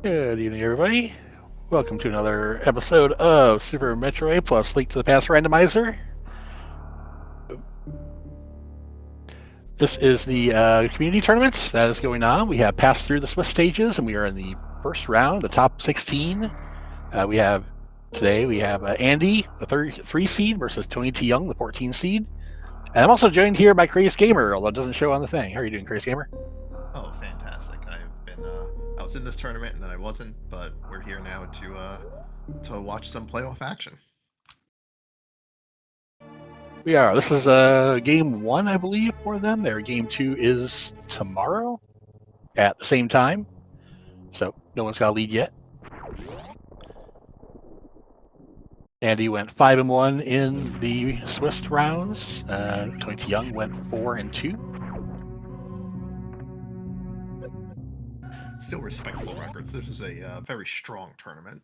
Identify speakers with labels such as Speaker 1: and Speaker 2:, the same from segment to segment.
Speaker 1: Good evening, everybody. Welcome to another episode of Super Metroid plus Link to the Past Randomizer. This is the community tournaments that is going on. We have passed through the Swiss stages, and we are in the first round, the top 16. We have Andy, the 33 seed, versus tonytyoung, the 14 seed. And I'm also joined here by Crazy Gamer, although it doesn't show on the thing. How are you doing, Crazy Gamer?
Speaker 2: Oh, fantastic! I've been I was in this tournament and then I wasn't, but we're here now to watch some playoff action.
Speaker 1: We are. This is game one, I believe, for them. Their game two is tomorrow at the same time. So no one's got a lead yet. Andy went 5-1 in the Swiss rounds. tonytyoung went 4-2.
Speaker 2: Still respectable records. This is a very strong tournament.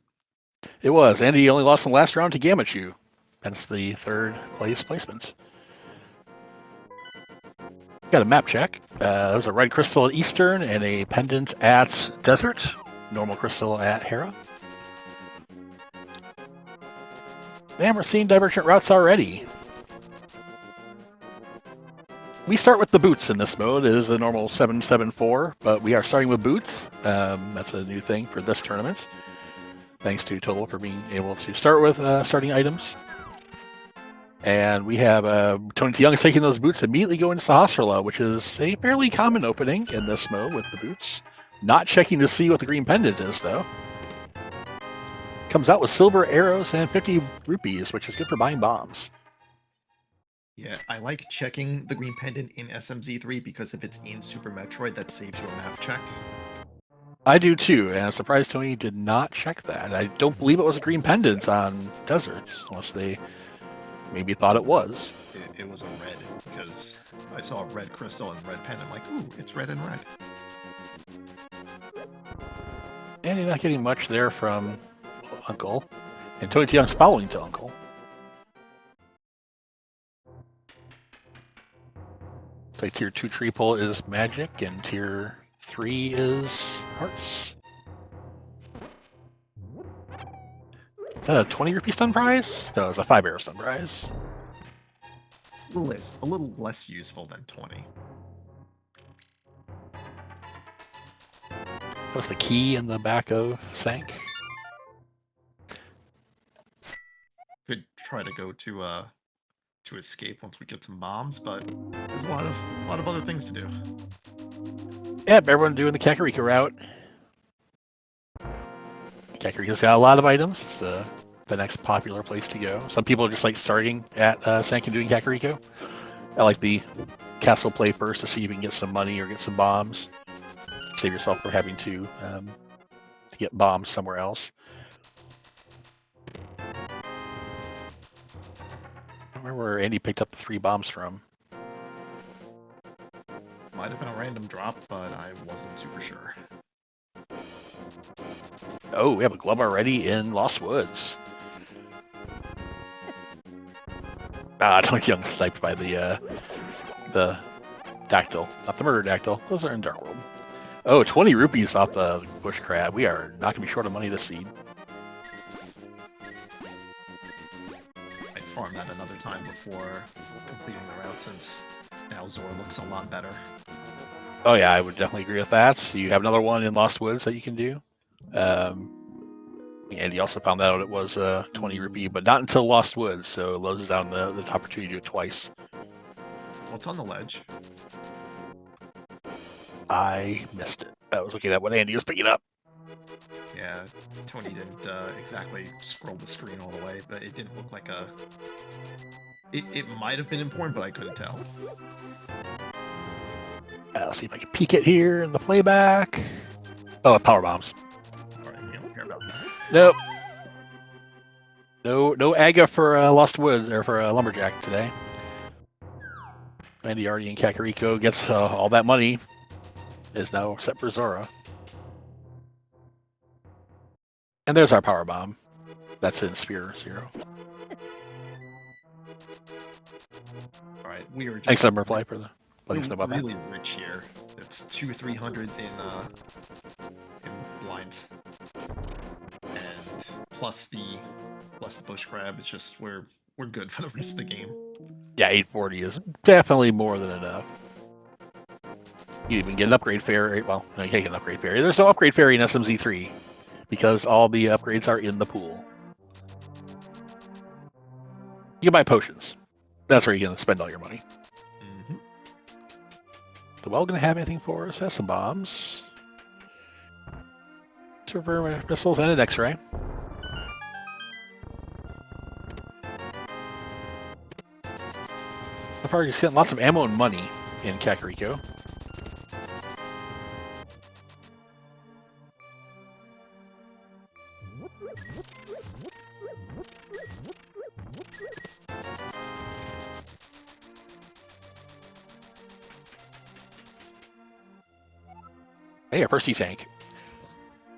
Speaker 1: It was. Andy only lost in the last round to Gamachu, hence the third place placement. Got a map check. There was a red crystal at Eastern and a pendant at Desert. Normal crystal at Hera. And we're seeing divergent routes already. We start with the boots in this mode. It is a normal 7-7-4, but we are starting with boots. That's a new thing for this tournament. Thanks to Total for being able to start with starting items. And we have tonytyoung taking those boots, immediately go into Sahasrara, which is a fairly common opening in this mode with the boots. Not checking to see what the green pendant is, though. Comes out with silver arrows and 50 rupees, which is good for buying bombs.
Speaker 2: Yeah, I like checking the green pendant in SMZ3 because if it's in Super Metroid, that saves you a map check.
Speaker 1: I do too, and I'm surprised Tony did not check that. I don't believe it was a green pendant on Desert, unless they maybe thought it was.
Speaker 2: It was a red because I saw a red crystal and red pendant. I'm like, ooh, it's red and red.
Speaker 1: And you're not getting much there from Uncle. And tonytyoung's following to Uncle. It's like tier 2 tree pull is magic, and tier 3 is hearts. Is that a 20 rupee stun prize? No, it's a 5 arrow stun prize.
Speaker 2: A little less useful than 20.
Speaker 1: That was the key in the back of Sank.
Speaker 2: Could try to go to escape once we get some bombs, but there's a lot of other things to do.
Speaker 1: Yep, everyone doing the Kakariko route. Kakariko's got a lot of items. It's the next popular place to go. Some people just like starting at Sank and doing Kakariko. I like the castle play first to see if you can get some money or get some bombs. Save yourself from having to get bombs somewhere else. I don't remember where Andy picked up the 3 bombs from.
Speaker 2: Might have been a random drop, but I wasn't super sure.
Speaker 1: Oh, we have a glove already in Lost Woods. tonytyoung sniped by the dactyl, not the murder dactyl. Those are in Dark World. Oh, 20 rupees off the bush crab. We are not gonna be short of money this seed.
Speaker 2: I farmed that another time before completing the route since now Zor looks a lot better.
Speaker 1: Oh yeah, I would definitely agree with that. So you have another one in Lost Woods that you can do. And you also found out it was 20 rupee, but not until Lost Woods, so Lowe's is down the top opportunity to do it twice.
Speaker 2: Well, it's on the ledge.
Speaker 1: I missed it. I was looking at what Andy was picking up.
Speaker 2: Yeah, Tony didn't exactly scroll the screen all the way, but it didn't look like a... It might have been important, but I couldn't tell.
Speaker 1: Let's see if I can peek it here in the playback. Oh, power bombs.
Speaker 2: Alright, you don't care about that.
Speaker 1: Nope. No Aga for Lost Woods or for Lumberjack today. Andy already in Kakariko gets all that money. Is now set for Zora. And there's our power bomb. That's in Sphere 0.
Speaker 2: Alright, we are just...
Speaker 1: Thanks, Summerfly, for the letting us know about
Speaker 2: really rich here. It's 2 300s in lines. And plus the bush crab, it's just we're good for the rest of the game.
Speaker 1: Yeah, 840 is definitely more than enough. You even get an upgrade fairy. Well, no, you can't get an upgrade fairy. There's no upgrade fairy in SMZ3 because all the upgrades are in the pool. You can buy potions. That's where you're going to spend all your money.
Speaker 2: Mm-hmm.
Speaker 1: The well going to have anything for us? Has some bombs. Server missiles and an X-ray. So far, you're getting lots of ammo and money in Kakariko. Hey, our first E-tank.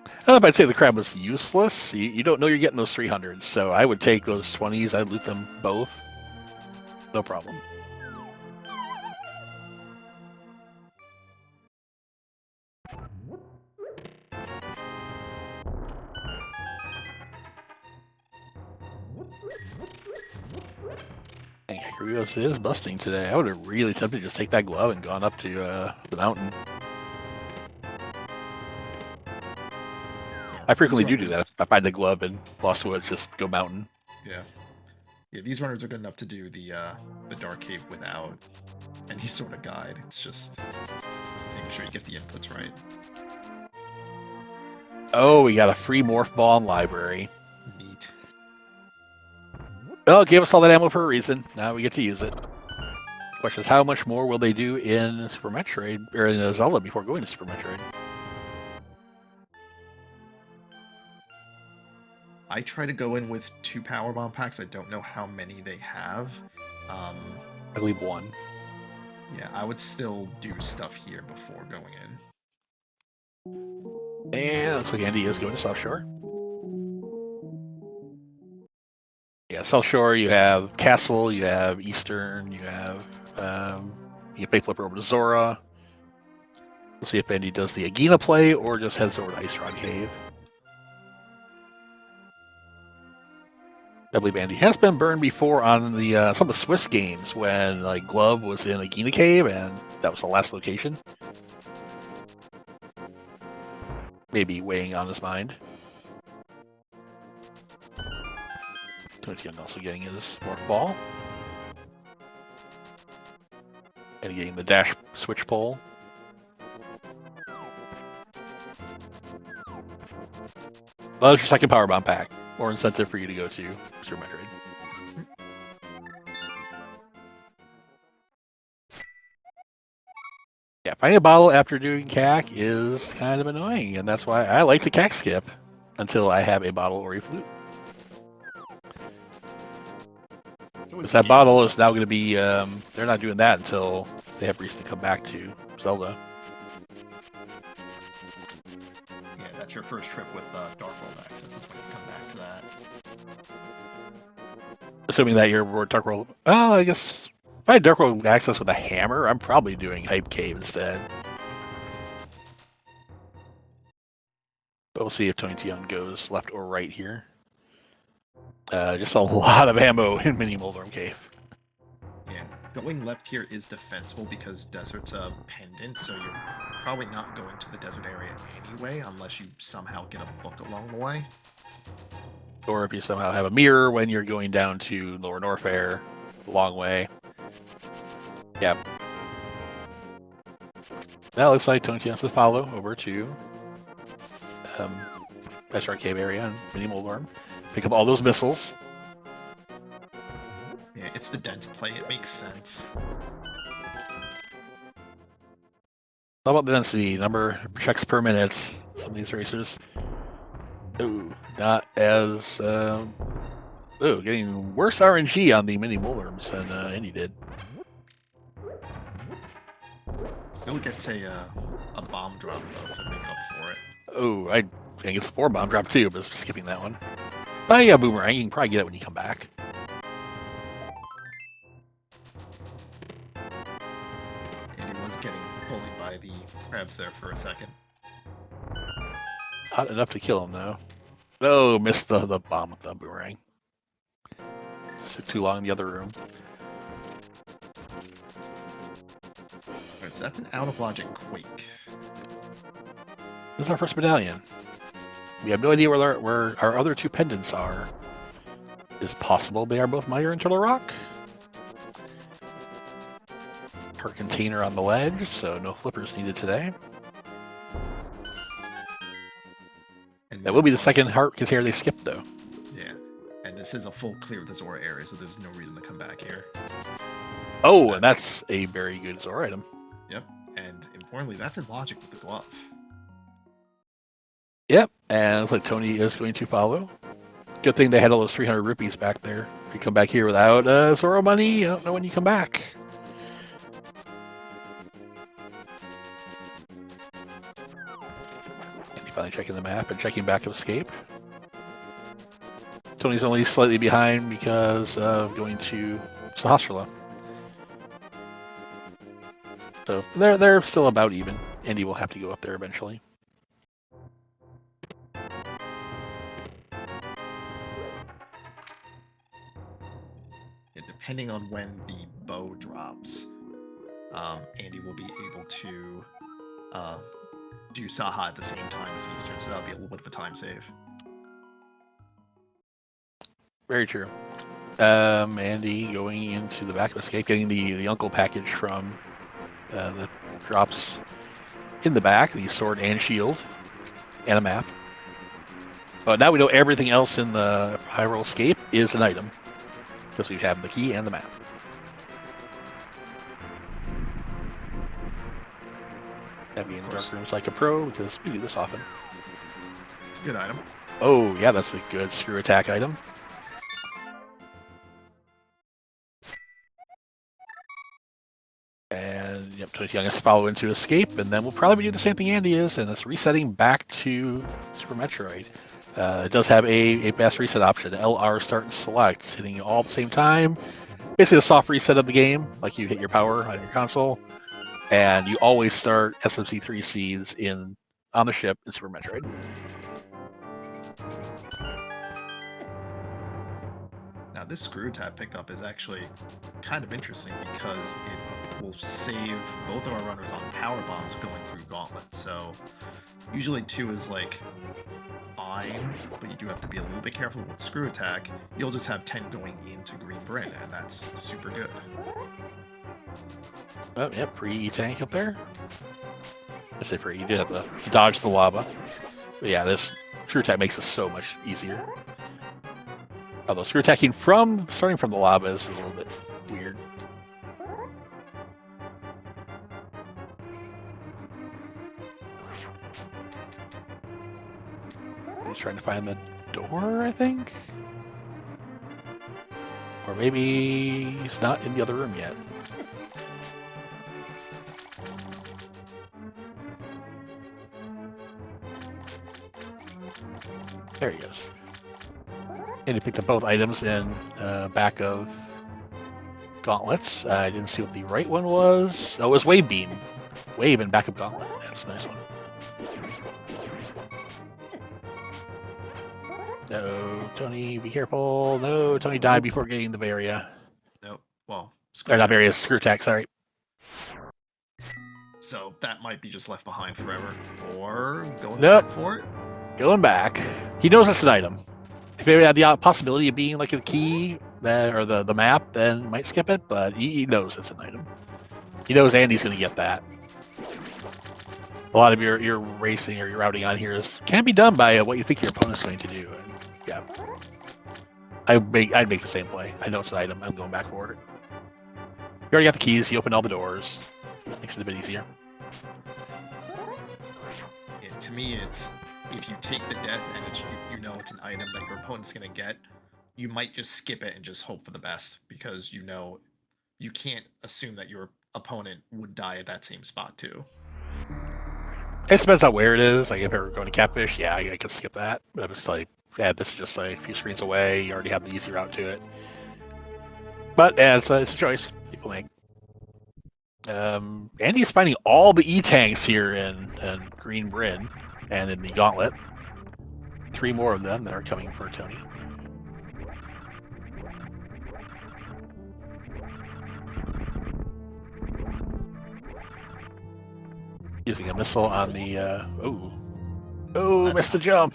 Speaker 1: I don't know if I'd say the crab was useless. You don't know you're getting those 300s, so I would take those 20s. I'd loot them both. No problem. Dang, Kakariko is busting today. I would have really tempted to just take that glove and gone up to the mountain. I frequently do that. If I find the glove and Lost Woods, just go mountain.
Speaker 2: Yeah. Yeah, these runners are good enough to do the dark cave without any sort of guide. It's just making sure you get the inputs right.
Speaker 1: Oh, we got a free morph ball in library.
Speaker 2: Neat.
Speaker 1: Well, it gave us all that ammo for a reason. Now we get to use it. Question is, how much more will they do in Super Metroid or in Zelda before going to Super Metroid?
Speaker 2: I try to go in with 2 power bomb packs. I don't know how many they have.
Speaker 1: I believe 1.
Speaker 2: Yeah, I would still do stuff here before going in.
Speaker 1: And looks like Andy is going to South Shore. Yeah, South Shore, you have Castle, you have Eastern, you have you can pay flipper over to Zora. We'll see if Andy does the Agena play or just heads over to Ice Rod Cave. I believe Andy has been burned before on the some of the Swiss games when like Glove was in Agena Cave and that was the last location. Maybe weighing on his mind. tonytyoung also getting his morph ball. And getting the dash switch pole. Well, that's your second power bomb pack. More incentive for you to go to Super Metroid. Yeah, finding a bottle after doing CAC is kind of annoying, and that's why I like to CAC skip until I have a bottle or a flute. Because that bottle is now going to be, they're not doing that until they have reason to come back to Zelda.
Speaker 2: Yeah, that's your first trip with Dark World access is when you come back to that.
Speaker 1: Assuming that you're Dark World, well, I guess if I had Dark World access with a hammer, I'm probably doing Hype Cave instead. But we'll see if tonytyoung goes left or right here. Just a lot of ammo in Mini Moldorm Cave.
Speaker 2: Yeah, going left here is defensible because desert's a pendant, so you're probably not going to the desert area anyway, unless you somehow get a book along the way.
Speaker 1: Or if you somehow have a mirror when you're going down to Lower Norfair, a long way. Yeah. That looks like tonytyoung has to follow over to Ice Rod Cave area and Mini Moldorm. Pick up all those missiles.
Speaker 2: Yeah, it's the dense play. It makes sense.
Speaker 1: How about the density? Number of checks per minute. Some of these racers. Ooh, not as... ooh, getting worse RNG on the Mini Moldorms than Andy did.
Speaker 2: Still gets a bomb drop, though, to make up for it.
Speaker 1: Oh, I think it's a 4 bomb drop too, but skipping that one. But yeah, boomerang. You can probably get it when you come back.
Speaker 2: And he was getting bullied by the crabs there for a second.
Speaker 1: Not enough to kill him, though. Oh, missed the bomb with the boomerang. Took too long in the other room.
Speaker 2: Alright, so that's an out of logic quake.
Speaker 1: This is our first medallion. We have no idea where our other two pendants are. Is possible they are both Mire and Turtle Rock. Her container on the ledge, so no flippers needed today.
Speaker 2: And
Speaker 1: That will be the second heart container they skipped, though.
Speaker 2: Yeah, and this is a full clear of the Zora area, so there's no reason to come back here.
Speaker 1: Oh, and that's a very good Zora item.
Speaker 2: Yep, and importantly, that's in logic with the glove.
Speaker 1: Yep, and looks like Tony is going to follow. Good thing they had all those 300 rupees back there. If you come back here without Zora money, you don't know when you come back. And finally checking the map and checking back of escape. Tony's only slightly behind because of going to Sahasrara. So they're still about even. Andy will have to go up there eventually.
Speaker 2: Depending on when the bow drops, Andy will be able to do Saha at the same time as Eastern, so that'll be a little bit of a time save.
Speaker 1: Very true. Andy going into the back of escape, getting the uncle package from the drops in the back, the sword and shield, and a map. But now we know everything else in the Hyrule Escape is an item, because we have the key and the map. That being in dark rooms like a pro, because we do this often.
Speaker 2: It's a good item.
Speaker 1: Oh, yeah, that's a good screw attack item. And yep, tonytyoung has to follow into escape, and then we'll probably do the same thing Andy is, and it's resetting back to Super Metroid. It does have a fast reset option, LR start and select, hitting all at the same time. Basically a soft reset of the game, like you hit your power on your console, and you always start SMZ3 seeds on the ship in Super Metroid.
Speaker 2: Now this screw tab pickup is actually kind of interesting because it will save both of our runners on power bombs going through Gauntlet. So usually 2 is like fine, but you do have to be a little bit careful with screw attack. You'll just have 10 going into Green Bryn, and that's super good.
Speaker 1: Oh, yep, free E-Tank up there. I say free, you do have to dodge the lava. But yeah, this screw attack makes it so much easier. Although screw attacking starting from the lava is a little bit weird. He's trying to find the door, I think? Or maybe he's not in the other room yet. There he goes. And he picked up both items in back of gauntlets. I didn't see what the right one was. Oh, it was Wave Beam. Wave and back of Gauntlet. That's a nice one. No, Tony, be careful. No, Tony died before getting the Varia.
Speaker 2: Nope. Well,
Speaker 1: Or not Varia, screw attack, sorry.
Speaker 2: So that might be just left behind forever. Or going
Speaker 1: Nope.
Speaker 2: back for it.
Speaker 1: Going back. He knows it's an item. If it had the possibility of being like a key or the map, then might skip it, but he knows it's an item. He knows Andy's going to get that. A lot of your racing or your routing on here can be done by what you think your opponent's going to do. And, yeah, I'd make the same play. I know it's an item. I'm going back for it. You already got the keys. You opened all the doors. Makes it a bit easier.
Speaker 2: Yeah, to me, it's if you take the death and you know it's an item that your opponent's going to get, you might just skip it and just hope for the best because you know you can't assume that your opponent would die at that same spot too.
Speaker 1: It depends on where it is. Like if we're going to Catfish, yeah, I could skip that. But it's like, yeah, this is just like a few screens away. You already have the easy route to it. But yeah, it's a choice people make. Andy's finding all the E-Tanks here in Green Bryn and in the Gauntlet. 3 more of them that are coming for Tony. Using a missile on the, oh, missed the jump.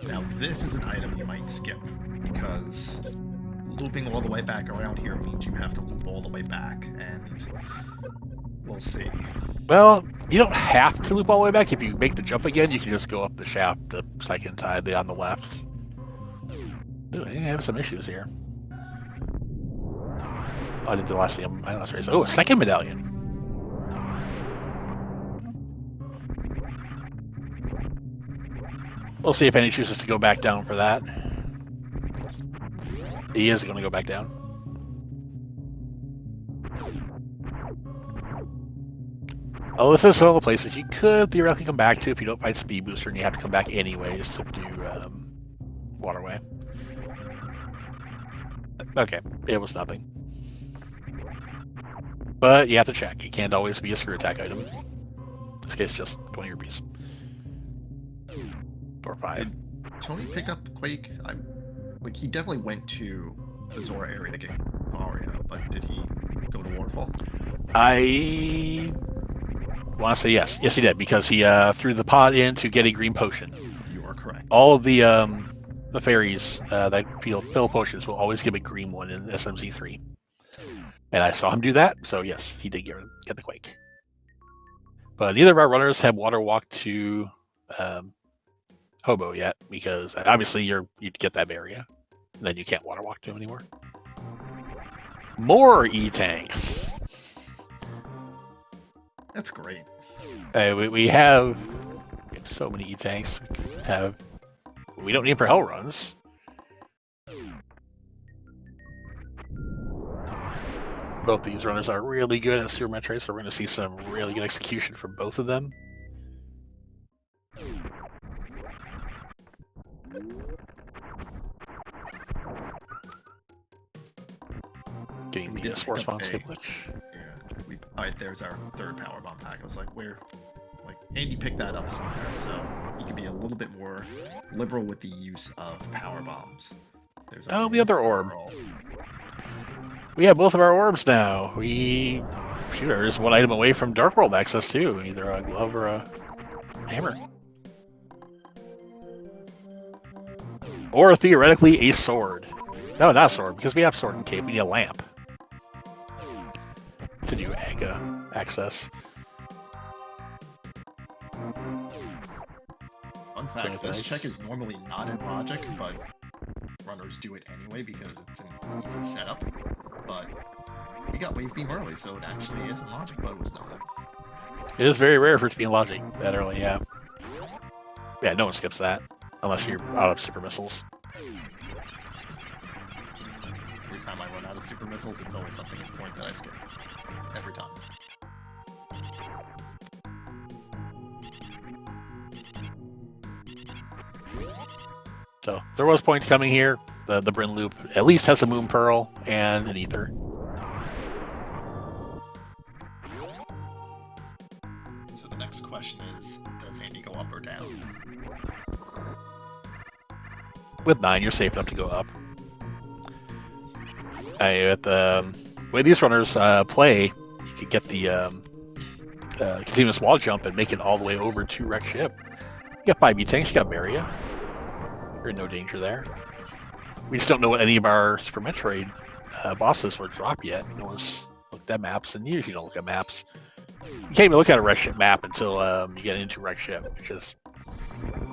Speaker 2: Now this is an item you might skip, because looping all the way back around here means you have to loop all the way back, and we'll see.
Speaker 1: Well, you don't have to loop all the way back. If you make the jump again, you can just go up the shaft the second time on the left. Ooh, I have some issues here. I did the last thing on my last race. Oh, a second medallion. We'll see if Andy chooses to go back down for that. He is going to go back down. Oh, this is one of the places you could theoretically come back to if you don't find Speed Booster and you have to come back anyways to do Waterway. Okay, it was nothing. But you have to check. It can't always be a screw attack item. In this case, just 20 rupees. Or 5.
Speaker 2: Did Tony pick up Quake? Like, he definitely went to the Zora area to get Varia, but did he go to Waterfall?
Speaker 1: I want to say yes. Yes, he did, because he threw the pot in to get a green potion.
Speaker 2: You are correct.
Speaker 1: All of the fairies that fill potions will always give a green one in SMZ3. And I saw him do that, so yes, he did get the Quake. But neither of our runners have water walk to Hobo yet, because obviously you'd get that area, and then you can't water walk to him anymore. More E-tanks.
Speaker 2: That's great.
Speaker 1: We have so many E-tanks. We don't need for hell runs. Both these runners are really good at Super Metroid, so we're going to see some really good execution from both of them. Getting the sports bomb glitch.
Speaker 2: Yeah. Alright, there's our third power bomb pack. I was like, Andy picked that up somewhere, so he could be a little bit more liberal with the use of power bombs. There's
Speaker 1: the other orb. We have both of our orbs now. There's one item away from Dark World access too, either a glove or a hammer. Or theoretically a sword. No, not a sword, because we have sword and cape. We need a lamp to do access.
Speaker 2: Fun fact, this check is normally not in Logic, but runners do it anyway because it's an easy setup. But we got Wave Beam early, so it actually is in Logic, but it was nothing.
Speaker 1: It is very rare for it to be in Logic that early, yeah. Yeah, no one skips that, unless you're out of super missiles.
Speaker 2: Every time I run out of super missiles, it's always something important that I skip. Every time.
Speaker 1: So there was points coming here. The Bryn Loop at least has a Moon Pearl and an Ether.
Speaker 2: So the next question is, does Andy go up or down?
Speaker 1: With 9, you're safe enough to go up. With the way these runners play, you could get the continuous wall jump and make it all the way over to Wreck Ship. You got 5 E-tanks, you got Maridia. You're in no danger there. We just don't know what any of our Super Metroid bosses were dropped yet. No one's looked at maps, and you usually don't look at maps. You can't even look at a Wreck Ship map until you get into Wreck Ship, which is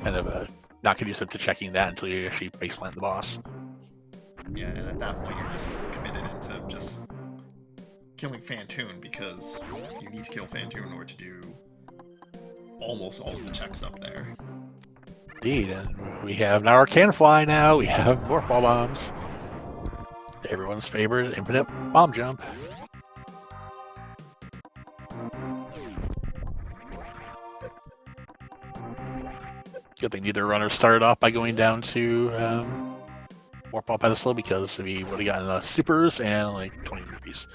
Speaker 1: kind of not conducive to checking that until you actually baseline the boss.
Speaker 2: Yeah, and at that point you're just committed into just killing Fantoon, because you need to kill Fantoon in order to do almost all of the checks up there.
Speaker 1: Indeed, and we have now our Can Fly now, we have more ball bombs. Everyone's favorite infinite bomb jump. Good thing neither runner started off by going down to Warp Ball Pedestal, because we would have gotten supers and like 20 rupees.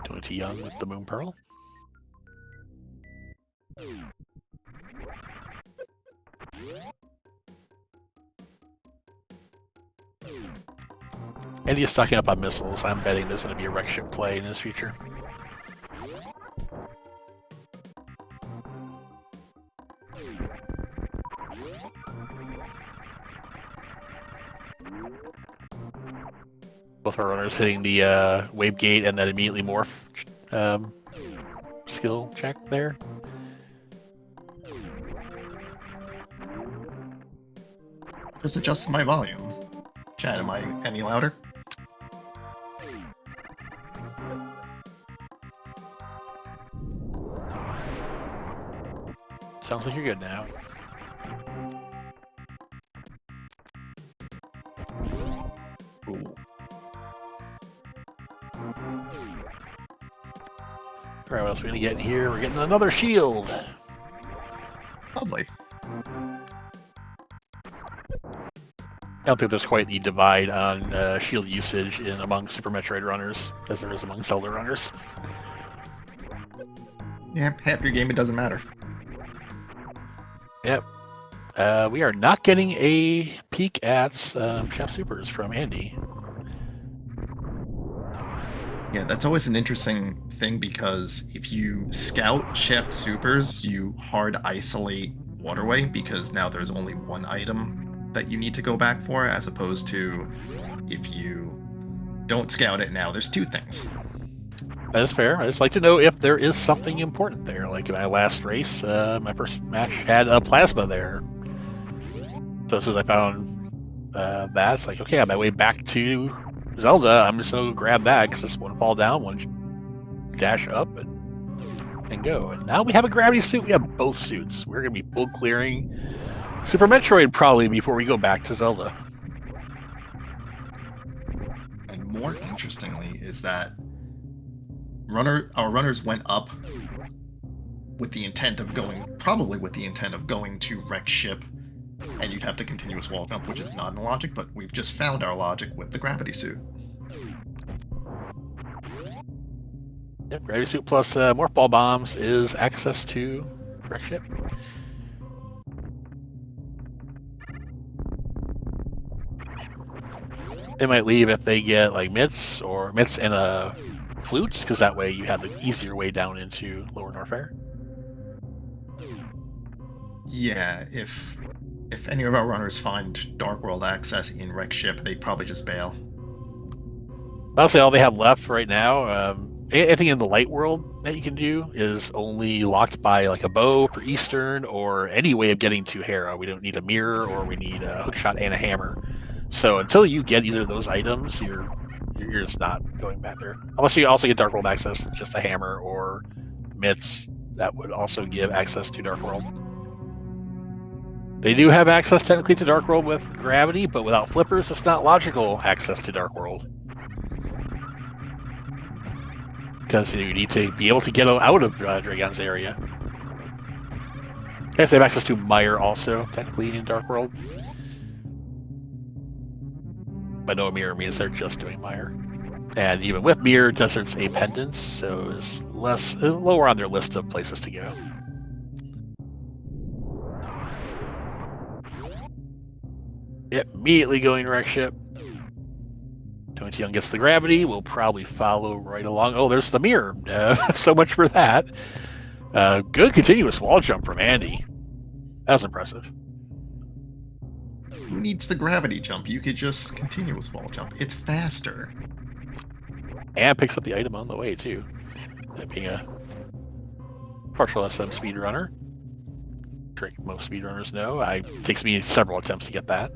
Speaker 1: tonytyoung with the Moon Pearl. And he's stocking up on missiles. I'm betting there's going to be a wreck ship play in his future. Both our runners hitting the wave gate and then immediately morph skill check there.
Speaker 2: Just adjust my volume. Chat, am I any louder?
Speaker 1: Sounds like you're good now.
Speaker 2: Cool.
Speaker 1: Alright, what else are we gonna get in here? We're getting another shield.
Speaker 2: Lovely.
Speaker 1: I don't think there's quite the divide on shield usage among Super Metroid runners as there is among Zelda runners.
Speaker 2: Yeah, half your game it doesn't matter.
Speaker 1: Yep. We are not getting a peek at Chef Supers from Andy.
Speaker 2: Yeah, that's always an interesting thing because if you scout Shaft Supers, you hard isolate Waterway because now there's only one item that you need to go back for, as opposed to if you don't scout it now, there's two things.
Speaker 1: That is fair. I just like to know if there is something important there. Like in my last race, my first match had a plasma there. So as soon as I found that, it's like, okay, on my way back to Zelda, I'm just going to grab that because just one fall down, one dash up, and go. And now we have a gravity suit. We have both suits. We're going to be full clearing Super Metroid probably before we go back to Zelda.
Speaker 2: And more interestingly is that our runners went up with the intent of probably with the intent of going to wreck ship, and you'd have to continuous wall jump, which is not in the logic, but we've just found our logic with the gravity suit.
Speaker 1: Yep, gravity suit plus morph ball bombs is access to wreck ship. They might leave if they get like mitts and a flutes, because that way you have the easier way down into lower Norfair.
Speaker 2: Yeah, if any of our runners find Dark World access in wreck ship, they'd probably just bail.
Speaker 1: Honestly, all they have left right now, anything in the light world that you can do is only locked by like a bow for Eastern or any way of getting to Hera. We don't need a mirror, or we need a hookshot and a hammer. So until you get either of those items, you're just not going back there. Unless you also get Dark World access, just a hammer or mitts that would also give access to Dark World. They do have access technically to Dark World with gravity, but without flippers, it's not logical access to Dark World. Because you need to be able to get out of Dragon's area. I guess they have access to Mire also, technically, in Dark World. But no mirror means they're just doing Mire. And even with mirror, desert's a pendant, so it's lower on their list of places to go. Yep, immediately going wreck ship. tonytyoung gets the gravity. We'll probably follow right along. Oh, there's the mirror. So much for that. Good continuous wall jump from Andy. That was impressive.
Speaker 2: Who needs the gravity jump? You could just continuous wall jump. It's faster.
Speaker 1: And picks up the item on the way, too. That being a partial SM speedrunner. Trick most speedrunners know. It takes me several attempts to get that.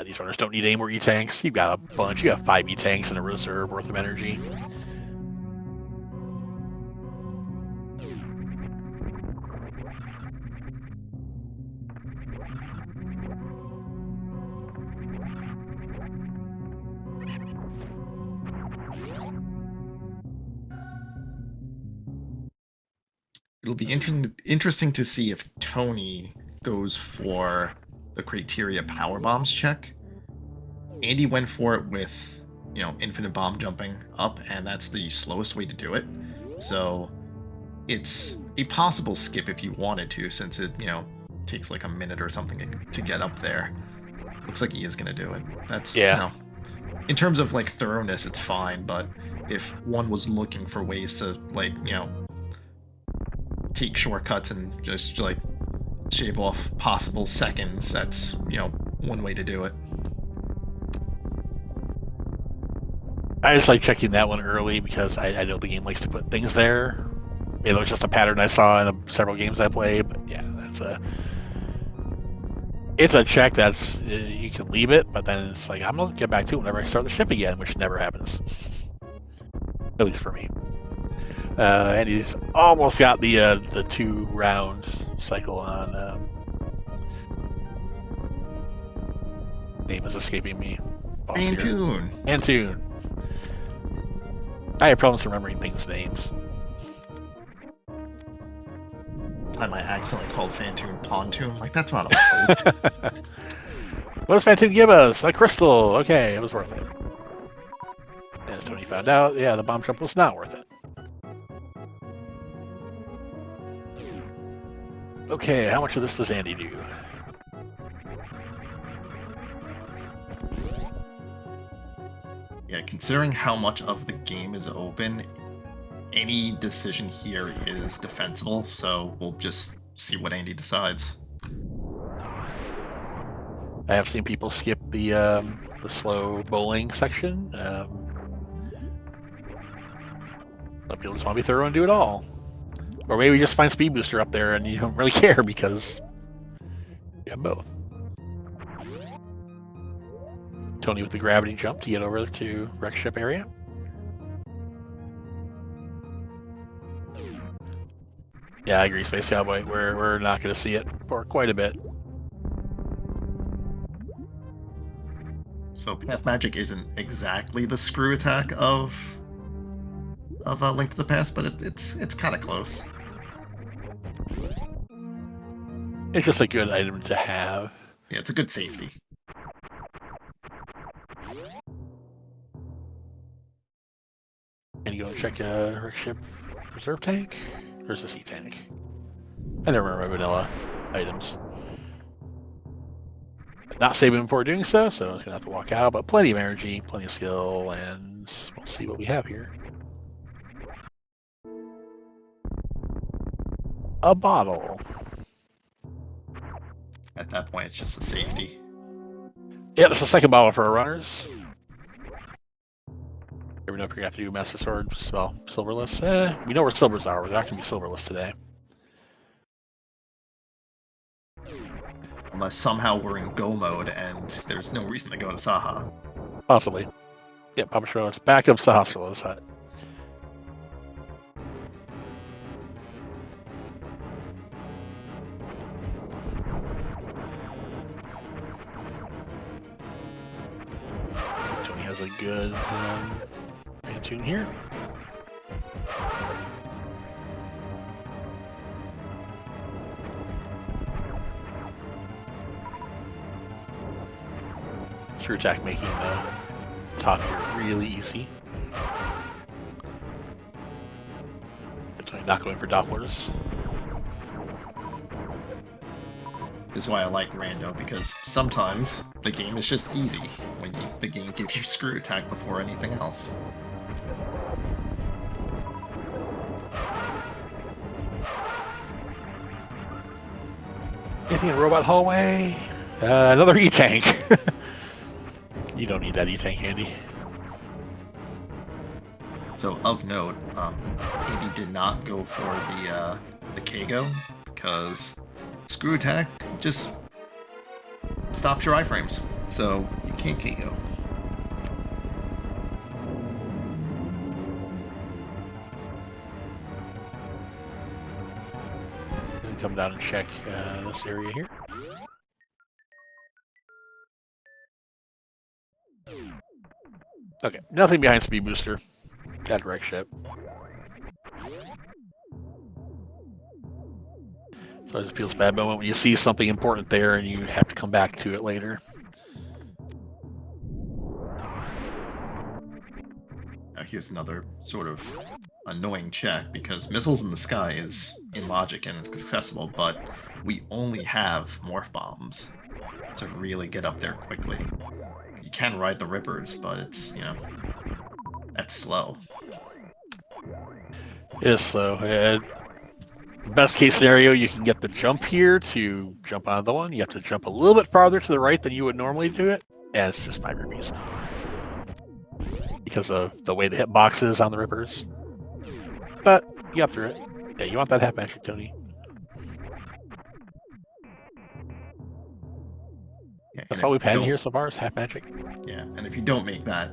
Speaker 1: These runners don't need any more E-tanks. You've got a bunch. You have 5 E-tanks and a reserve worth of energy.
Speaker 2: It'll be interesting to see if Tony goes for the criteria power bombs check. Andy went for it with infinite bomb jumping up, and that's the slowest way to do it. So it's a possible skip if you wanted to, since it, takes like a minute or something to get up there. Looks like he is going to do it. That's,
Speaker 1: Yeah.
Speaker 2: In terms of like thoroughness, it's fine, but if one was looking for ways to like, take shortcuts and just like shave off possible seconds, that's, one way to do it.
Speaker 1: I just like checking that one early because I know the game likes to put things there. It was just a pattern I saw in several games I played, but yeah, it's a check that's you can leave it, but then it's like I'm gonna get back to it whenever I start the ship again, which never happens, at least for me. And he's almost got the 2 rounds cycle on. Name is escaping me. Antoon. I have problems remembering things' names.
Speaker 2: Time I accidentally called Fantoon Pontoon. Like, that's not a word.
Speaker 1: What does Fantoon give us? A crystal. Okay, it was worth it. As Tony found out, yeah, the bomb jump was not worth it. Okay, how much of this does Andy do?
Speaker 2: Yeah, considering how much of the game is open, any decision here is defensible, so we'll just see what Andy decides.
Speaker 1: I have seen people skip the slow bowling section. Some people just want to be thorough and do it all. Or maybe just find Speed Booster up there and you don't really care because you have both. Tony with the gravity jump to get over to wreck ship area. Yeah, I agree, Space Cowboy. We're not going to see it for quite a bit.
Speaker 2: So Path Magic isn't exactly the screw attack of A Link to the Past, but it's kind of close.
Speaker 1: It's just a good item to have.
Speaker 2: Yeah, it's a good safety.
Speaker 1: And you go and check a wreck ship reserve tank? Or is this E-tank? I never remember my vanilla items. Not saving before doing so, so I was going to have to walk out, but plenty of energy, plenty of skill, and we'll see what we have here. A bottle.
Speaker 2: At that point, it's just a safety.
Speaker 1: Yeah, there's a second bottle for our runners. Never know if you're going to have to do Master Swords, well, silverless. We know where silvers are. We're not going to be silverless today.
Speaker 2: Unless somehow we're in go mode and there's no reason to go to Saha.
Speaker 1: Possibly. Yep, Papa Shro's back up to the hospital hut. Tony has a good tune here. Screw attack making the top here really easy. Tony not going for Dopplers.
Speaker 2: Is why I like Rando, because sometimes the game is just easy when the game gives you screw attack before anything else.
Speaker 1: Anything in Robot Hallway? Another E-Tank. You don't need that E-Tank handy.
Speaker 2: So, of note, Andy did not go for the Kago, because screw attack just stops your iframes, so you can't Kago.
Speaker 1: Come down and check this area here. Okay, nothing behind Speed Booster. That wreck ship. So it feels bad, but when you see something important there and you have to come back to it later.
Speaker 2: here's another sort of annoying check, because missiles in the sky is in logic and accessible, but we only have morph bombs to really get up there quickly. You can ride the rippers, but it's, that's slow.
Speaker 1: It is slow. Best case scenario, you can get the jump here to jump onto the one. You have to jump a little bit farther to the right than you would normally do it, and it's just 5 rupees because of the way the hitbox is on the rippers. But you got through it. Yeah, you want that half magic, Tony.
Speaker 2: Yeah,
Speaker 1: That's all we've had in here so far is half magic.
Speaker 2: Yeah, and if you don't make that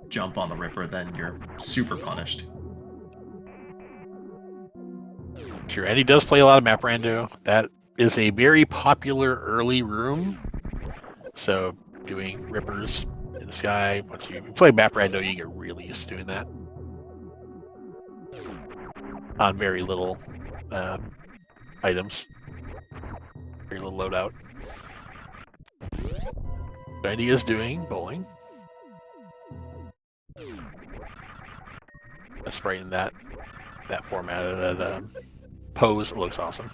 Speaker 2: jump on the ripper, then you're super punished.
Speaker 1: Sure, and he does play a lot of map rando. That is a very popular early room. So doing rippers in the sky, once you play map rando, you get really used to doing that on very little items, very little loadout. Randy is doing bowling. Let's brighten that format of that pose. It looks awesome.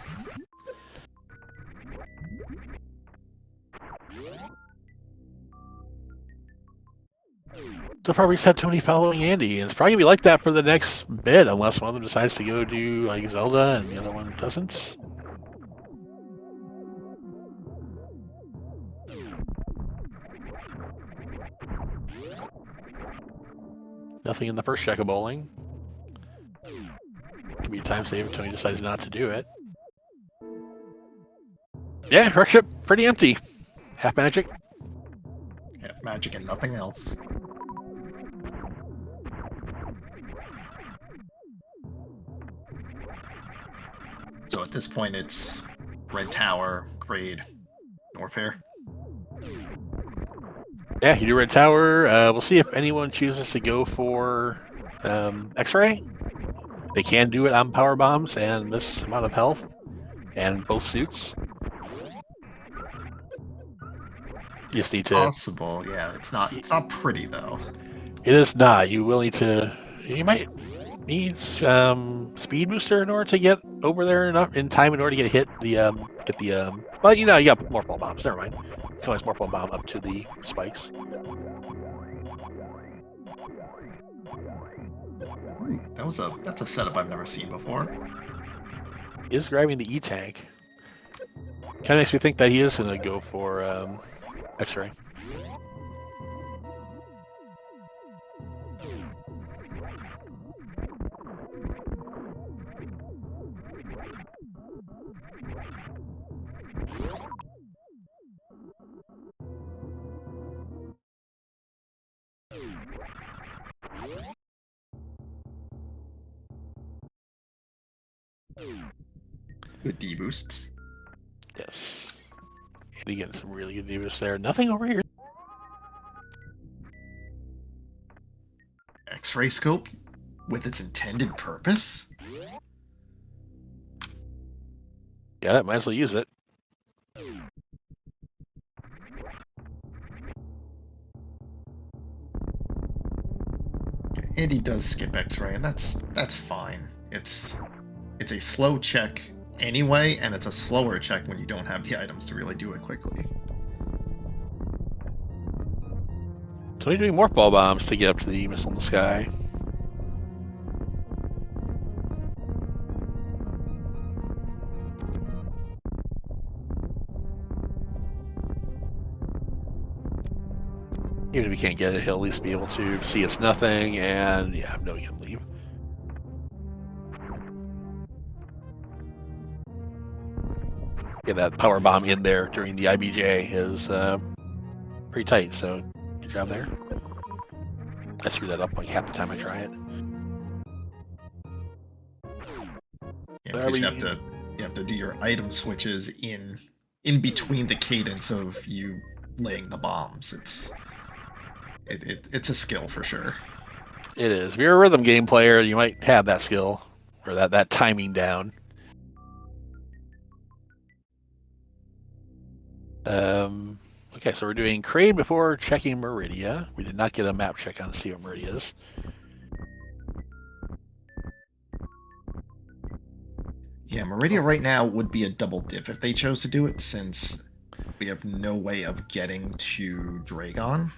Speaker 1: So far, we just had Tony following Andy, and it's probably gonna be like that for the next bit, unless one of them decides to go do like Zelda and the other one doesn't. Nothing in the first check of bowling. Could be a time save if Tony decides not to do it. Yeah, wreck ship pretty empty. Half magic.
Speaker 2: Half magic and nothing else. So at this point, it's Red Tower, Grade, Norfair.
Speaker 1: Yeah, you do Red Tower. We'll see if anyone chooses to go for X-Ray. They can do it on power bombs and this amount of health, and both suits. You just need to.
Speaker 2: Possible, yeah. It's not pretty though.
Speaker 1: It is not. You will need to. You might need speed booster in order to get over there in time in order to get the. Well, you got more ball bombs. Never mind. You can always more ball bomb up to the spikes.
Speaker 2: Ooh, that's a setup I've never seen before.
Speaker 1: Is grabbing the E-tank. Kind of makes me think that he is going to go for X-ray.
Speaker 2: Good D-boosts.
Speaker 1: Yes. Andy getting some really good D-boosts there. Nothing over here.
Speaker 2: X-ray scope with its intended purpose?
Speaker 1: Yeah, that might as well use it.
Speaker 2: Andy does skip X-ray, and that's fine. It's a slow check anyway, and it's a slower check when you don't have the items to really do it quickly.
Speaker 1: So he's doing more ball bombs to get up to the missile in the sky. Even if he can't get it, he'll at least be able to see it's nothing, and yeah, no, you can leave. Get that power bomb in there during the IBJ is pretty tight, so good job there. I screw that up like half the time I try it.
Speaker 2: Yeah, because you have to do your item switches in between the cadence of you laying the bombs. It's a skill for sure.
Speaker 1: It is. If you're a rhythm game player, you might have that skill or that timing down. Okay, so we're doing Crane before checking Maridia. We did not get a map check on to see what Maridia is.
Speaker 2: Yeah, Maridia right now would be a double dip if they chose to do it, since we have no way of getting to Dragon.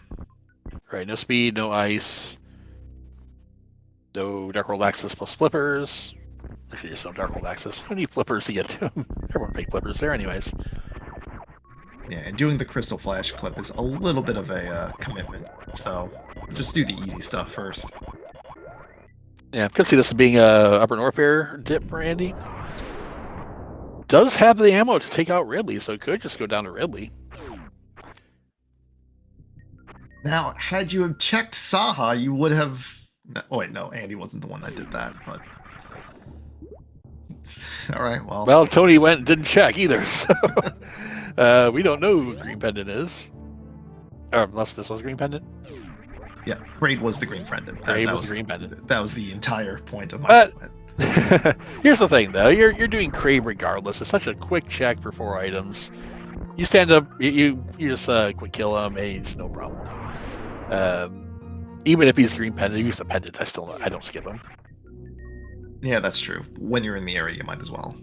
Speaker 1: Right, no speed, no ice, no Dark World access plus flippers. Actually, there's no Dark World access. You need flippers to get to them. Everyone take flippers there, anyways.
Speaker 2: Yeah, and doing the Crystal Flash clip is a little bit of a commitment, so just do the easy stuff first.
Speaker 1: Yeah, could see this being a upper Norfair dip for Andy. Does have the ammo to take out Ridley, so it could just go down to Ridley.
Speaker 2: Now, had you have checked Saha, you would have... Oh, wait, no, Andy wasn't the one that did that, but... Alright, well...
Speaker 1: Well, Tony went and didn't check either, so... we don't know who Green Pendant is. Or unless this was Green Pendant.
Speaker 2: Yeah, Braid was the Green Pendant.
Speaker 1: Braid was the Green Pendant.
Speaker 2: That was the entire point of my
Speaker 1: comment. Here's the thing, though. You're doing Crave regardless. It's such a quick check for 4 items. You stand up, you just quick kill him, it's no problem. Even if he's Green Pendant, use the Pendant. I don't skip him.
Speaker 2: Yeah, that's true. When you're in the area, you might as well.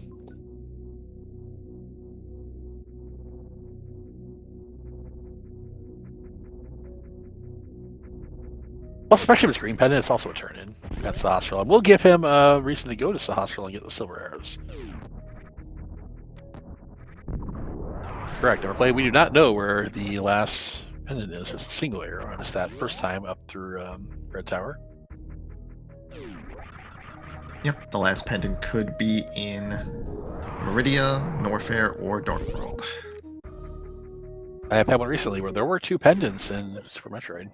Speaker 1: Well, especially if it's Green Pendant, it's also a turn-in at Sahasrahla. We'll give him a reason to go to Sahasrahla and get the silver arrows. Correct. Our play, we do not know where the last pendant is. There's a single arrow on us that first time up through Red Tower.
Speaker 2: Yep, the last pendant could be in Maridia, Norfair, or Dark World.
Speaker 1: I have had one recently where there were 2 pendants in Super Metroid.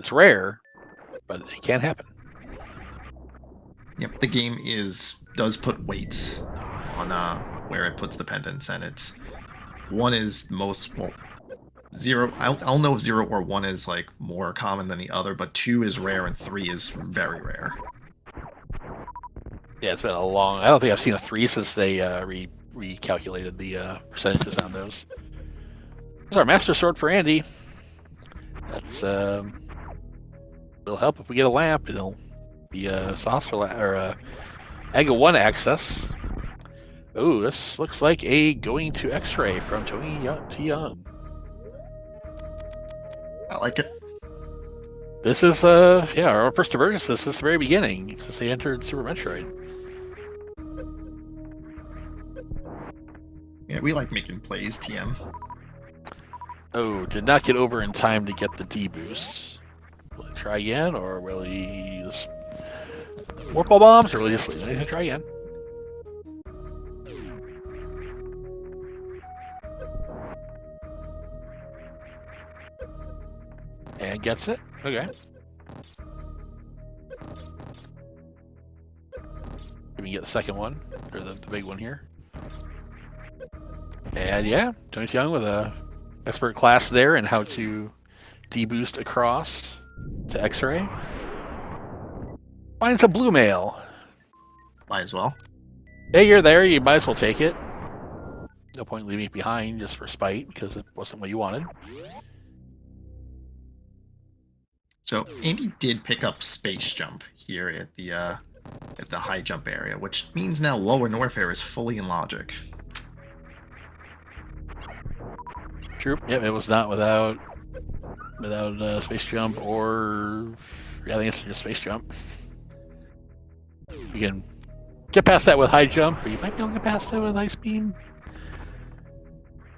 Speaker 1: It's rare, but it can happen.
Speaker 2: Yep, the game does put weights on where it puts the pendants, and it's 1 is most, well, 0. I'll know if 0 or 1 is like more common than the other, but 2 is rare and 3 is very rare.
Speaker 1: Yeah, it's been a long. I don't think I've seen a 3 since they recalculated the percentages on those. There's our Master Sword for Andy. That's will help if we get a lamp. It'll be a Sahasrahla or a Aga 1 access. Oh, this looks like a going to X-ray from tonytyoung.
Speaker 2: I like it.
Speaker 1: This is yeah, our first divergence since the very beginning, since they entered Super Metroid.
Speaker 2: Yeah, we like making plays, TM.
Speaker 1: Oh, did not get over in time to get the D boost. Will he try again, or will he use warp ball bombs, or will he just leave? He's gonna try again. And gets it. Okay. Can we get the second one, or the big one here? And yeah, tonytyoung with a expert class there in how to deboost across to X-ray. Finds a blue mail.
Speaker 2: Might as well.
Speaker 1: Hey, you're there. You might as well take it. No point leaving it behind just for spite because it wasn't what you wanted.
Speaker 2: So Andy did pick up Space Jump here at the high jump area, which means now Lower Norfair is fully in logic.
Speaker 1: True. Yep, it was not without Space Jump, or yeah, I think it's just Space Jump. You can get past that with High Jump, but you might be able to get past it with Ice Beam.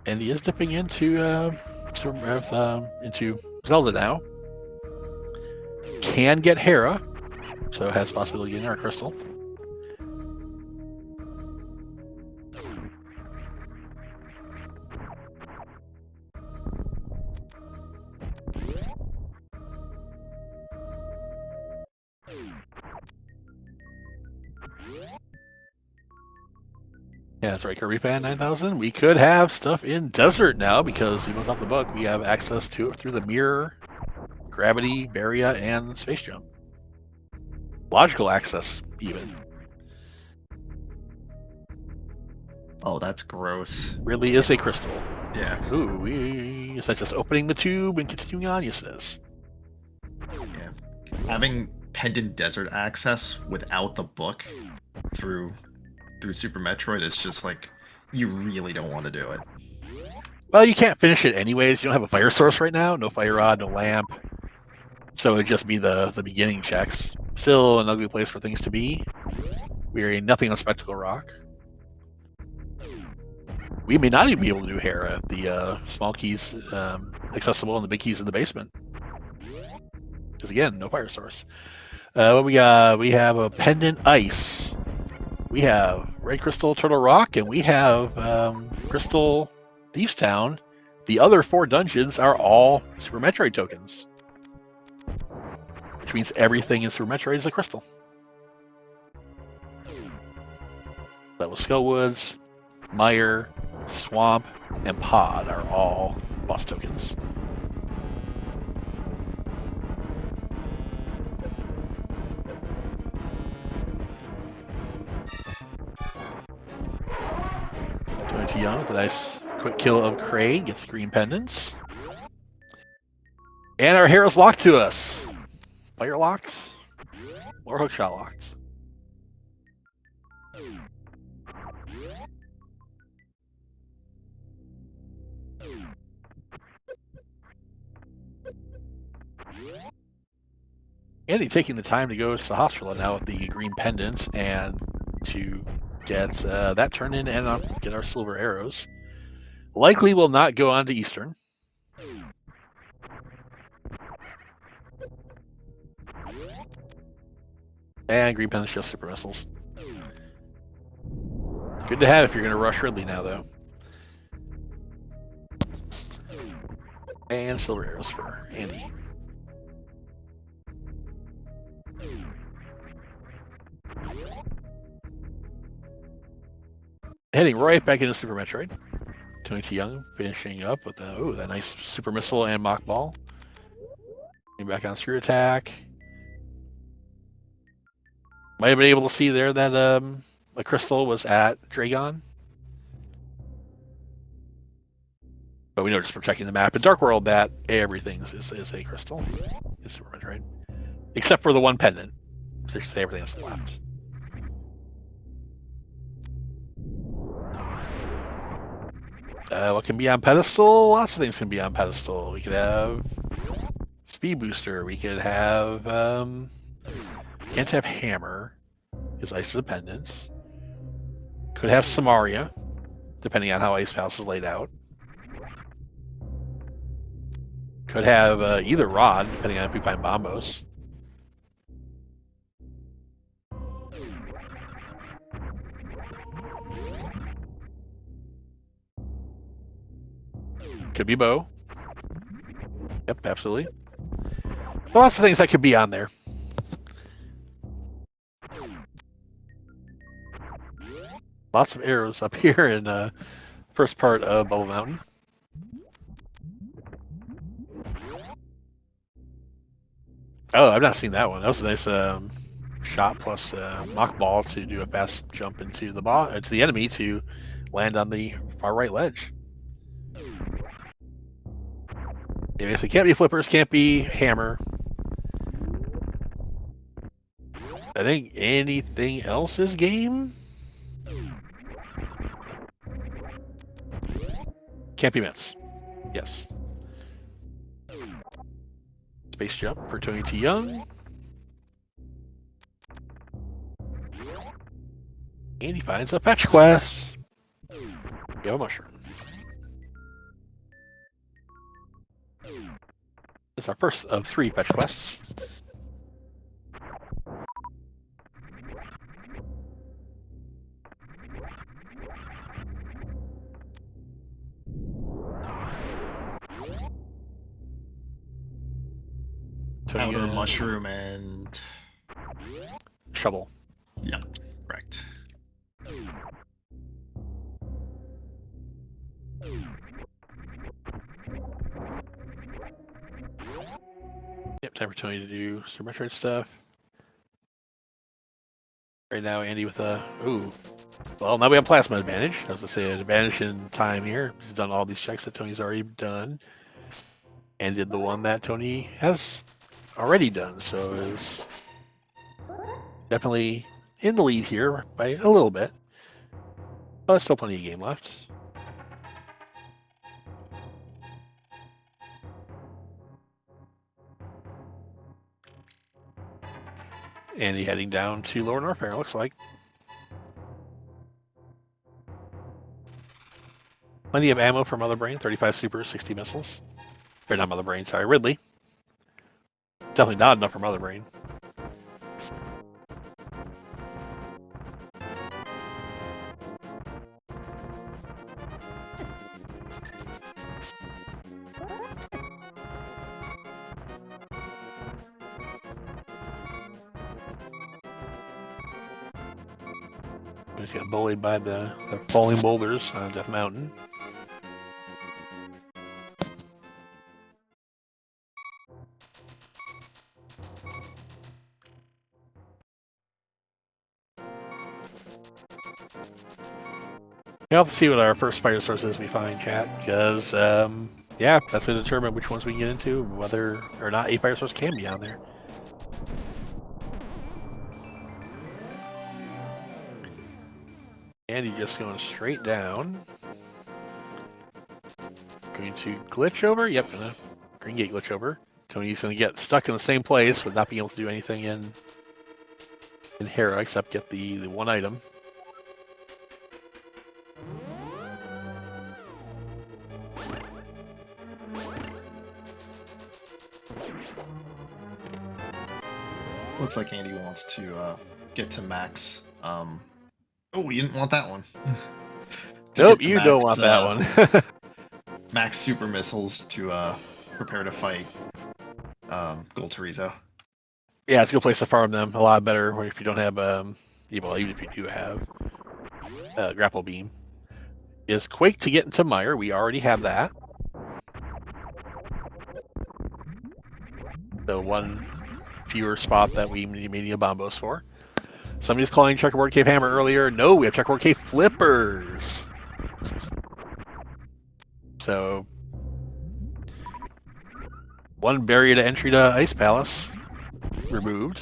Speaker 1: And he is dipping into Zelda now. Can get Hera, so has possibility of getting our crystal. Yeah, that's right, Kirby Fan 9000. We could have stuff in Desert now because even without the book, we have access to it through the Mirror, Gravity, Barrier, and Space Jump. Logical access, even.
Speaker 2: Oh, that's gross.
Speaker 1: Really is a crystal.
Speaker 2: Yeah.
Speaker 1: Ooh, is that just opening the tube and continuing on? Yes, it is.
Speaker 2: Yeah. Having Pendant Desert access without the book through through Super Metroid, it's just like you really don't want to do it.
Speaker 1: Well, you can't finish it anyways. You don't have a fire source right now. No fire rod, no lamp. So it'd just be the beginning checks. Still an ugly place for things to be. We're nothing on Spectacle Rock. We may not even be able to do Hera. The small keys accessible and the big keys in the basement. Because again, no fire source. What we got? We have a Pendant Ice. We have Red Crystal Turtle Rock, and we have Crystal Thieves Town. The other 4 dungeons are all Super Metroid tokens, which means everything in Super Metroid is a crystal. That was Skullwoods, Mire, Swamp, and Pod are all boss tokens. tonytyoung with a nice quick kill of Craig, gets green pendants. And our hero's locked to us. Fire locked or hookshot locked. Andy taking the time to go to the hospital now with the green pendants and to get that turned in and get our silver arrows. Likely will not go on to Eastern. And green pendants just super missiles. Good to have if you're going to rush Ridley now, though. And silver arrows for Andy. Heading right back into Super Metroid. tonytyoung finishing up with that nice super missile and mock ball. Getting back on screw attack. Might have been able to see there that a crystal was at Dragon. But we know just from checking the map in Dark World that everything is a crystal in Super Metroid. Except for the one pendant. So you say everything that's left. What can be on pedestal? Lots of things can be on pedestal. We could have Speed Booster. We could have can't have Hammer because Ice is a pendant. Could have Samaria, depending on how Ice Palace is laid out. Could have either Rod, depending on if we find Bombos. Could be Bow. Yep, absolutely. Lots of things that could be on there. Lots of arrows up here in first part of Bubble Mountain. Oh, I've not seen that one. That was a nice shot plus mock ball to do a fast jump into the enemy to land on the far right ledge. Yeah, basically can't be flippers, can't be hammer. I think anything else is game. Can't be mitts. Yes. Space jump for tonytyoung. And he finds a fetch quest. We have a mushroom. It's our first of 3 fetch quests.
Speaker 2: Powder, mushroom, and
Speaker 1: shovel.
Speaker 2: Yep, correct.
Speaker 1: Yep, time for Tony to do Super Metroid stuff. Right now, Andy with a well, now we have plasma advantage. As I say, an advantage in time here. He's done all these checks that Tony's already done, and did the one that Tony has already done. So is definitely in the lead here by a little bit. Well, there's still plenty of game left. Andy heading down to Lower Norfair, looks like. Plenty of ammo for Mother Brain, 35 super, 60 missiles. Or not Mother Brain, sorry, Ridley. Definitely not enough for Mother Brain. Just got bullied by the falling boulders on Death Mountain. We'll have to see what our first fire sources we find, chat, because, yeah, that's going to determine which ones we can get into, whether or not a fire source can be on there. And you're just going straight down. Going to glitch over. Yep, gonna green gate glitch over. Tony's gonna get stuck in the same place with not being able to do anything in Hera except get the one item.
Speaker 2: Looks like Andy wants to get to max. Oh, you didn't want that one.
Speaker 1: Nope, you don't want that one.
Speaker 2: Max super missiles to prepare to fight Gold Torizo.
Speaker 1: Yeah, it's a good place to farm them. A lot better if you don't have, well, even if you do have grapple beam. Is Quake to get into Mire? We already have that. The one fewer spot that we need a bombos for. Somebody's calling Checkerboard Cave Hammer earlier. No, we have Checkerboard Cave Flippers. So, one barrier to entry to Ice Palace removed.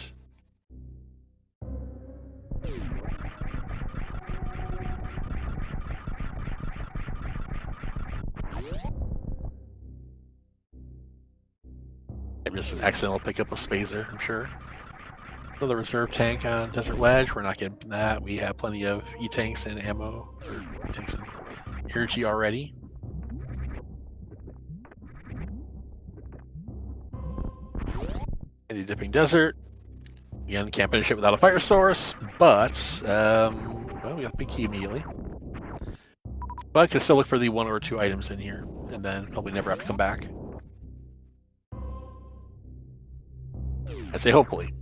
Speaker 1: And just an accidental pickup of Spazer, I'm sure. Another reserve tank on Desert Ledge. We're not getting that. We have plenty of E-tanks and ammo, or E-tanks and energy already. In the Dipping Desert. Again, can't finish it without a fire source, but, well, we got the big key immediately. But can still look for the one or two items in here, and then probably never have to come back. I say hopefully.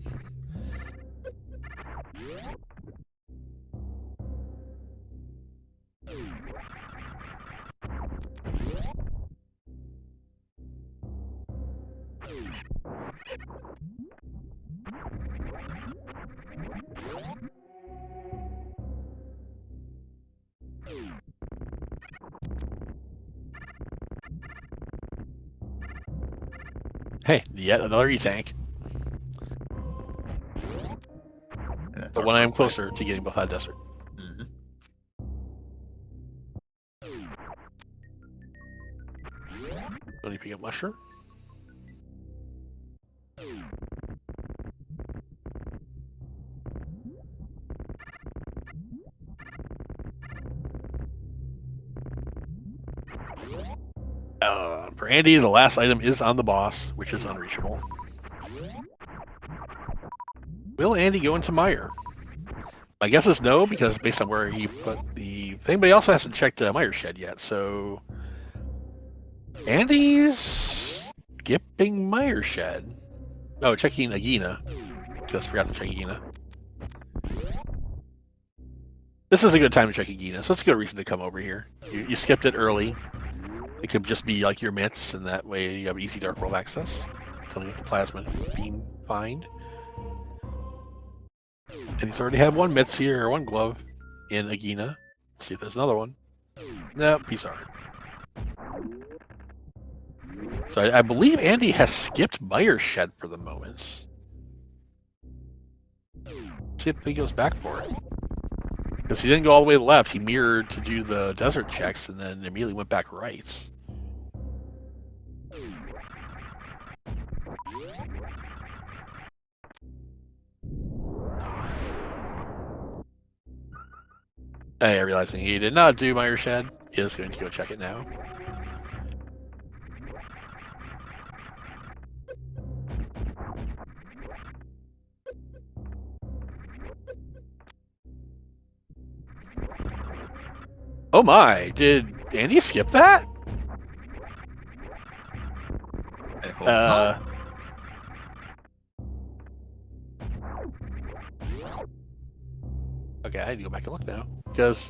Speaker 1: Hey, yet another E-tank. But when I am closer to getting Buffalo Desert.
Speaker 2: Mm-hmm.
Speaker 1: Don't you pick up mushroom? For Andy, the last item is on the boss, which is unreachable. Will Andy go into Mire? My guess is no, because based on where he put the thing, but he also hasn't checked Mire's shed yet, so Andy's skipping Mire's shed. Oh, checking Agina. Just forgot to check Agina. This is a good time to check Agina, so it's a good reason to come over here. You skipped it early. It could just be like your mitts, and that way you have easy Dark World access. Until you get the Plasma Beam find. And he's already had one mitts here, or one glove in Agina. Let's see if there's another one. Nope, he's alright. So I believe Andy has skipped Mire's shed for the moment. Let's see if he goes back for it. Because he didn't go all the way to the left. He mirrored to do the desert checks and then immediately went back right. Realizing he did not do Meyer Shed, he is going to go check it now. Oh my, did Andy skip that?
Speaker 2: I hope not.
Speaker 1: Okay, I need to go back and look now. Because,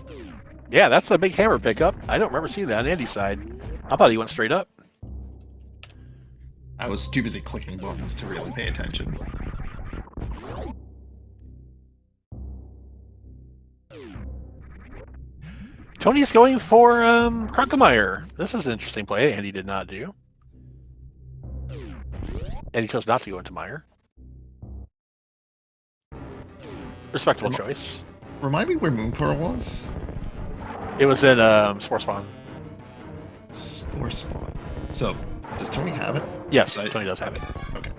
Speaker 1: yeah, that's a big hammer pickup. I don't remember seeing that on Andy's side. I thought he went straight up.
Speaker 2: I was too busy clicking buttons to really pay attention.
Speaker 1: Tony's going for Krunkemeyer. This is an interesting play Andy did not do. And he chose not to go into Meyer. Respectable choice.
Speaker 2: Remind me where Mooncore was?
Speaker 1: It was in Sport Spawn.
Speaker 2: Sport Spawn. So, does Tony have it?
Speaker 1: Yes, Tony does have it.
Speaker 2: Okay.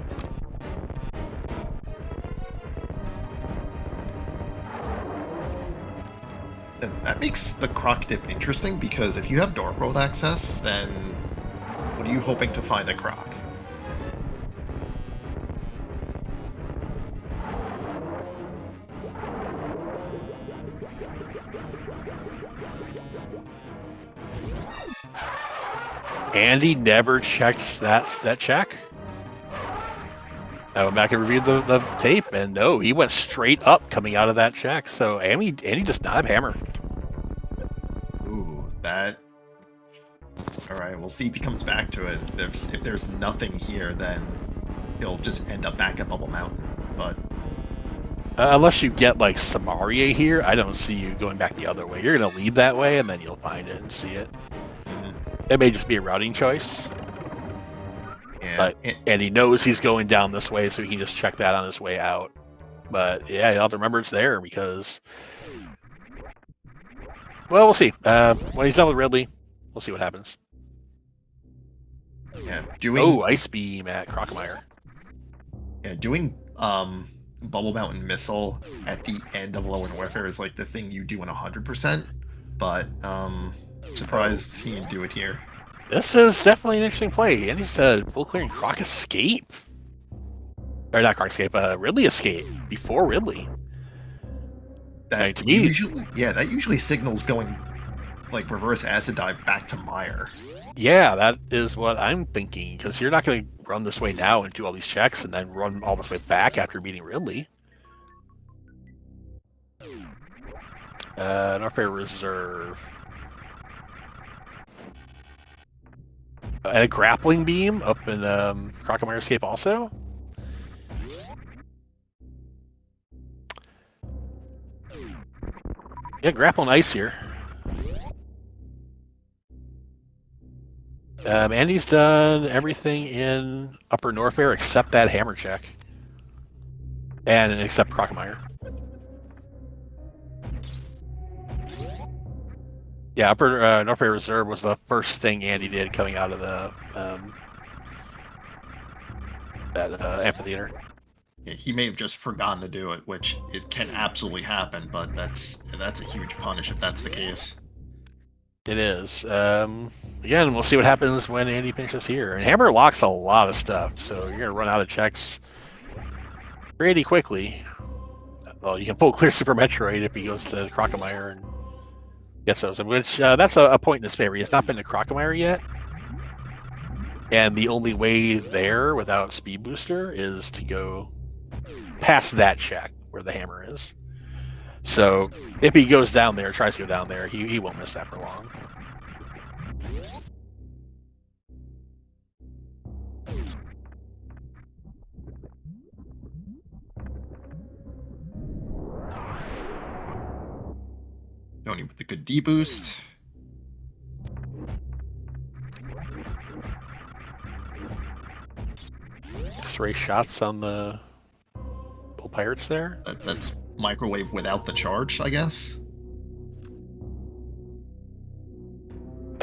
Speaker 2: And that makes the croc dip interesting, because if you have Dark World access, then what are you hoping to find a croc?
Speaker 1: Andy never checked that check. I went back and reviewed the tape, and no, he went straight up coming out of that check. So Andy does not have hammer.
Speaker 2: Ooh, that... Alright, we'll see if he comes back to it. If there's nothing here, then he'll just end up back at Bubble Mountain. But
Speaker 1: unless you get like Samaria here, I don't see you going back the other way. You're gonna leave that way, and then you'll find it and see it. It may just be a routing choice.
Speaker 2: Yeah,
Speaker 1: and he knows he's going down this way, so he can just check that on his way out. But yeah, you'll have to remember it's there, because... Well, we'll see. When he's done with Ridley, we'll see what happens.
Speaker 2: Yeah,
Speaker 1: Ice Beam at Krunkemeyer.
Speaker 2: Yeah, doing Bubble Mountain Missile at the end of Low and Warfare is like the thing you do in 100%, but surprised he didn't do it here.
Speaker 1: This is definitely an interesting play. And he's full clearing Croc Escape. Or not Croc Escape, Ridley Escape before Ridley.
Speaker 2: That
Speaker 1: to me,
Speaker 2: usually signals going like reverse acid dive back to Meyer.
Speaker 1: Yeah, that is what I'm thinking, because you're not going to run this way now and do all these checks and then run all this way back after beating Ridley. Norfair Reserve. And a grappling beam up in Krunkemeyer Escape also. Yeah, grappling ice here. Andy's done everything in Upper Norfair except that hammer check. And except Krunkemeyer. Yeah, Upper Norfair Reserve was the first thing Andy did coming out of the that amphitheater.
Speaker 2: Yeah, he may have just forgotten to do it, which it can absolutely happen, but that's a huge punish if that's the case.
Speaker 1: It is. Again, we'll see what happens when Andy finishes here. And Hammer locks a lot of stuff, so you're going to run out of checks pretty quickly. Well, you can full clear Super Metroid if he goes to Krunkemeyer and gets those, which that's a point in his favor. He has not been to Krunkemeyer yet. And the only way there without Speed Booster is to go past that check where the hammer is. So if he goes down there, tries to go down there, he won't miss that for long.
Speaker 2: Tony with a good D-boost.
Speaker 1: X-ray shots on the Bull Pirates there.
Speaker 2: That's microwave without the charge, I guess.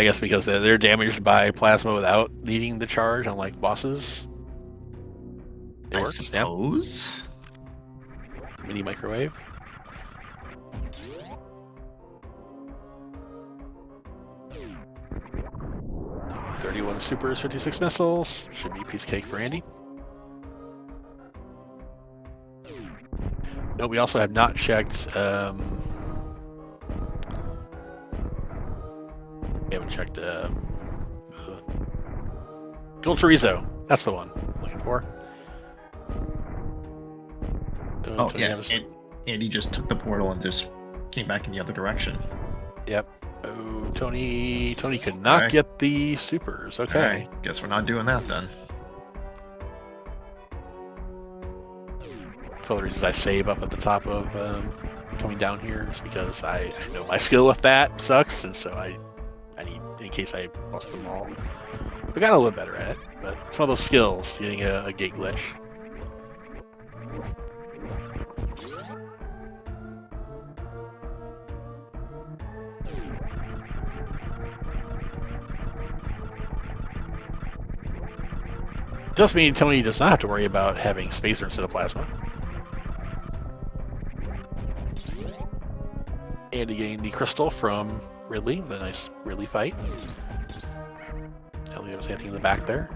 Speaker 1: I guess because they're damaged by plasma without needing the charge, unlike bosses. It
Speaker 2: I
Speaker 1: works,
Speaker 2: suppose.
Speaker 1: yeah. Mini microwave. $31 supers, 56 missiles. Should be a piece of cake for Andy. No, we also have not checked. We haven't checked. Gold chorizo. That's the one I'm looking for.
Speaker 2: Oh yeah, Andy just took the portal and just came back in the other direction.
Speaker 1: Yep. Oh, Tony could not get the supers. Okay.
Speaker 2: All right. Guess we're not doing that then.
Speaker 1: That's one of the reasons I save up at the top of coming down here is because I know my skill with that sucks, and so I need, in case I bust them all. I got a little better at it, but it's one of those skills, getting a gate glitch. Just mean Tony does not have to worry about having spacer instead of plasma. Andy getting the crystal from Ridley, the nice Ridley fight. Tell me there was anything in the back there.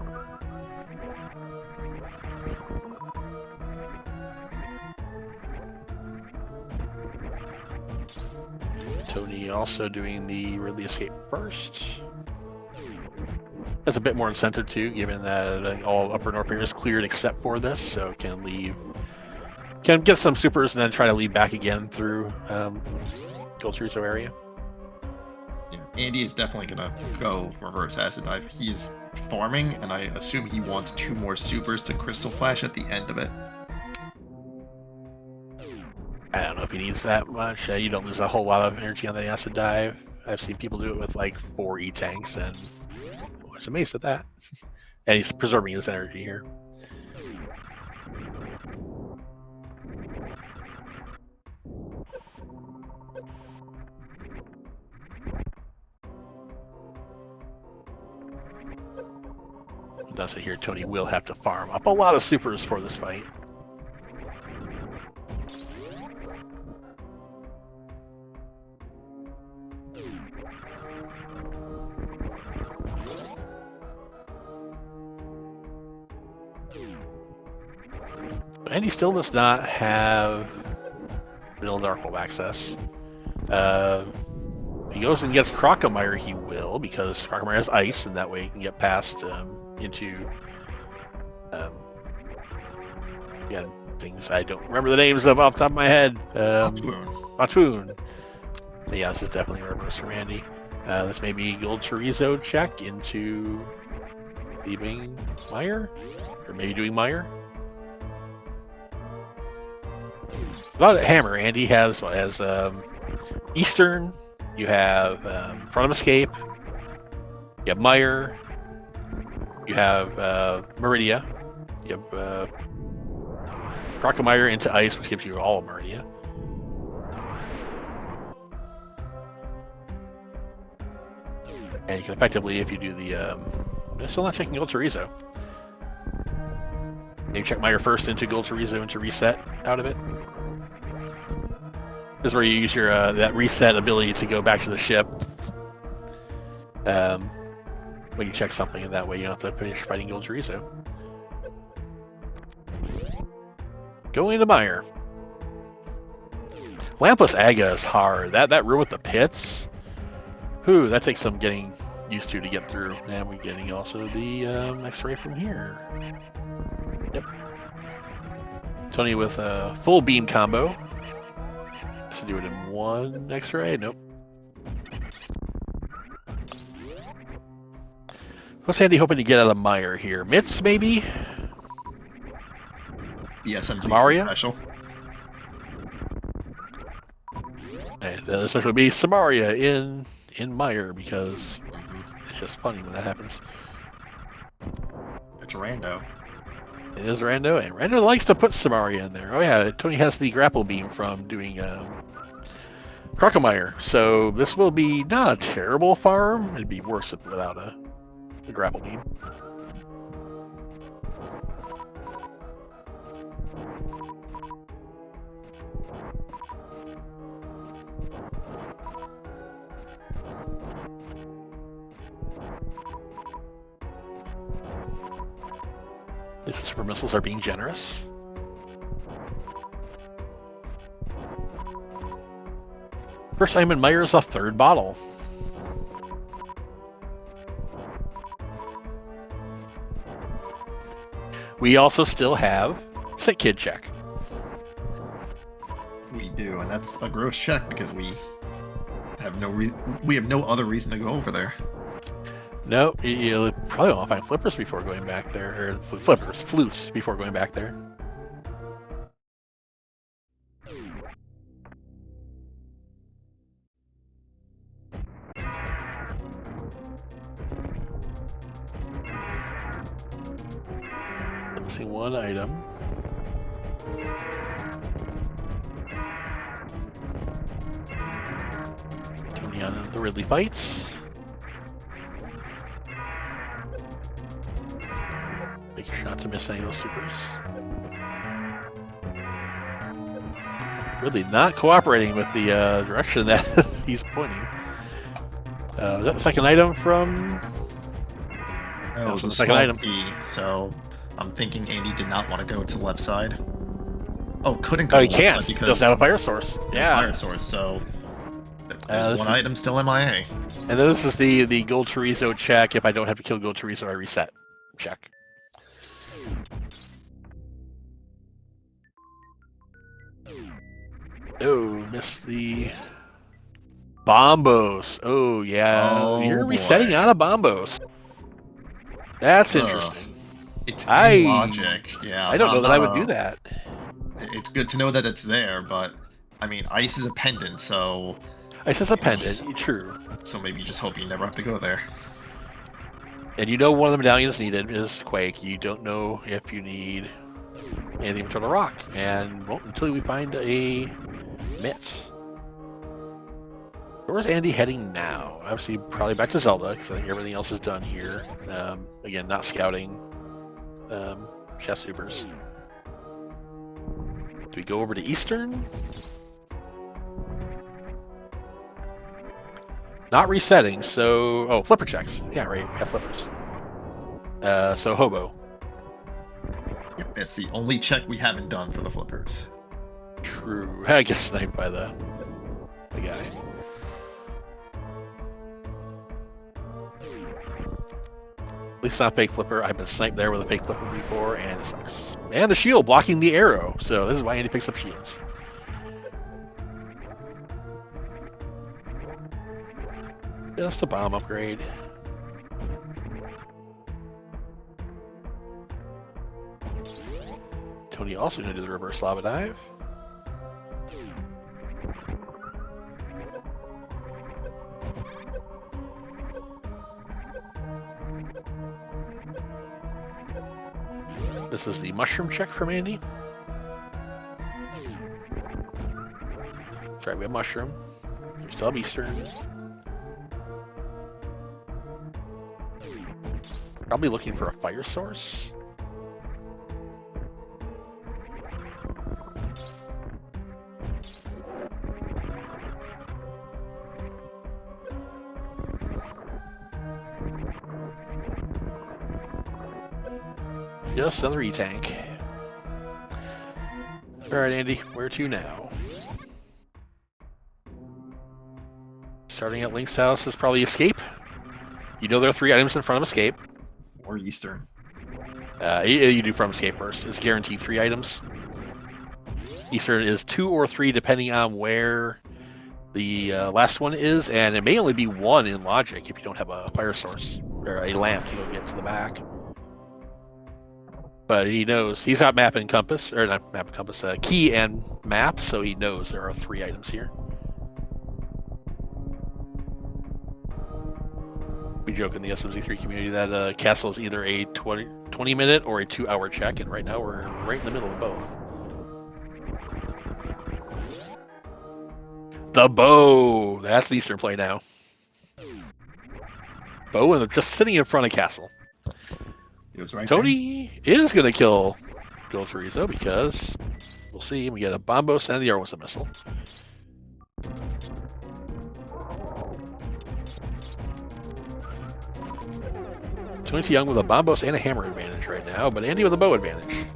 Speaker 1: Tony also doing the Ridley escape first. That's a bit more incentive too, given that all upper Norfair is cleared except for this, so can get some supers and then try to lead back again through Gold Chorizo area.
Speaker 2: Yeah, Andy is definitely gonna go reverse acid dive. He's farming, and I assume he wants 2 more supers to crystal flash at the end of it.
Speaker 1: I don't know if he needs that much. You don't lose a whole lot of energy on the acid dive. I've seen people do it with like 4 E-tanks, and I was amazed at that. And he's preserving his energy here. Thus, here Tony will have to farm up a lot of supers for this fight. And he still does not have Middle Darkhold access. If he goes and gets Crocomire, he will, because Crocomire has ice, and that way he can get past into again, things I don't remember the names of off the top of my head. Batoon. Yeah, this is definitely a reverse from Andy. This may be Gold Chorizo check into leaving Meyer, or maybe doing Meyer. About a hammer, Andy has Eastern. You have Front of Escape. You have Meyer. You have Maridia. You have Crocomire into Ice, which gives you all of Maridia. And you can effectively, if you do the... I'm still not checking Gold Chorizo. Maybe check Meyer first into Gold Chorizo into reset out of it. This is where you use your that reset ability to go back to the ship when you check something, and that way you don't have to finish fighting Gold Chorizo. Going to Meyer. Lampless Aga is hard. That room with the pits, whew, that takes some getting used to get through. And we're getting also the X-ray from here. Yep. Tony with a full beam combo. To do it in 1 X-ray? Nope. What's Andy hoping to get out of Meyer here? Mitts, maybe?
Speaker 2: The SMZ3
Speaker 1: Samaria?
Speaker 2: special.
Speaker 1: And the special would be Samaria in Meyer, because it's just funny when that happens.
Speaker 2: It's a rando.
Speaker 1: It is Rando, and Rando likes to put Samaria in there. Oh yeah, Tony has the grapple beam from doing Crocomire. So this will be not a terrible farm. It'd be worse without a grapple beam. These super missiles are being generous. First item in Meyer is a third bottle. We also still have Sick Kid check.
Speaker 2: We do, and that's a gross check because we have no reason. We have no other reason to go over there.
Speaker 1: No, you probably won't find flippers before going back there, or flutes before going back there. I'm missing one item. Tony on the Ridley fights. Make sure not to miss any of those supers. Ridley not cooperating with the direction that he's pointing. Is that the second item from?
Speaker 2: That was a second item. So I'm thinking Andy did not want to go to the left side. Oh, couldn't go
Speaker 1: Oh, he
Speaker 2: to the left
Speaker 1: can't.
Speaker 2: side because
Speaker 1: Doesn't have a fire source. Yeah.
Speaker 2: Fire source. So there's one item still MIA.
Speaker 1: And this is the Gold Chorizo check. If I don't have to kill Gold Chorizo, I reset. Check. Oh, missed the Bombos. Oh, yeah.
Speaker 2: Oh,
Speaker 1: You're resetting
Speaker 2: boy.
Speaker 1: out of Bombos. That's interesting.
Speaker 2: It's in logic. Yeah.
Speaker 1: I don't know that I would do that.
Speaker 2: It's good to know that it's there, but I mean, ice is a pendant, so.
Speaker 1: Ice is a pendant, true.
Speaker 2: So maybe you just hope you never have to go there.
Speaker 1: And you know one of the medallions needed is Quake. You don't know if you need anything from the rock, and won't until we find a Mitz. Where's Andy heading now? Obviously, probably back to Zelda, because I think everything else is done here. Again, not scouting Chef Supers. Do we go over to Eastern? Not resetting, so... Oh, flipper checks. Yeah, right, we have flippers. So Hobo.
Speaker 2: Yep, that's the only check we haven't done for the flippers.
Speaker 1: True. I get sniped by the guy. At least not fake flipper. I've been sniped there with a fake flipper before, and it sucks. And the shield blocking the arrow, so this is why Andy picks up shields. Just a bomb upgrade. Tony also going to do the reverse lava dive. This is the mushroom check from Andy. That's right, we have mushroom. We still have Eastern. Probably looking for a fire source. Just another E-tank. Alright, Andy, where to now? Starting at Link's house is probably Escape. You know there are 3 items in front of Escape.
Speaker 2: Or Eastern.
Speaker 1: You do from Escape first. It's guaranteed 3 items. Eastern is 2 or 3 depending on where the last one is, and it may only be 1 in Logic if you don't have a fire source or a lamp to go get to the back. But he knows he's got map and compass, or not map and compass, key and map, so he knows there are 3 items here. We joke in the SMZ3 community that castle is either a 20-minute or a 2-hour check, and right now we're right in the middle of both. The bow. That's the Eastern play now. Bow and just sitting in front of castle.
Speaker 2: It was right
Speaker 1: Tony is going to kill Chorizo because we'll see. We get a Bombos and the Arrow with a missile. tonytyoung with a Bombos and a hammer advantage right now, but Andy with a bow advantage.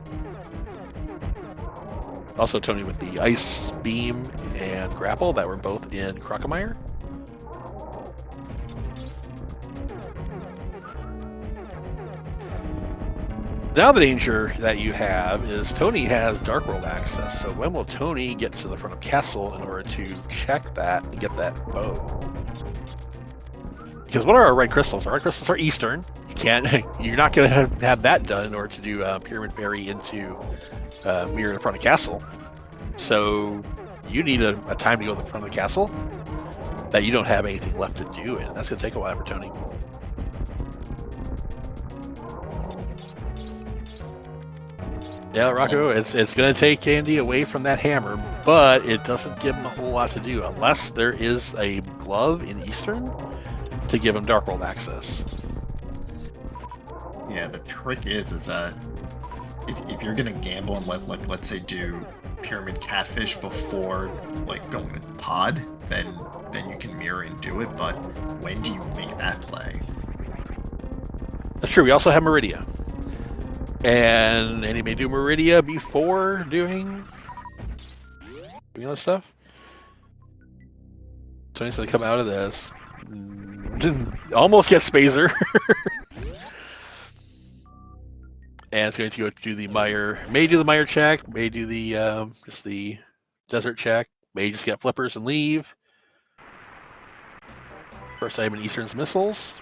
Speaker 1: Also Tony with the Ice Beam and Grapple that were both in Crocomire. Now the danger that you have is Tony has Dark World access, so when will Tony get to the front of Castle in order to check that and get that bow? Because what are our red crystals? Our red crystals are Eastern. You're not going to have that done in order to do Pyramid Fairy into Mirror in front of Castle. So you need a time to go to the front of the castle that you don't have anything left to do, and that's going to take a while for Tony. Yeah, Rocco, it's going to take Andy away from that hammer, but it doesn't give him a whole lot to do unless there is a glove in Eastern to give him Dark World access.
Speaker 2: Yeah, the trick is that if you're going to gamble and let's say do Pyramid Catfish before like going with Pod, then you can mirror and do it, but when do you make that play?
Speaker 1: That's true. We also have Maridia. And Andy may do Maridia before doing other stuff. Tony's going to come out of this. Almost get Spazer. And it's going to go do the Mire. May do the Mire check. May do the just the Desert check. May just get Flippers and leave. First item in Eastern's missiles.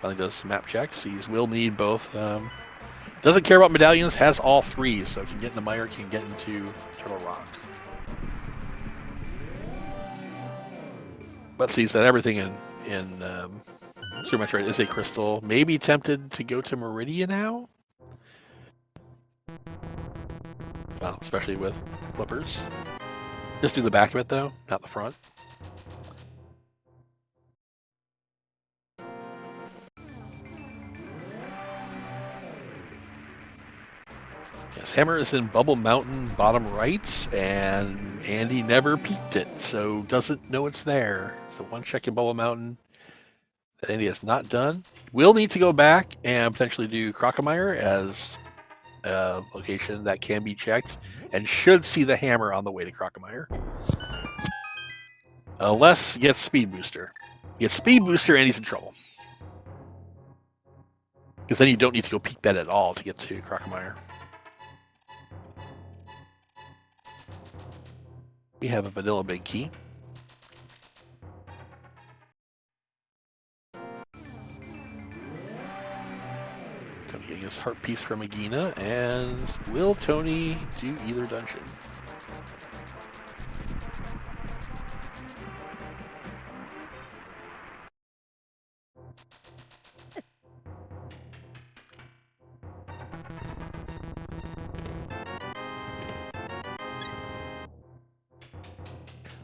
Speaker 1: Finally does map check. Sees will need both. Doesn't care about medallions. Has all three, so can get into Mire, can get into Turtle Rock. But sees that everything in Super Metroid is a crystal. Maybe tempted to go to Maridia now. Well, especially with Flippers. Just do the back of it though, not the front. Yes, hammer is in Bubble Mountain bottom right, and Andy never peeked it, so doesn't know it's there. So one check in Bubble Mountain that Andy has not done. Will need to go back and potentially do Crocomire as a location that can be checked, and should see the hammer on the way to Crocomire. Unless he gets Speed Booster. Gets Speed Booster and he's in trouble. Because then you don't need to go peek that at all to get to Crocomire. We have a vanilla big key. Tony getting his heart piece from Agina, and will Tony do either dungeon?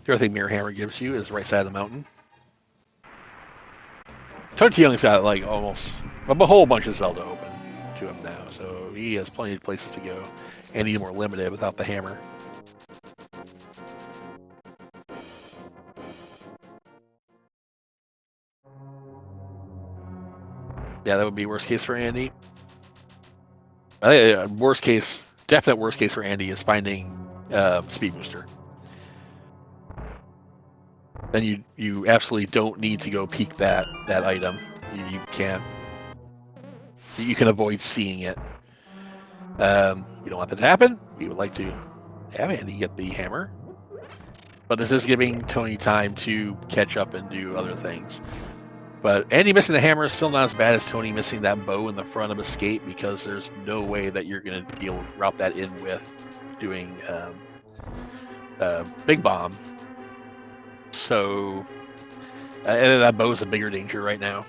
Speaker 1: The other thing Mirror Hammer gives you is right side of the mountain. tonytyoung's got like almost a whole bunch of Zelda open to him now, so he has plenty of places to go, and he's more limited without the hammer. Yeah, that would be worst case for Andy. I think worst case, definite worst case for Andy is finding Speed Booster. Then you absolutely don't need to go peek that item. You can't. You can avoid seeing it. We don't want that to happen. We would like to have Andy get the hammer, but this is giving Tony time to catch up and do other things. But Andy missing the hammer is still not as bad as Tony missing that bow in the front of Escape, because there's no way that you're going to be able to route that in with doing Big Bomb. So that bow is a bigger danger right now.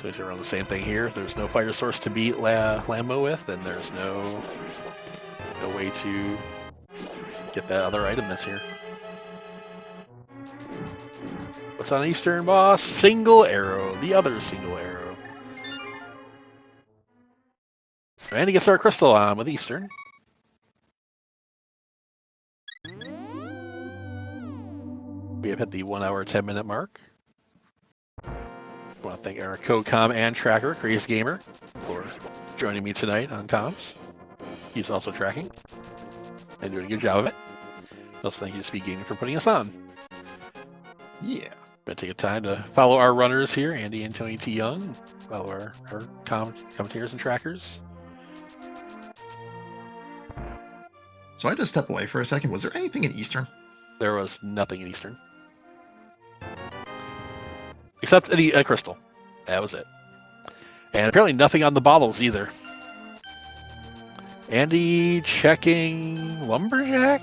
Speaker 1: So he's around the same thing here. There's no fire source to beat Lambo with, and there's no way to get that other item that's here. What's on Eastern, boss? Single arrow. The other single arrow. And he gets our crystal on with Eastern. We have hit the 1 hour, 10-minute mark. I want to thank our co-com and tracker, Crazy Gamer, for joining me tonight on comms. He's also tracking and doing a good job of it. Also, thank you to SpeedGaming for putting us on.
Speaker 2: Yeah.
Speaker 1: I'm going to take a time to follow our runners here, Andy and tonytyoung. Follow our commentators and trackers.
Speaker 2: So I had to step away for a second. Was there anything in Eastern?
Speaker 1: There was nothing in Eastern. Except a crystal. That was it. And apparently nothing on the bottles either. Andy checking Lumberjack?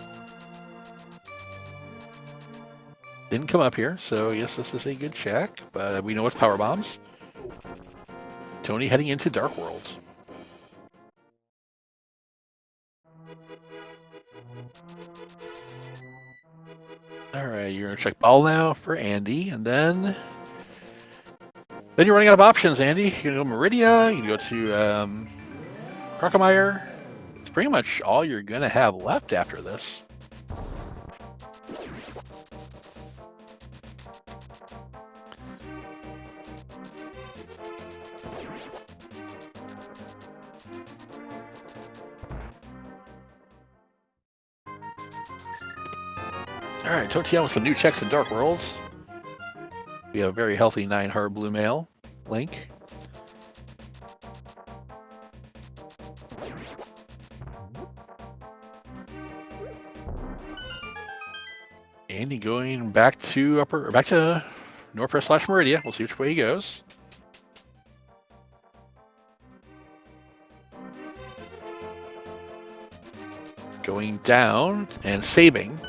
Speaker 1: Didn't come up here, so yes, this is a good check, but we know it's power bombs. Tony heading into Dark World. Alright, you're gonna check ball now for Andy, and then you're running out of options, Andy. You can go Maridia, you can go to Crocomire. It's pretty much all you're gonna have left after this. Alright, tonytyoung with some new checks in Dark Worlds. We have a very healthy 9-heart blue male, Link. Andy going back to Norfair / Maridia. We'll see which way he goes. Going down and saving.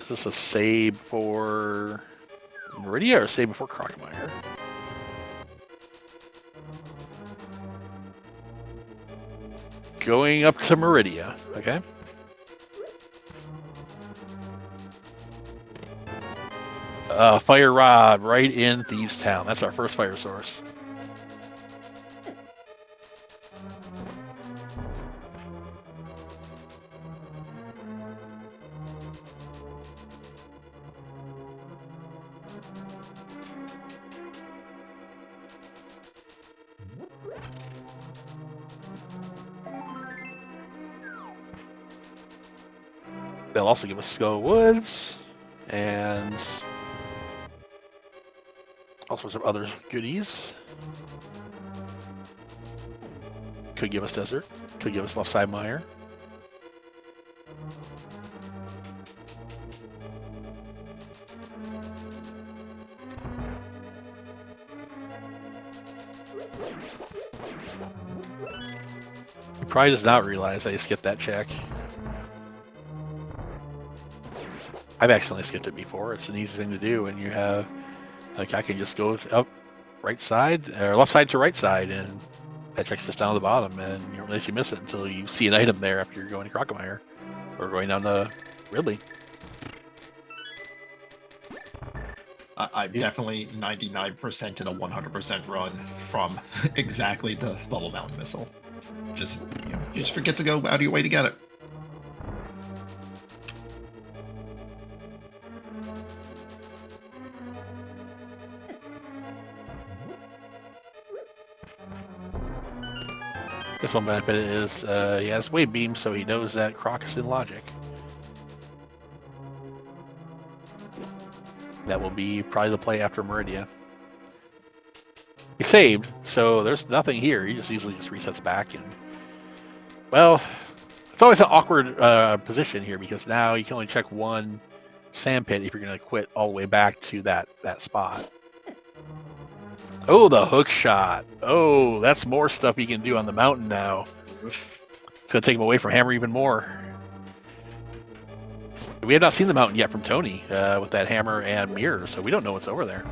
Speaker 1: Is this a save for Maridia or a save before Crocomire? Going up to Maridia, okay. Fire rod right in Thieves Town. That's our first fire source. They'll also give us Skull Woods and all sorts of other goodies. Could give us Desert. Could give us Left Side Mire. He probably does not realize I skipped that check. I've accidentally skipped it before. It's an easy thing to do, and you have, like, I can just go up right side, or left side to right side, and that check's just down to the bottom, and you don't really miss it until you see an item there after you're going to Crocomire, or going down to Ridley.
Speaker 2: I'm definitely 99% in a 100% run from exactly the Bubble Mountain missile. Just, you just forget to go out of your way to get it.
Speaker 1: This one benefit is he has Wave Beam, so he knows that Croc is in logic. That will be probably the play after Maridia. He saved, so there's nothing here. He just easily just resets back, and well, it's always an awkward position here because now you can only check one sand pit if you're going to quit all the way back to that spot. Oh, the hook shot. Oh, that's more stuff he can do on the mountain now. It's going to take him away from Hammer even more. We have not seen the mountain yet from Tony with that hammer and mirror, so we don't know what's over there.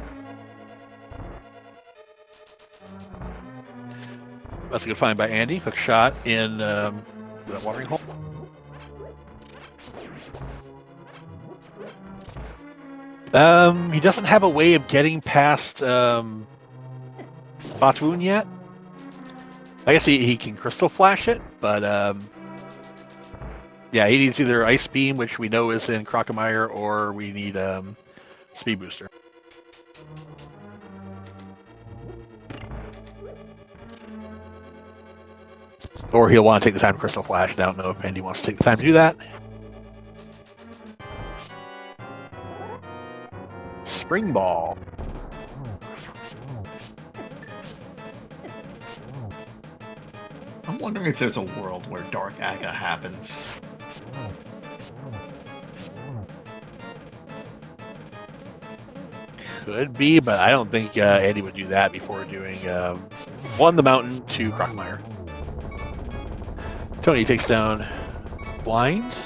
Speaker 1: That's a good find by Andy. Hook shot in that watering hole. He doesn't have a way of getting past Botwoon yet. I guess he can crystal flash it, but yeah, he needs either Ice Beam, which we know is in Crocomire, or we need Speed Booster. Or he'll want to take the time to crystal flash. I don't know if Andy wants to take the time to do that. Spring Ball.
Speaker 2: I'm wondering if there's a world where Dark Aga happens.
Speaker 1: Could be, but I don't think Andy would do that before doing one, the mountain, two, Crocomire. Tony takes down Blinds.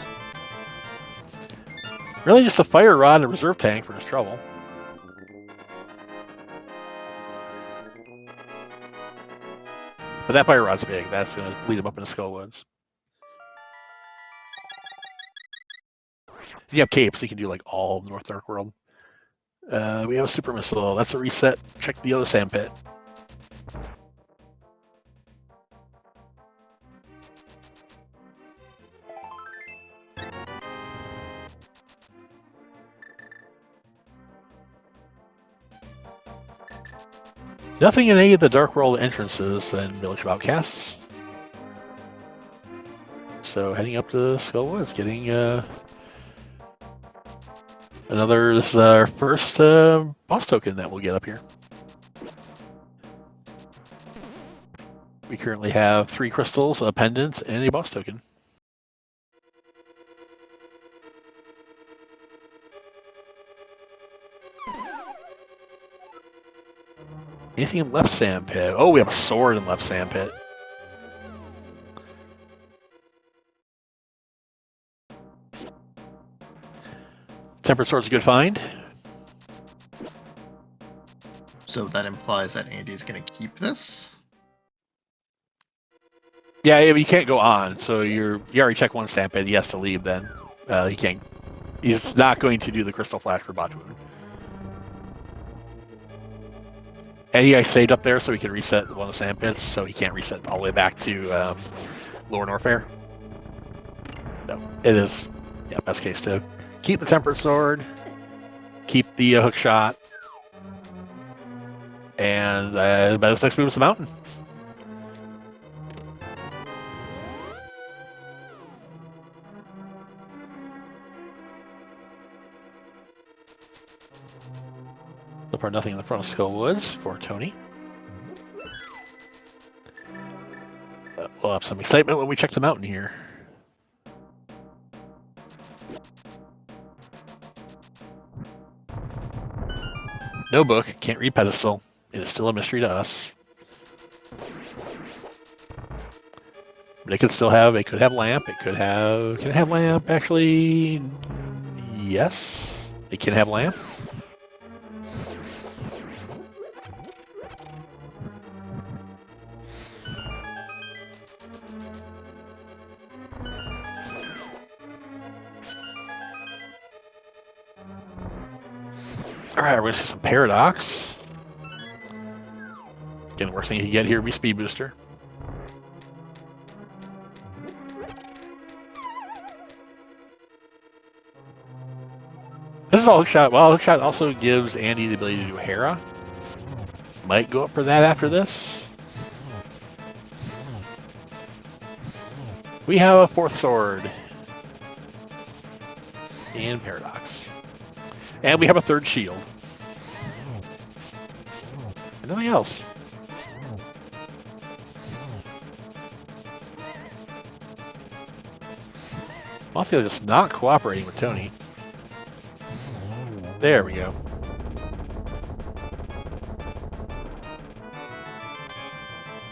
Speaker 1: Really just a Fire Rod and a Reserve Tank for his trouble. But that Fire Rod's big. That's going to lead him up into Skullwoods. You have Cape, so you can do like all of North Dark World. We have a Super Missile. That's a reset. Check the other sand pit. Nothing in any of the Dark World entrances and Village of Outcasts. So heading up to Skullwoods, getting another. This is our first boss token that we'll get up here. We currently have 3 crystals, a pendant, and a boss token. Anything in left sand pit? Oh, we have a sword in left sand pit. Tempered sword's a good find.
Speaker 2: So that implies that Andy's going to keep this?
Speaker 1: Yeah, you can't go on. So you already checked one sand pit. He has to leave then. He can't. He's not going to do the crystal flash for Botwoon. And he saved up there so he could reset one of the sand pits, so he can't reset all the way back to Lower Norfair. No, it is, yeah, best case to keep the Tempered Sword, keep the hook shot, and his next move is the mountain. So far, nothing in the front of Skullwoods for Tony. We'll have some excitement when we check the mountain here. No book, can't read pedestal. It is still a mystery to us. But it could still have, it could have lamp, it could have, can it have lamp actually? Yes, it can have lamp. Alright, we're going to see some Paradox. Again, the worst thing you can get here would be Speed Booster. This is all Hookshot. Well, Hookshot also gives Andy the ability to do Hera. Might go up for that after this. We have a 4th sword. And Paradox. And we have a 3rd shield. And nothing else. Mafia just not cooperating with Tony. There we go.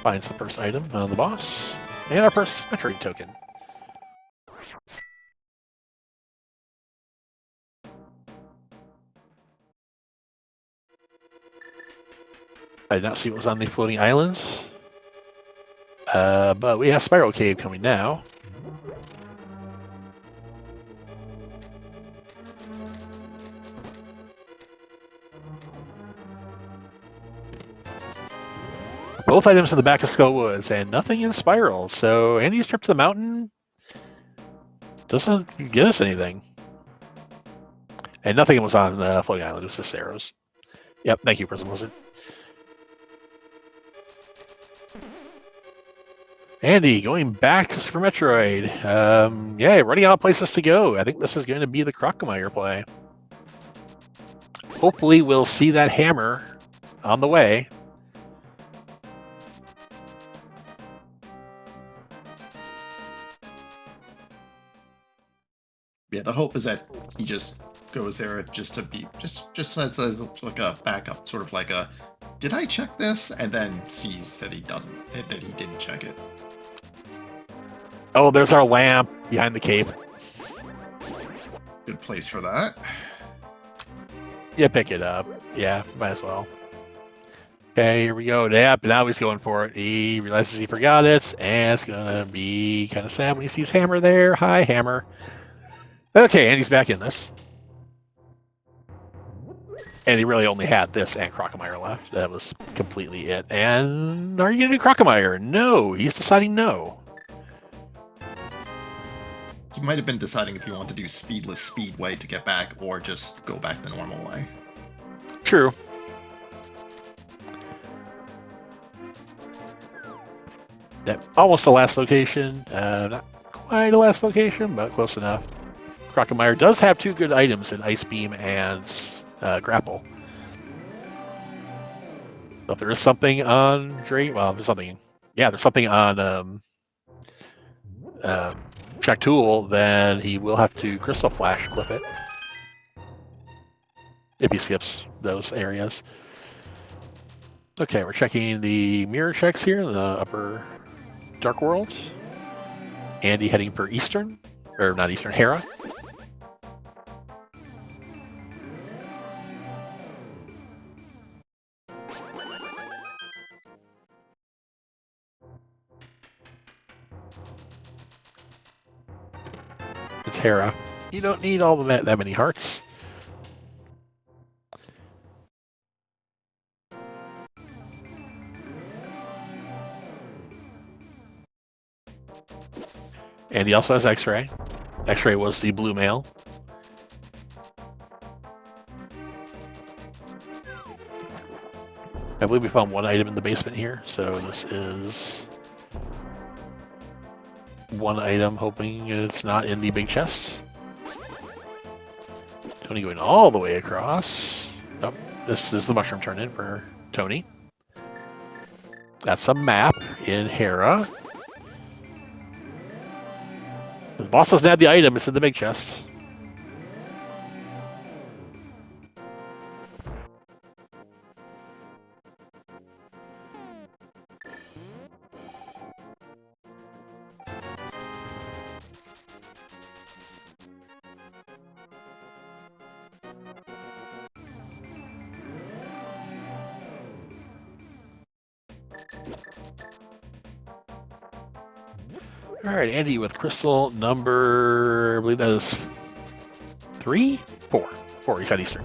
Speaker 1: Finds the first item on the boss. And our first Metroid token. I did not see what was on the floating islands. But we have Spiral Cave coming now. Both items in the back of Skull Woods, and nothing in Spiral. So Andy's trip to the mountain doesn't get us anything. And nothing was on Floating Island, it was just arrows. Yep, thank you, Prism Wizard. Andy, going back to Super Metroid. Yeah, running out of places to go. I think this is going to be the Crocomire play. Hopefully we'll see that hammer on the way.
Speaker 2: Yeah, the hope is that he just goes there just to be just as like a backup, sort of like a, did I check this? And then sees that he didn't check it.
Speaker 1: Oh, there's our lamp behind the cape.
Speaker 2: Good place for that.
Speaker 1: Yeah, pick it up. Yeah, might as well. Okay, here we go. Yep, now he's going for it. He realizes he forgot it, and it's gonna be kind of sad when he sees Hammer there. Hi, Hammer. Okay, and he's back in this. And he really only had this and Crocomire left. That was completely it. And are you gonna do Crocomire? No, he's deciding no.
Speaker 2: He might have been deciding if he wanted to do Speedless Speedway to get back, or just go back the normal way.
Speaker 1: True. That almost the last location. Not quite the last location, but close enough. Crocomire does have two good items in Ice Beam and Grapple. So if there is something on there's something. Yeah, there's something on Check Tool, then he will have to Crystal Flash clip it. If he skips those areas. Okay, we're checking the mirror checks here in the upper Dark World. Andy heading for Eastern, or not Eastern, Hera. It's Hera. You don't need all of that many hearts. And he also has X-Ray. X-Ray was the blue male. I believe we found one item in the basement here, so this is one item, hoping it's not in the big chest. Tony going all the way across. Oh, this is the mushroom turn-in for Tony. That's a map in Hera. The boss doesn't have the item, it's in the big chest. Alright, Andy with crystal number, I believe that is 3? 4. 4, he's at Eastern.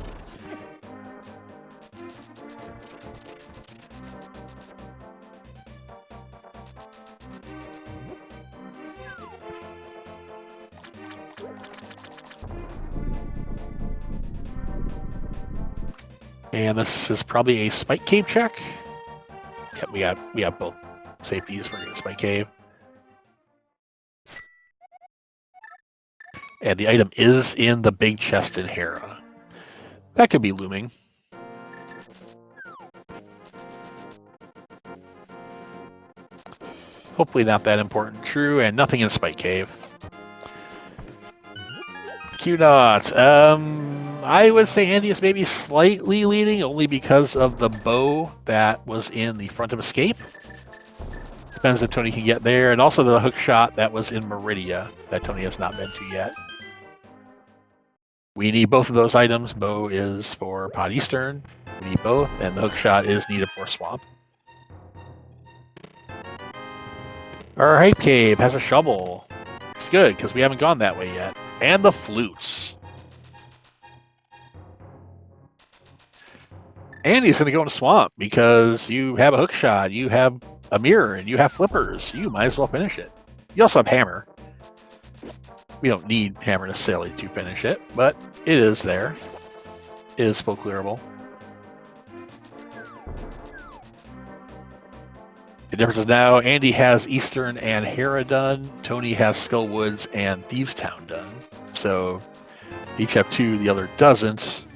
Speaker 1: And this is probably a Spike Cave check. Yep, we have both safeties for the Spike Cave. And the item is in the big chest in Hera. That could be looming. Hopefully not that important. True, and nothing in Spike Cave. Q-Dot. I would say Andy is maybe slightly leading, only because of the bow that was in the front of Escape. Depends if Tony can get there, and also the hook shot that was in Maridia that Tony has not been to yet. We need both of those items. Bow is for Pod Eastern. We need both, and the hookshot is needed for Swamp. Our Hype Cave has a shovel. It's good, because we haven't gone that way yet. And the flutes. Andy's going to go into Swamp, because you have a hookshot, you have a mirror, and you have flippers. You might as well finish it. You also have Hammer. We don't need Hammer necessarily to finish it, but it is there. It is full clearable. The difference is now Andy has Eastern and Hera done. Tony has Skullwoods and Thieves Town done. So each have two, the other doesn't.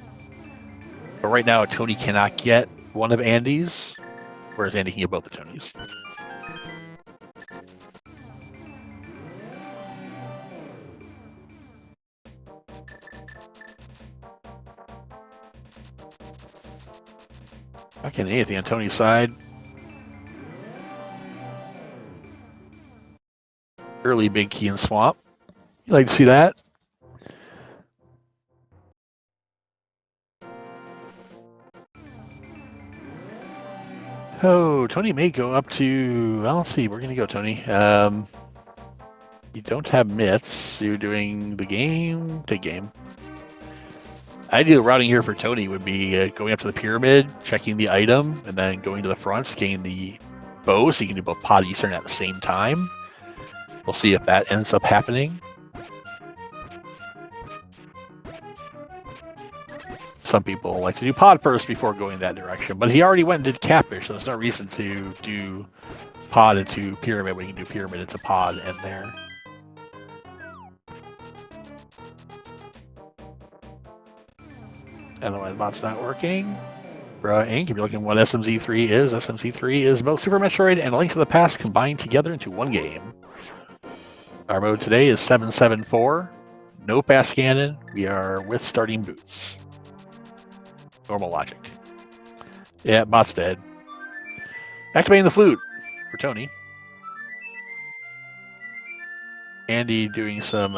Speaker 1: But right now, Tony cannot get one of Andy's, whereas Andy can get both the Tonys. Not getting anything on Tony's side. Early big key in Swamp. You like to see that? Oh, Tony may go up to... Well, let's see. We're going to go, Tony. You don't have myths. You're doing the game. Take game. Ideal routing here for Tony would be going up to the pyramid, checking the item, and then going to the front, scanning the bow, so you can do both Pod Eastern at the same time. We'll see if that ends up happening. Some people like to do Pod first before going that direction, but he already went and did Capish, so there's no reason to do Pod into Pyramid when you can do Pyramid into Pod and there. I don't know why the bot's not working. Inc., if you're looking at what SMZ3 is, SMZ3 is both Super Metroid and A Link to the Past combined together into one game. Our mode today is 774. No fast cannon. We are with starting boots. Normal logic. Yeah, bot's dead. Activating the flute for Tony. Andy doing some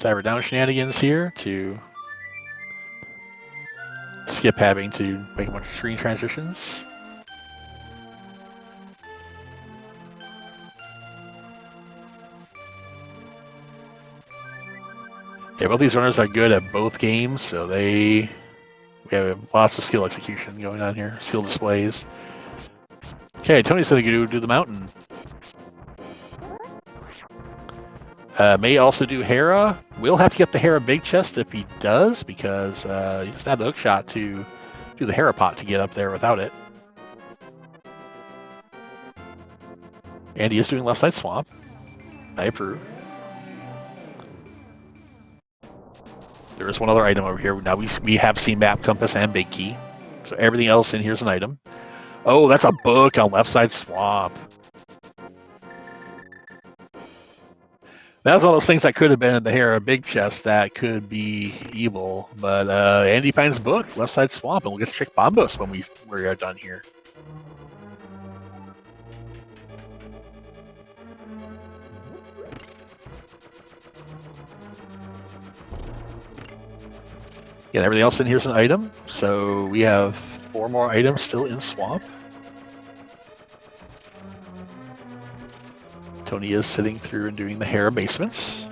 Speaker 1: diver down shenanigans here to skip having to make a bunch of screen transitions. Yeah, both these runners are good at both games, so we have lots of skill execution going on here, skill displays. Okay, Tony's gonna go do the mountain. May also do Hera. We'll have to get the Hera big chest if he does, because he doesn't have the hookshot to do the Hera pot to get up there without it. And he is doing left side swamp. I approve. There is one other item over here. Now we have seen map compass and big key, so everything else in here is an item. Oh, that's a book on left side swamp. That was one of those things that could have been in the Hera big chest that could be evil, but Andy finds book left side swamp, and we'll get to check Bombos when we are done here. Yeah, everything else in here is an item, so we have 4 more items still in swamp. Tony is sitting through and doing the Hera basements.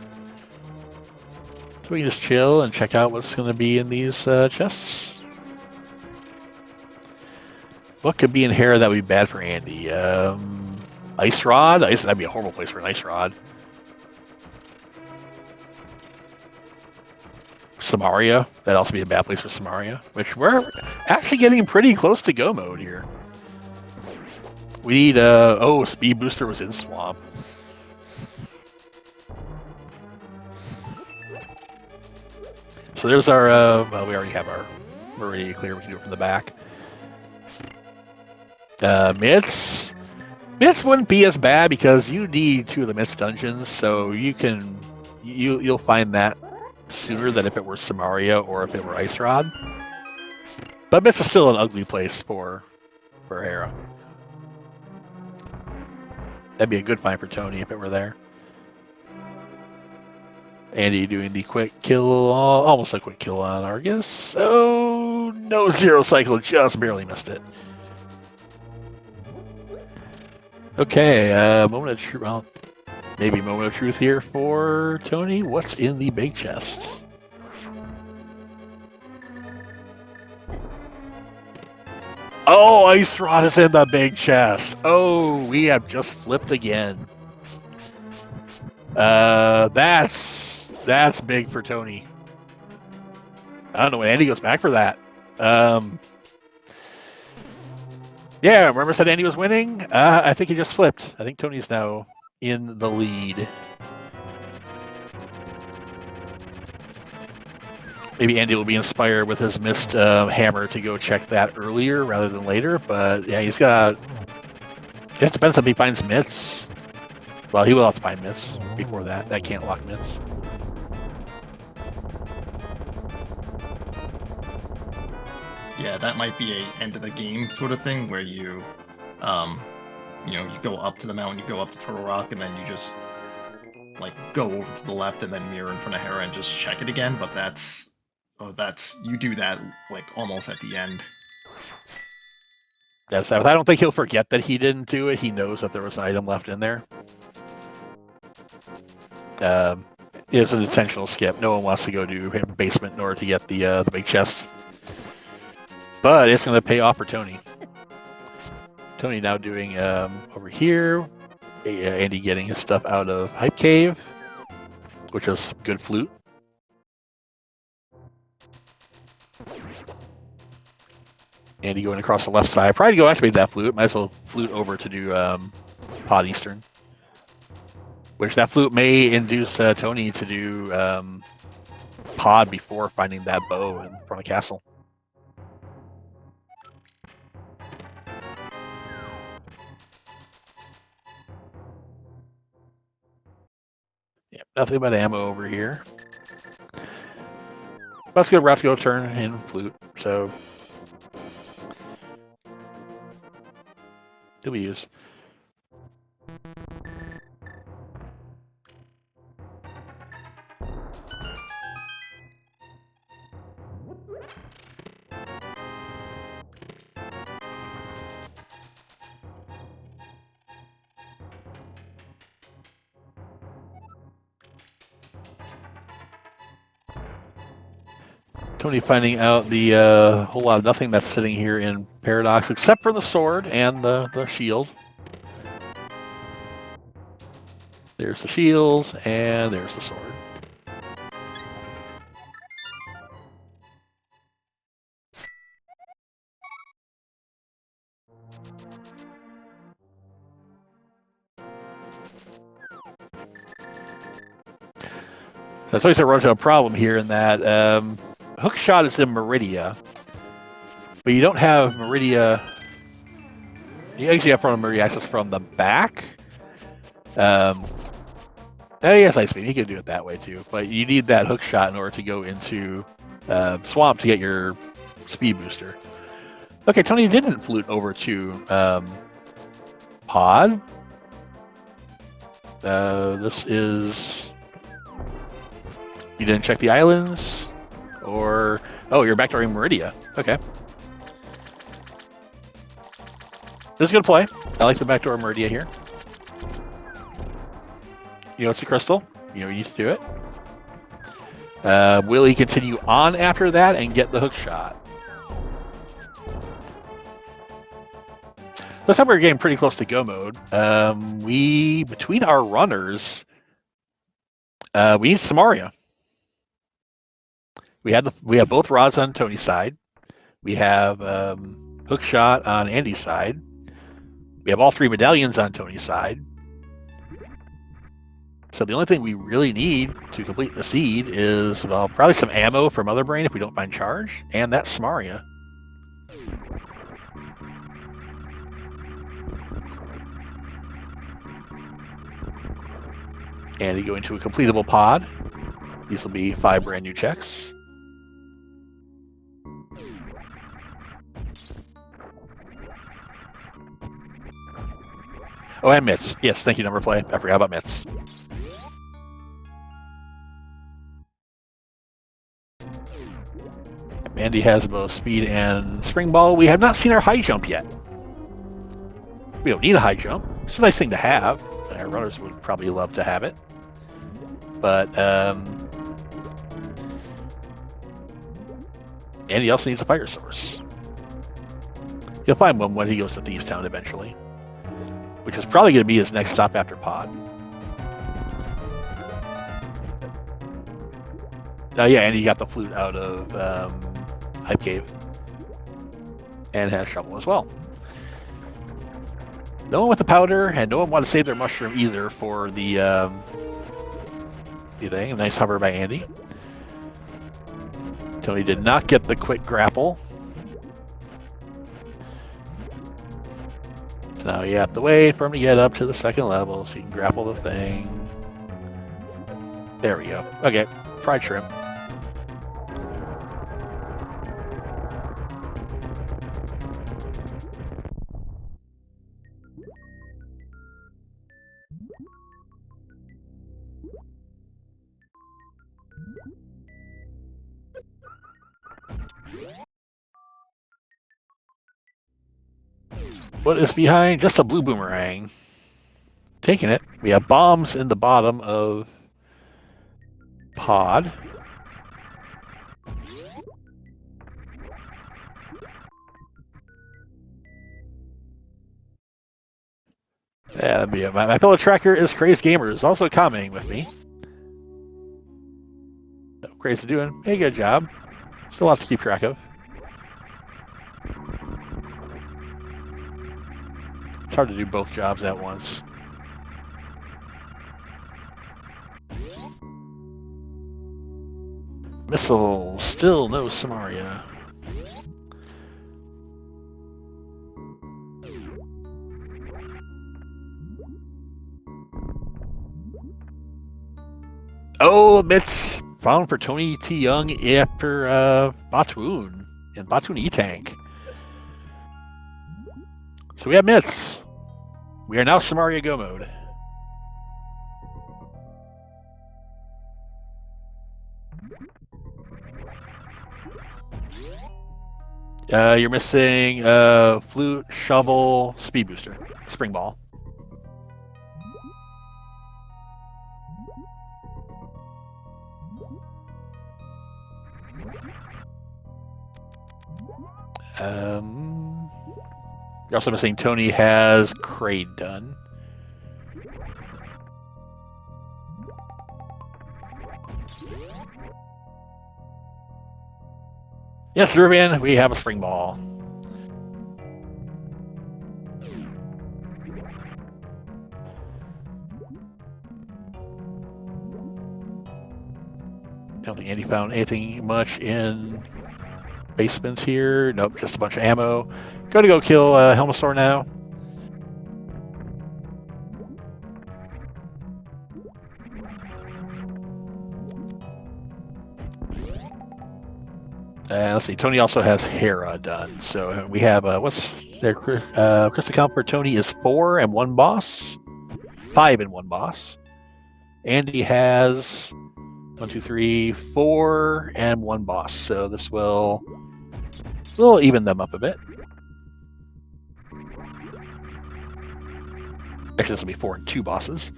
Speaker 1: So we can just chill and check out what's going to be in these chests. What could be in Hera that would be bad for Andy? Ice Rod? That'd be a horrible place for an Ice Rod. Samaria. That'd also be a bad place for Samaria. Which we're actually getting pretty close to go mode here. We need, oh, Speed Booster was in Swamp. So there's our, well, we already have our Maridia clear. We can do it from the back. Myths wouldn't be as bad because you need 2 of the Myths dungeons, so you'll find that sooner than if it were Samaria or if it were Ice Rod. But Myths is still an ugly place for Hera. That'd be a good find for Tony if it were there. Andy doing the quick kill, almost a quick kill on Argus. Oh, no, zero cycle, just barely missed it. Okay, moment of truth. Well, maybe moment of truth here for Tony. What's in the big chest? Oh, Ice Rod is in the big chest. Oh, we have just flipped again. That's big for Tony. I don't know when Andy goes back for that. Yeah, remember I said Andy was winning? I think he just flipped. I think Tony's now in the lead. Maybe Andy will be inspired with his missed hammer to go check that earlier rather than later. But yeah, he's got. It just depends if he finds myths. Well, he will have to find myths before that. That can't lock myths.
Speaker 2: Yeah, that might be a end of the game sort of thing where you go up to the mountain, you go up to Turtle Rock, and then you just like go over to the left and then mirror in front of Hera and just check it again. But that's you do that like almost at the end.
Speaker 1: That's I don't think he'll forget that he didn't do it. He knows that there was an item left in there. It's an intentional skip. No one wants to go to a basement in order to get the big chest. But it's going to pay off for Tony. Tony now doing over here. Andy getting his stuff out of Hype Cave, which is good flute. Andy going across the left side. Probably go activate that flute. Might as well flute over to do Pod Eastern. Which that flute may induce Tony to do Pod before finding that bow in front of castle. Yeah, nothing but ammo over here. Let's go route to go turn in flute. So do we use? Tony finding out the whole lot of nothing that's sitting here in Paradox, except for the sword and the shield. There's the shields, and there's the sword. So Tony's run into a problem here in that hook shot is in Maridia, but you don't have Maridia. You actually have front of Maridia access from the back. Yes, Ice Beam. He could do it that way too, but you need that hook shot in order to go into Swamp to get your speed booster. Okay, Tony didn't flute over to Pod. This is. You didn't check the islands? Or. Oh, you're back to Maridia. Okay. This is a good play. I like the backdoor Maridia here. You know, it's a crystal. You know, you need to do it. Will he continue on after that and get the hook shot? Looks like we're getting pretty close to go mode. Between our runners, we need Samaria. We have both rods on Tony's side. We have hook shot on Andy's side. We have all three medallions on Tony's side. So the only thing we really need to complete the seed is, well, probably some ammo for Mother Brain if we don't find charge, and that's Samaria. Andy going to a completable pod. These will be 5 brand new checks. Oh, and Mitts. Yes, thank you, number play. I forgot about Mitts. Andy has both speed and spring ball. We have not seen our high jump yet. We don't need a high jump. It's a nice thing to have. Our runners would probably love to have it. But Andy also needs a fire source. He'll find one when he goes to Thieves Town eventually, which is probably going to be his next stop after Pod. Yeah, and he got the flute out of Hype Cave. And has shovel as well. No one with the powder, and no one wanted to save their mushroom either for the thing. A nice hover by Andy. Tony did not get the quick grapple. So now you have to wait for him to get up to the second level so you can grapple the thing. There we go. Okay, fried shrimp. What is behind? Just a blue boomerang. Taking it. We have bombs in the bottom of Pod. Yeah, that'd be it. My fellow tracker is Crazed Gamer, is also commenting with me. So, Crazed is doing a good job. Still lots to keep track of. It's hard to do both jobs at once. Missile, still no Samaria. Oh, mitts found for tonytyoung after Batoon and Batoon E-Tank. So we have mitts. We are now Samaria Go mode. You're missing flute, shovel, speed booster, spring ball. You're also missing Tony has Kraid done. Yes, Ruben, we have a spring ball. Don't think Andy found anything much in basements here. Nope, just a bunch of ammo. Going to go kill Helmasaur now. Let's see. Tony also has Hera done, so we have what's their crystal count for Tony is 4 and 1 boss, 5 and 1 boss. Andy has 1, 2, 3, 4 and 1 boss, so this will even them up a bit. Actually, this will be 4 and 2 bosses.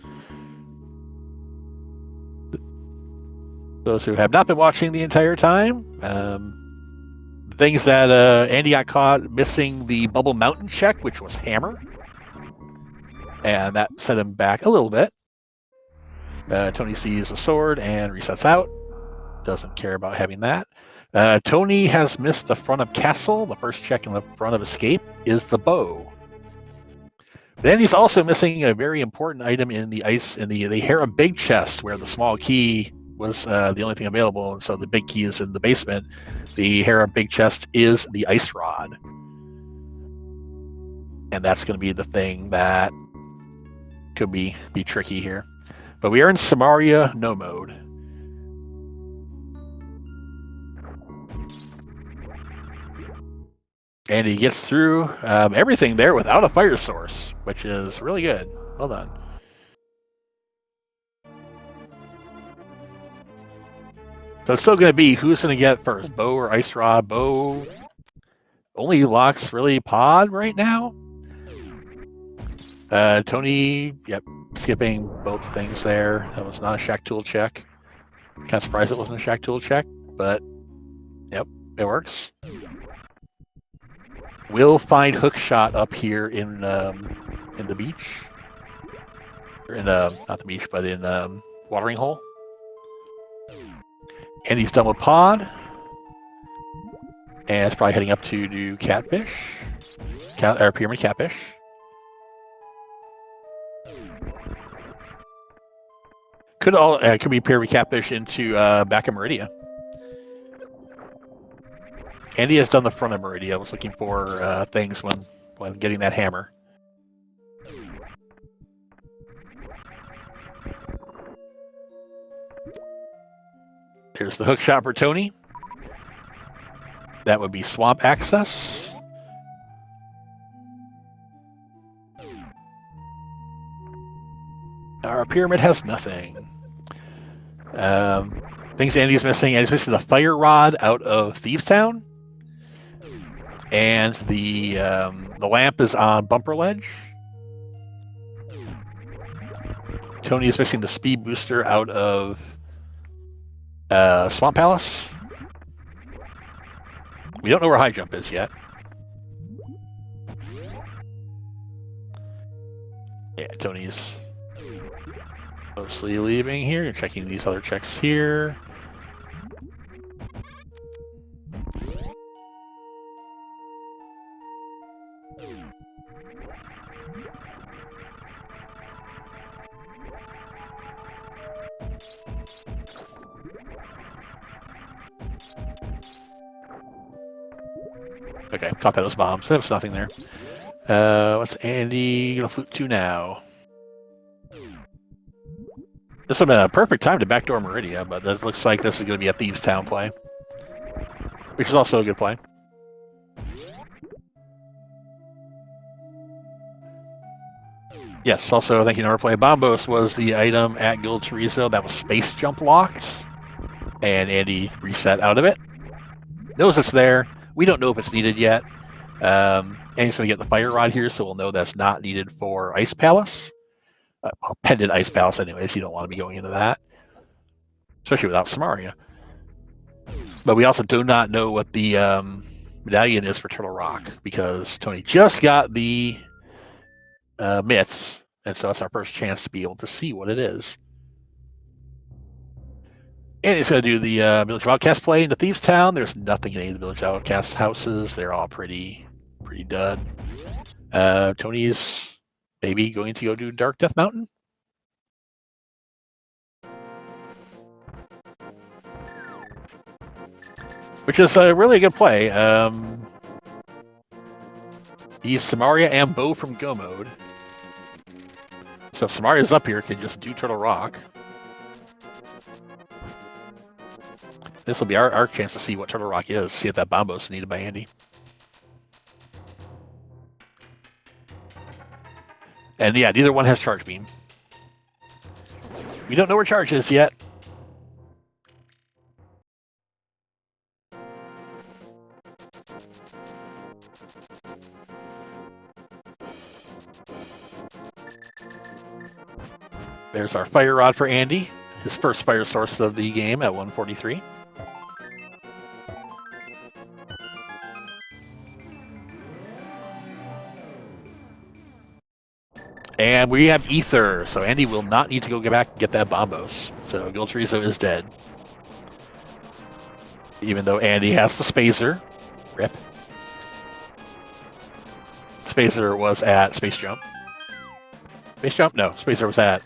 Speaker 1: Those who have not been watching the entire time, things that Andy got caught missing the Bubble Mountain check, which was Hammer, and that set him back a little bit. Tony sees a sword and resets out. Doesn't care about having that. Tony has missed the front of Castle. The first check in the front of Escape is the bow. Then he's also missing a very important item in the the Hera big chest, where the small key was the only thing available, and so the big key is in the basement. The Hera big chest is the ice rod, and that's going to be the thing that could be tricky here. But we are in Samaria no mode. And he gets through everything there without a fire source, which is really good. Well done. So it's still going to be who's going to get first, Bo or Ice Rod. Bo only locks really Pod right now. Tony, yep, skipping both things there. That was not a Shack Tool check. Kind of surprised it wasn't a Shack Tool check, but yep, it works. We'll find Hookshot up here in the beach. Or in not the beach, but in watering hole. And he's done with Pod. And it's probably heading up to do Catfish. Or Pyramid Catfish. Could be Pyramid Catfish into back of Maridia. Andy has done the front of Maridia. I was looking for things when getting that hammer. There's the hook shot for Tony. That would be swamp access. Our pyramid has nothing. Things Andy's missing. Andy's missing the fire rod out of Thieves Town. And the lamp is on Bumper Ledge. Tony is missing the speed booster out of Swamp Palace. We don't know where high jump is yet. Yeah, Tony's mostly leaving here. Checking these other checks here. Okay, caught those bombs. There's nothing there. What's Andy gonna flute to now? This would have been a perfect time to backdoor Maridia, but it looks like this is going to be a Thieves Town play. Which is also a good play. Yes, also, thank you, Norfair. Bombos was the item at Guild Chorizo that was space jump locked. And Andy reset out of it. Knows it's there. We don't know if it's needed yet. Andy's going to get the fire rod here, so we'll know that's not needed for Ice Palace. Pendant Ice Palace, anyways. You don't want to be going into that. Especially without Samaria. But we also do not know what the medallion is for Turtle Rock, because Tony just got the mitts, and so it's our first chance to be able to see what it is. And he's going to do the Village of Outcast play into Thieves Town. There's nothing in any of the Village of Outcast houses. They're all pretty dud. Tony's maybe going to go do Dark Death Mountain. Which is a really good play. He's Samaria and Bo from Go Mode. So if Samaria's up here, can just do Turtle Rock. This will be our chance to see what Turtle Rock is, see if that Bombos is needed by Andy. And yeah, neither one has Charge Beam. We don't know where Charge is yet. There's our Fire Rod for Andy, his first fire source of the game at 143. And we have Ether, so Andy will not need to go back and get that Bombos. So Guild Chorizo is dead. Even though Andy has the Spacer. Rip. Spacer was at Space Jump. Space Jump? No, Spacer was at...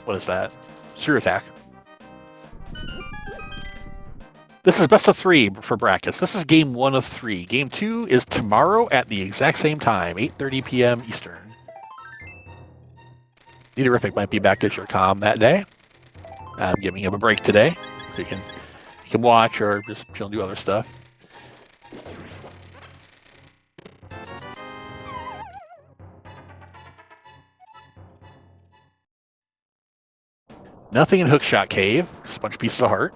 Speaker 1: what is that? Sure Attack. This is best of 3 for brackets. This is game 1 of 3. Game 2 is tomorrow at the exact same time, 8:30 p.m. Eastern. Neaterific might be back at your comm that day. I'm giving him a break today, so you can watch or just chill and do other stuff. Nothing in Hookshot Cave. Just a bunch of pieces of heart.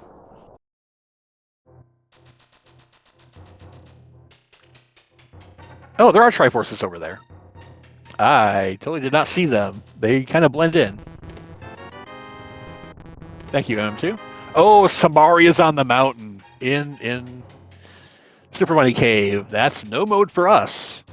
Speaker 1: Oh, there are Triforces over there. I totally did not see them. They kind of blend in. Thank you, M2. Oh, Samari is on the mountain in Super Money Cave. That's no mode for us.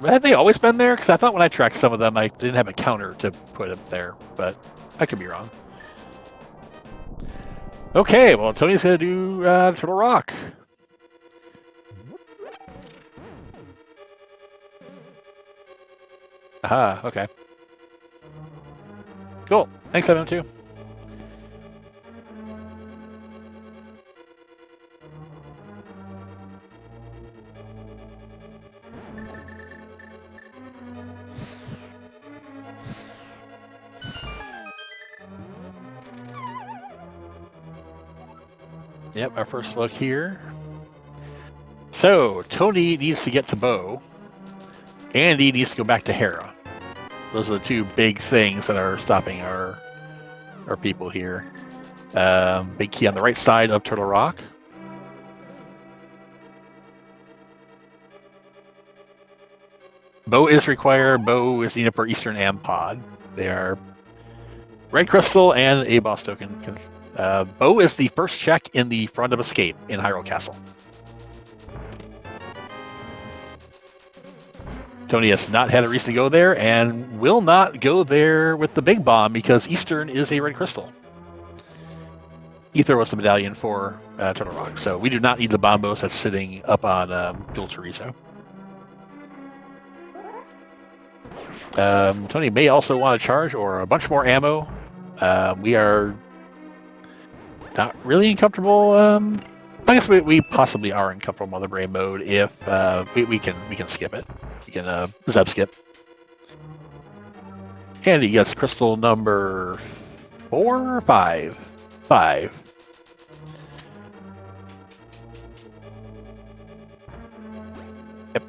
Speaker 1: Have they always been there? Because I thought when I tracked some of them, I didn't have a counter to put them there, but I could be wrong. Okay, well, Tony's going to do Turtle Rock. Aha, okay. Cool. Thanks, M2. Yep, our first look here. So, Tony needs to get to Bo. Andy needs to go back to Hera. Those are the two big things that are stopping our people here. Big key on the right side of Turtle Rock. Bo is required. Bo is needed for Eastern Am Pod. They are Red Crystal and a boss token. Bo is the first check in the front of Escape in Hyrule Castle. Tony has not had a reason to go there and will not go there with the big bomb because Eastern is a Red Crystal. Ether was the medallion for Turtle Rock, so we do not need the bombos that's sitting up on Dual Chorizo. Tony may also want to charge or a bunch more ammo. We are not really in comfortable. I guess we possibly are in comfortable Mother Brain mode if we can skip it. We can zap skip. And he gets crystal number 4 or 5. 5. Yep.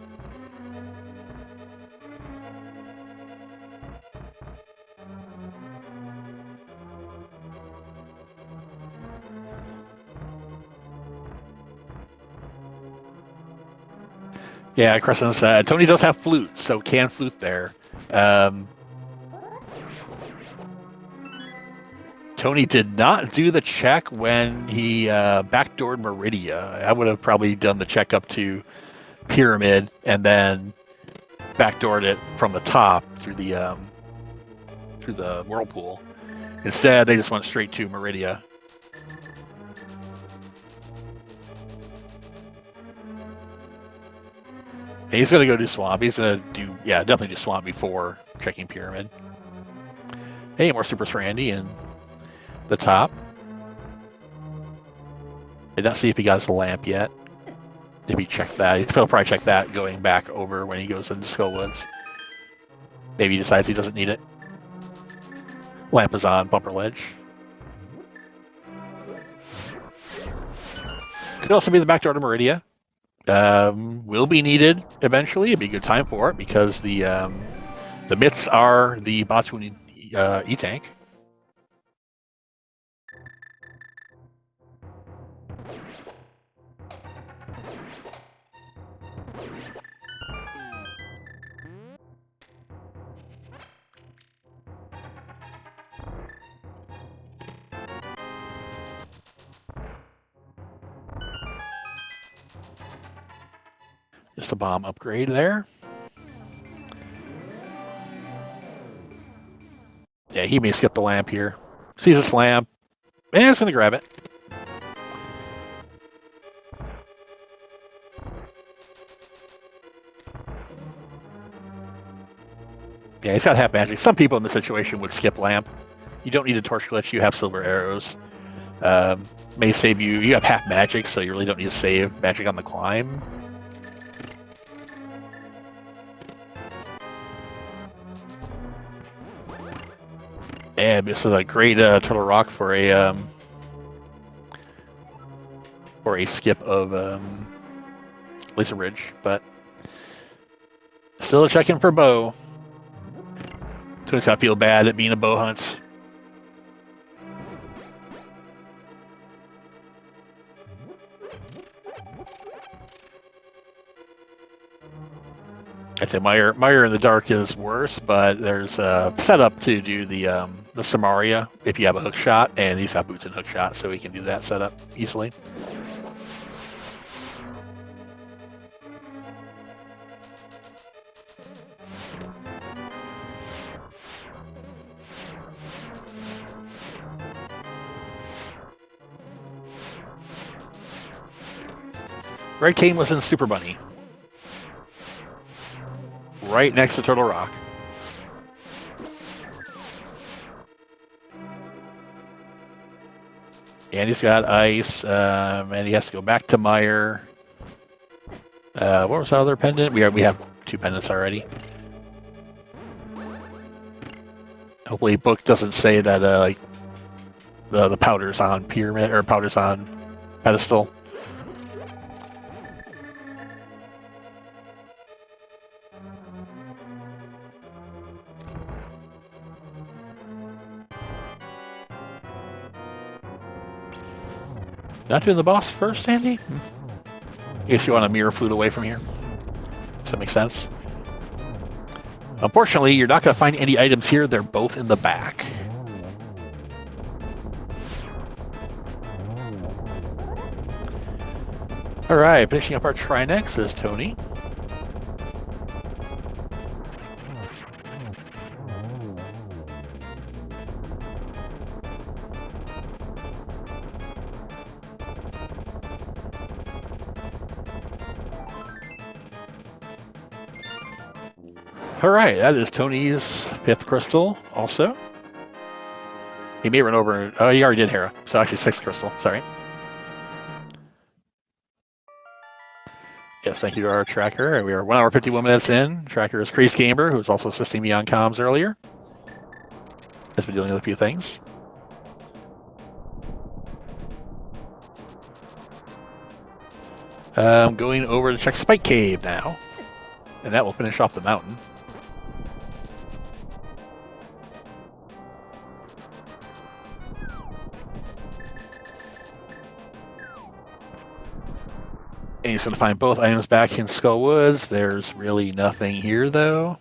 Speaker 1: Yeah, Crescent said Tony does have flute, so can flute there. Tony did not do the check when he backdoored Maridia. I would have probably done the check up to Pyramid and then backdoored it from the top through the whirlpool. Instead, they just went straight to Maridia. And he's gonna go do Swamp. He's gonna do definitely do Swamp before checking Pyramid. Hey, more supers for Andy and the top. Did not see if he got his lamp yet. If he checked that, he'll probably check that going back over when he goes into Skullwoods. Maybe he decides he doesn't need it. Lamp is on, bumper ledge. Could also be the back door to Maridia. Will be needed eventually. It'd be a good time for it because the myths are the Botun E-Tank. Just a bomb upgrade there. Yeah, he may skip the lamp here. Sees this lamp. And it's going to grab it. Yeah, he's got half magic. Some people in this situation would skip lamp. You don't need a torch glitch. You have silver arrows. May save you. You have half magic, so you really don't need to save magic on the climb. And this is a great Turtle Rock for a skip of Laser Ridge, but Still checking for bow. Tony's got to feel bad at being a bow hunt. I'd say Meyer in the dark is worse, but there's a setup to do the Samaria if you have a hook shot, and he's got boots and hook shot, so he can do that setup easily. Red Cane was in Super Bunny. Right next to Turtle Rock. And he's got ice, and he has to go back to Meyer. What was our other pendant? We have 2 pendants already. Hopefully, book doesn't say that like the powder's on pyramid or powder's on pedestal. Not doing the boss first, Andy? If you want to mirror flute away from here. Does that make sense? Unfortunately, you're not going to find any items here. They're both in the back. Alright, finishing up our Trinex is Tony. Alright, that is Tony's 5th crystal also. He may run over... Oh, he already did Hera. So actually 6th crystal, sorry. Yes, thank you to our tracker. We are 1 hour 51 minutes in. Tracker is Crease Gamer, who was also assisting me on comms earlier. Has been dealing with a few things. I'm going over to check Spike Cave now. And that will finish off the mountain. And he's going to find both items back in Skull Woods. There's really nothing here, though.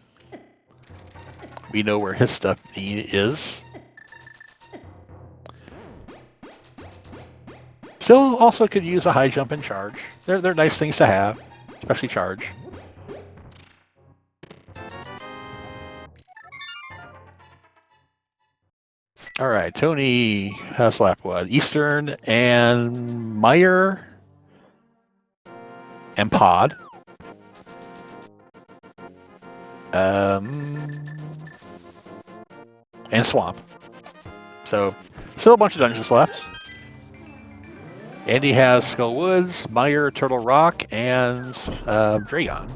Speaker 1: We know where his stuff is. Still also could use a high jump and charge. They're nice things to have, especially charge. Alright, Tony has left what? Eastern and Meyer and Pod. And Swamp. So, still a bunch of dungeons left. Andy has Skull Woods, Meyer, Turtle Rock, and Dragon.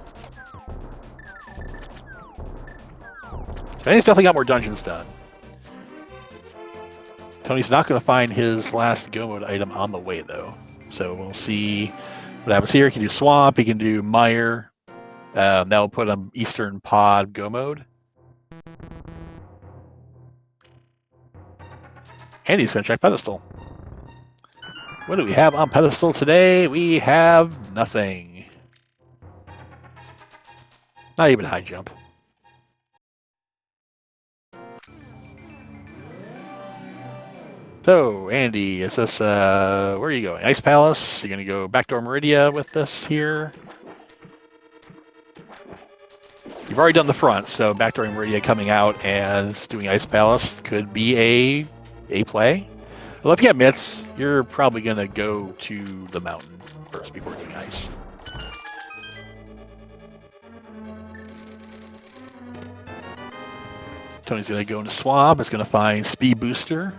Speaker 1: So Andy's definitely got more dungeons done. Tony's not going to find his last Go Mode item on the way, though. So we'll see what happens here. He can do Swamp, he can do Meyer. That will put him Eastern Pod Go Mode. And he's going to check Pedestal. What do we have on Pedestal today? We have nothing. Not even high jump. So, Andy, is this, where are you going? Ice Palace? You're going to go backdoor Maridia with this here? You've already done the front, so backdoor Maridia coming out and doing Ice Palace could be a play. Well, if you have mitts, you're probably going to go to the mountain first before doing ice. Tony's going to go into Swamp. It's going to find Speed Booster.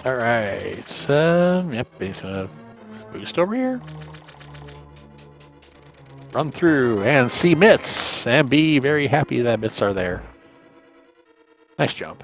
Speaker 1: Alright, yep, he's gonna boost over here. Run through and see mitts, and be very happy that mitts are there. Nice jump.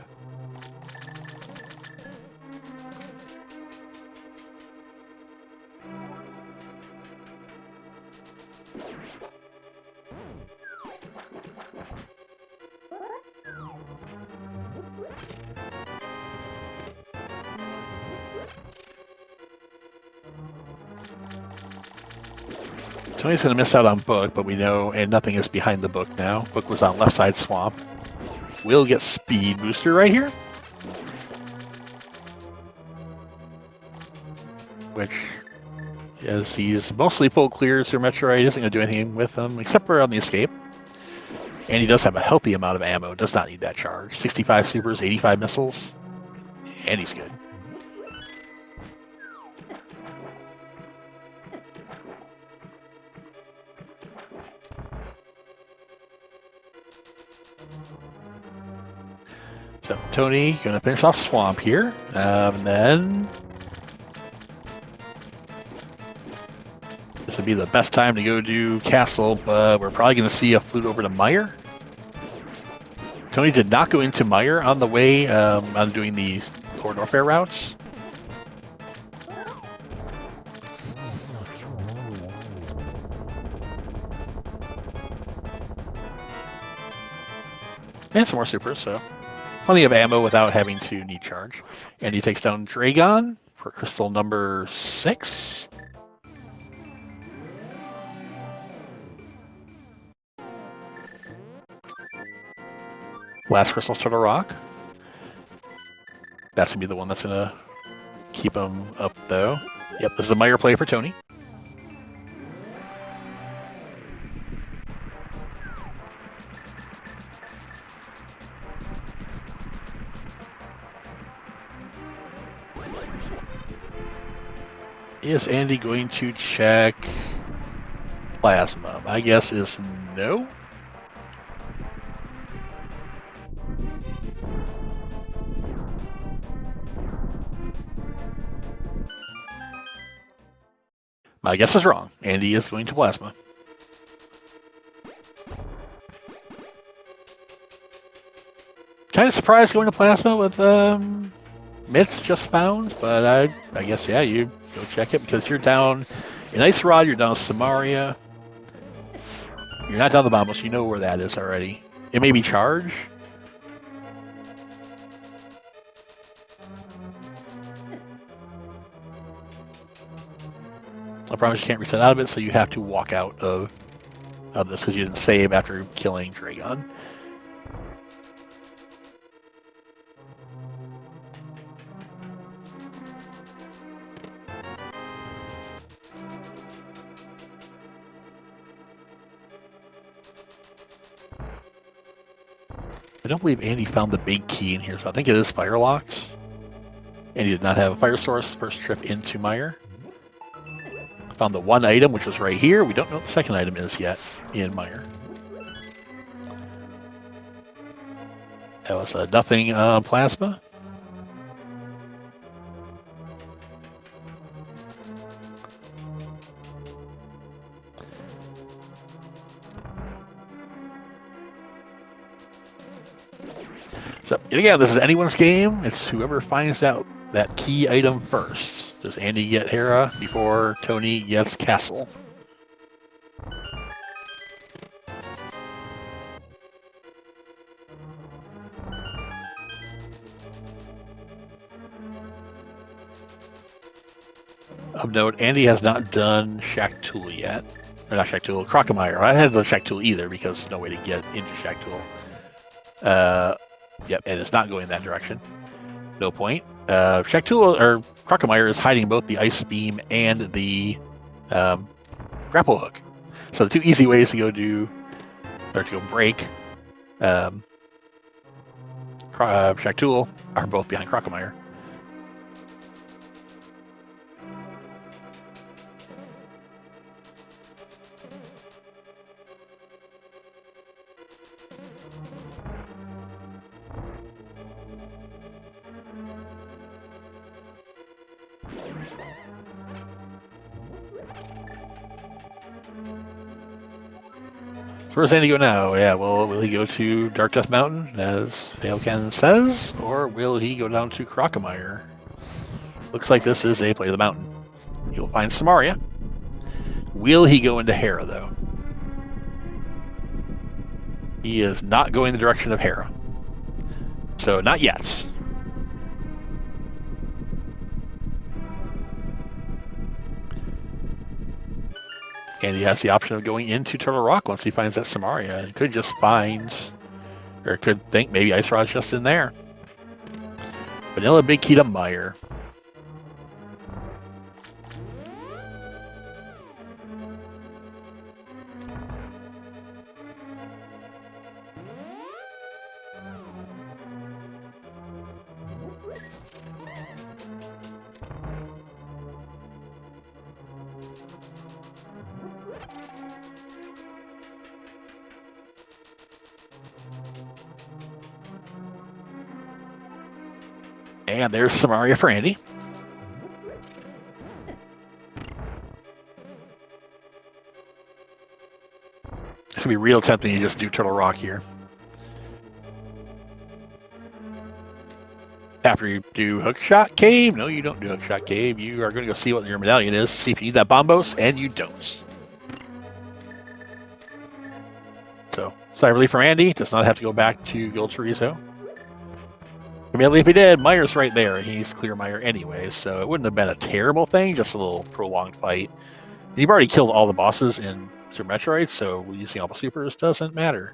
Speaker 1: Tony's going to miss out on Book, but we know, and nothing is behind the Book now. Book was on left side swamp. We'll get Speed Booster right here. Which, as he's mostly full clears through Metroid, isn't going to do anything with them, except for on the escape. And he does have a healthy amount of ammo, does not need that charge. 65 supers, 85 missiles, and he's good. So Tony gonna finish off Swamp here, and then this would be the best time to go do Castle, but we're probably gonna see a flute over to Meyer. Tony did not go into Meyer on the way on doing the Norfair routes. And some more supers, so plenty of ammo without having to need charge. And he takes down Dragon for crystal number 6. Last crystal Turtle Rock. That's going to be the one that's going to keep him up, though. Yep, this is a Meyer play for Tony. Is Andy going to check Plasma? My guess is no. My guess is wrong. Andy is going to Plasma. Kind of surprised going to Plasma with mitts just found, but I guess, yeah, you go check it because you're down in Ice Rod, you're down Samaria. You're not down the Bombos, so you know where that is already. It may be charge. I promise you can't reset out of it, so you have to walk out of this because you didn't save after killing Dragon. I don't believe Andy found the big key in here, so I think it is fire locked. And he did not have a fire source first trip into Meyer. Found the one item, which was right here. We don't know what the second item is yet in Meyer. That was nothing on Plasma. So, and again, this is anyone's game. It's whoever finds out that key item first. Does Andy get Hera before Tony gets Castle? Of note, Andy has not done Shack Tool yet. Or not Shack Tool, Crocomire. I hadn't done Shack Tool either because no way to get into Shack Tool. Yep, and it's not going that direction. No point. Shack Tool or Crocomire is hiding both the Ice Beam and the Grapple Hook. So the two easy ways to go do, or to go break Shack Tool are both behind Crocomire. So where's Andy go now? Yeah, well, will he go to Dark Death Mountain, as Failcan says, or will he go down to Crocomire? Looks like this is a play of the mountain. He'll find Samaria. Will he go into Hera, though? He is not going the direction of Hera. So, not yet. And he has the option of going into Turtle Rock once he finds that Samaria. And could just find, or could think maybe Ice Rod's just in there. Vanilla Big Key to Meyer. And there's Samaria for Andy. It's going to be real tempting to just do Turtle Rock here. After you do Hookshot Cave, no, you don't do Hookshot Cave. You are going to go see what your medallion is, see if you need that Bombos, and you don't. So, sigh of relief for Andy. Does not have to go back to Gold Chorizo. Immediately, if he did, Meyer's right there. He's clear Meyer anyways, so it wouldn't have been a terrible thing, just a little prolonged fight. And you've already killed all the bosses in Super Metroid, so using all the supers doesn't matter.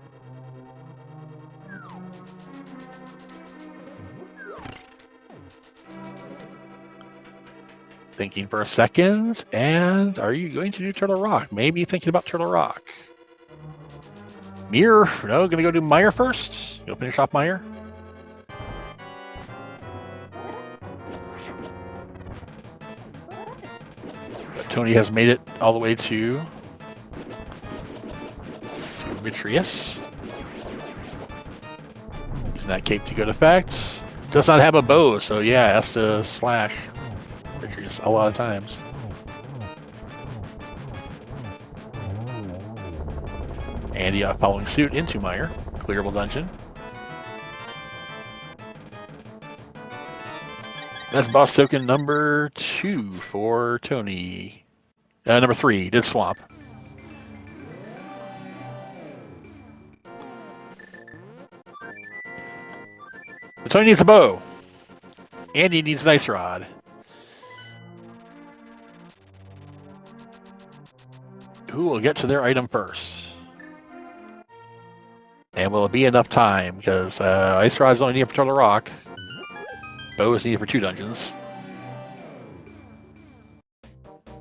Speaker 1: Thinking for a second, and are you going to do Turtle Rock? Maybe thinking about Turtle Rock. Mir, no, gonna go do Meyer first. You'll finish off Meyer. Tony has made it all the way to Vitreous. Using that cape to good effect. Does not have a bow, so yeah, has to slash Vitreous a lot of times. Andy following suit into Meyer. Clearable dungeon. That's boss token number 2 for Tony. Number 3, did swamp. So Tony needs a bow. Andy needs an ice rod. Who will get to their item first? And will it be enough time? Because ice rod's only needed for Turtle Rock. Bow is needed for 2 dungeons.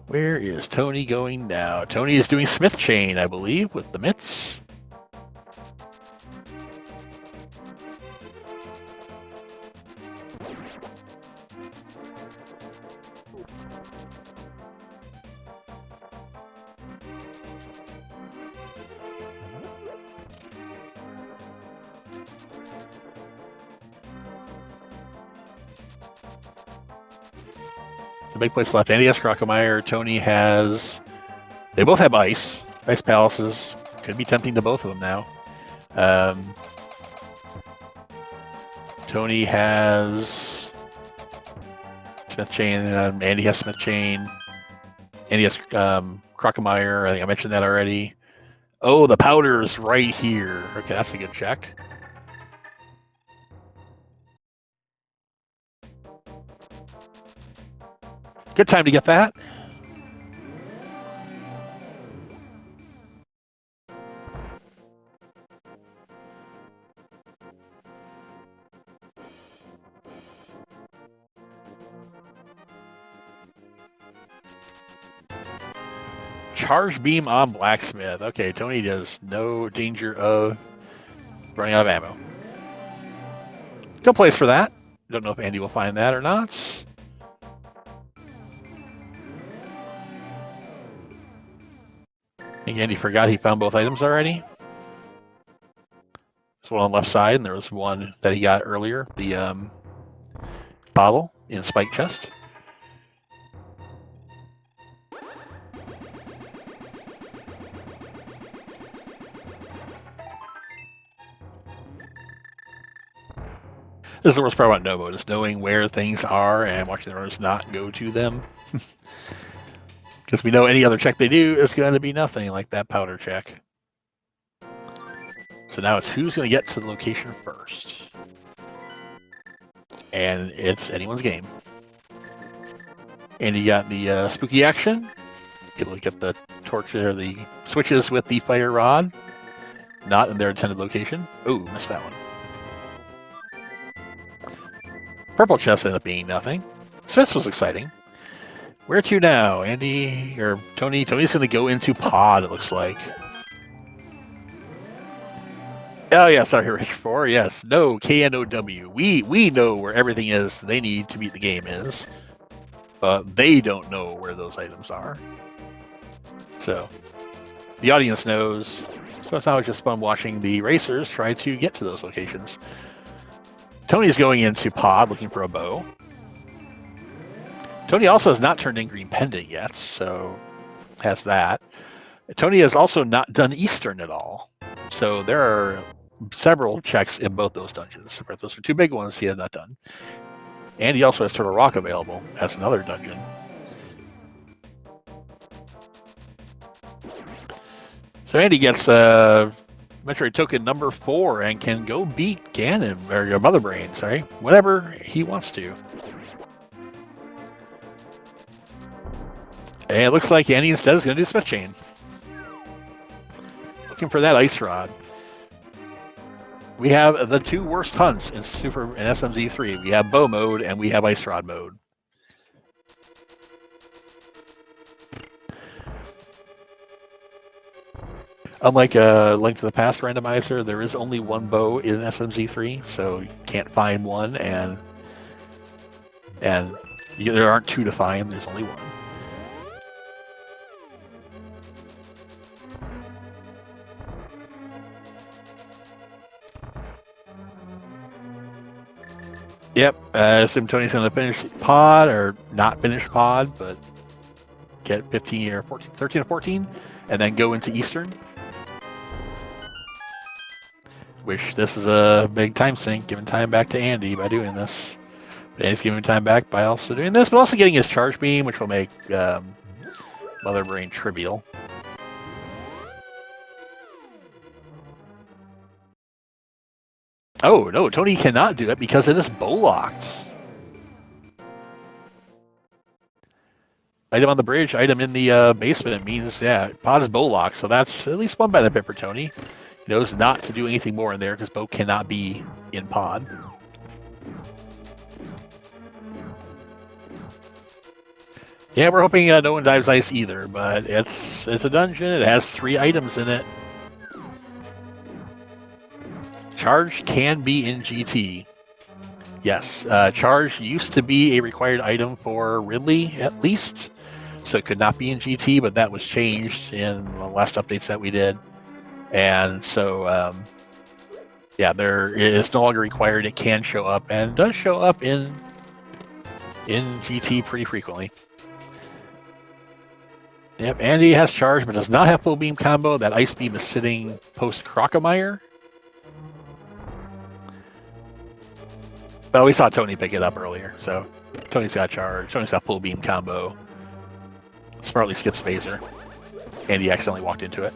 Speaker 1: Where is Tony going now? Tony is doing Smith Chain, I believe, with the mitts. The big place left. Andy has Crocomire. Tony has... They both have ice. Ice palaces. Could be tempting to both of them now. Tony has Smith Chain. Andy has Smith Chain. Andy has Crocomire. I think I mentioned that already. Oh, the powder's right here. Okay, that's a good check. Good time to get that. Charge beam on Blacksmith. Okay, Tony does no danger of running out of ammo. Good place for that. Don't know if Andy will find that or not. I think Andy forgot he found both items already. There's one on the left side, and there was one that he got earlier, the bottle in Spike Chest. This is the worst part about no mode, is knowing where things are and watching the runners not go to them. Because we know any other check they do is going to be nothing like that powder check. So now it's who's going to get to the location first. And it's anyone's game. And you got the spooky action. You look at the torch or the switches with the fire rod. Not in their intended location. Ooh, missed that one. Purple chest ended up being nothing. So this was exciting. Where to now, Andy or Tony? Tony's going to go into pod, it looks like. Oh yeah, sorry, Rich 4. Yes, no, KNOW. We know where everything is they need to beat the game is, but they don't know where those items are. So the audience knows. So it's now just fun watching the racers try to get to those locations. Tony's going into pod looking for a bow. Tony also has not turned in green pendant yet, so has that. Tony has also not done Eastern at all. So there are several checks in both those dungeons. Those are two big ones he has not done. And he also has Turtle Rock available as another dungeon. So Andy gets Metroid token number 4 and can go beat Ganon, or your Mother Brain, sorry, whenever he wants to. And it looks like Andy instead is going to do Smith Chain. Looking for that Ice Rod. We have the two worst hunts in SMZ3. We have bow mode and we have Ice Rod mode. Unlike Link to the Past Randomizer, there is only one bow in SMZ3, so you can't find one, and there aren't two to find. There's only one. Yep, I assume Tony's going to finish pod, or not finish pod, but get 15 or 14, 13 or 14, and then go into Eastern. Wish this is a big time sink, giving time back to Andy by doing this. But Andy's giving time back by also doing this, but also getting his charge beam, which will make Mother Brain trivial. Oh, no, Tony cannot do it because it is bow-locked. Item on the bridge, item in the basement means, yeah, pod is bow-locked, so that's at least one benefit for Tony. He knows not to do anything more in there because bow cannot be in pod. Yeah, we're hoping no one dives ice either, but it's a dungeon. It has 3 items in it. Charge can be in GT. Yes, charge used to be a required item for Ridley, at least. So it could not be in GT, but that was changed in the last updates that we did. And so, yeah, it's no longer required. It can show up, and does show up in GT pretty frequently. Yep, Andy has charge, but does not have full beam combo. That ice beam is sitting post Crocomire. Well, we saw Tony pick it up earlier, so Tony's got charge. Tony's got full beam combo. Smartly skips phaser. Andy accidentally walked into it.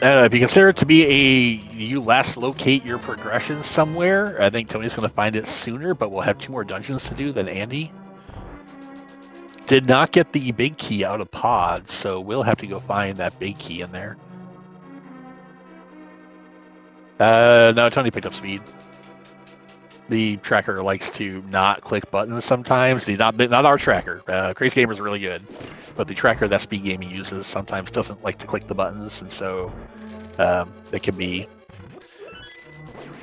Speaker 1: If you consider it to be you last locate your progression somewhere, I think Tony's going to find it sooner, but we'll have 2 more dungeons to do than Andy. Did not get the big key out of pod, so we'll have to go find that big key in there. No, Tony picked up speed. The tracker likes to not click buttons sometimes. Not our tracker. Crazy Gamer is really good, but the tracker that SpeedGaming uses sometimes doesn't like to click the buttons, and so it can be.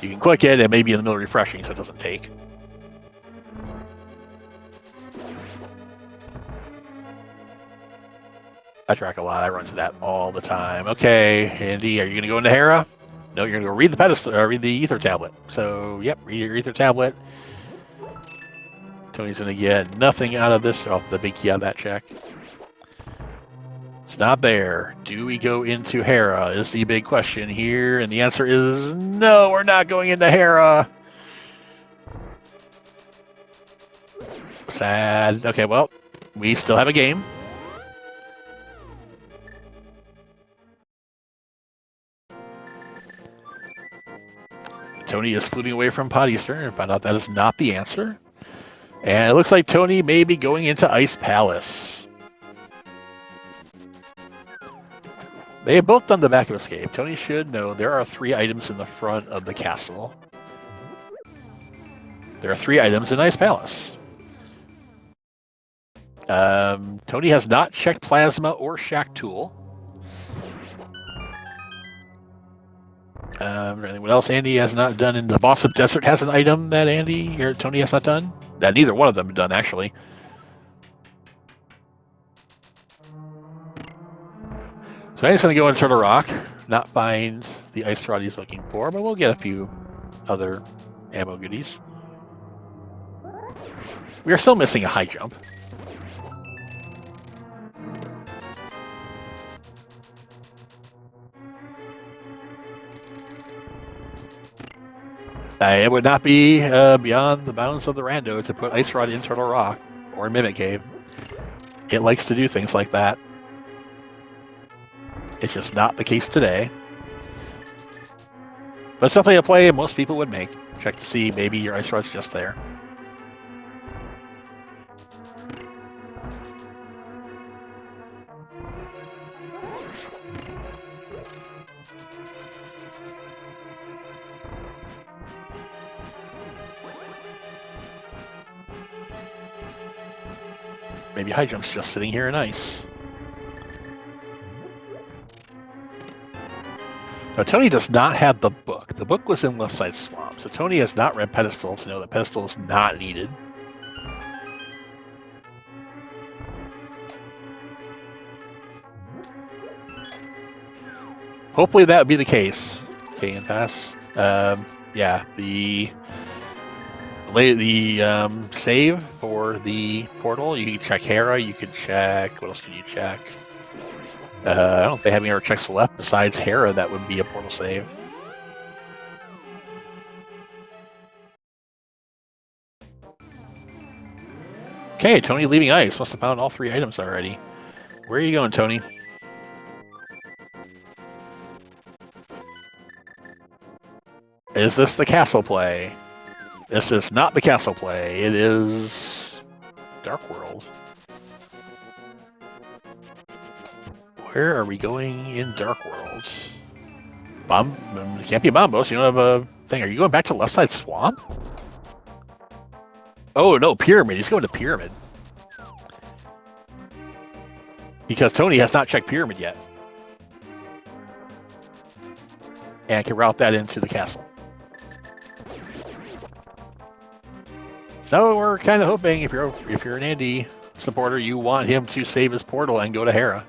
Speaker 1: You can click it, and maybe in the middle of refreshing, so it doesn't take. I track a lot. I run to that all the time. Okay, Andy, are you going to go into Hera? No, you're going to go read the pedestal, read the ether tablet. So, yep, read your ether tablet. Tony's going to get nothing out of this. Oh, the big key out of that check. It's not there. Do we go into Hera is the big question here, and the answer is no, we're not going into Hera. Sad. Okay, well, we still have a game. Tony is fleeting away from Pod Eastern and found out that is not the answer. And it looks like Tony may be going into Ice Palace. They have both done the back of escape. Tony should know there are 3 items in the front of the castle. There are 3 items in Ice Palace. Tony has not checked Plasma or Shack Tool. What else Andy has not done in the Boss of Desert has an item that Andy or Tony has not done? That neither one of them have done, actually. So Andy's going to go into Turtle Rock, not find the ice rod he's looking for, but we'll get a few other ammo goodies. We are still missing a high jump. It would not be beyond the bounds of the rando to put Ice Rod in Turtle Rock or Mimic Cave. It likes to do things like that. It's just not the case today. But it's definitely a play most people would make. Check to see maybe your Ice Rod's just there. Maybe high jump's just sitting here in ice. Now, Tony does not have the book. The book was in Left Side Swamp, so Tony has not read Pedestal to know that Pedestal is not needed. Hopefully that would be the case. Okay, and pass. Yeah, the save for the portal, you can check Hera, you could check, what else can you check? I don't know if they have any other checks left besides Hera that would be a portal save. Okay, Tony leaving ice. Must have found all 3 items already. Where are you going, Tony? Is this the castle play? This is not the castle play. It is Dark World. Where are we going in Dark World? It can't be Bombos. You don't have a thing. Are you going back to Left Side Swamp? Oh, no, Pyramid. He's going to Pyramid. Because Tony has not checked Pyramid yet. And can route that into the castle. So we're kind of hoping if you're an Andy supporter, you want him to save his portal and go to Hera.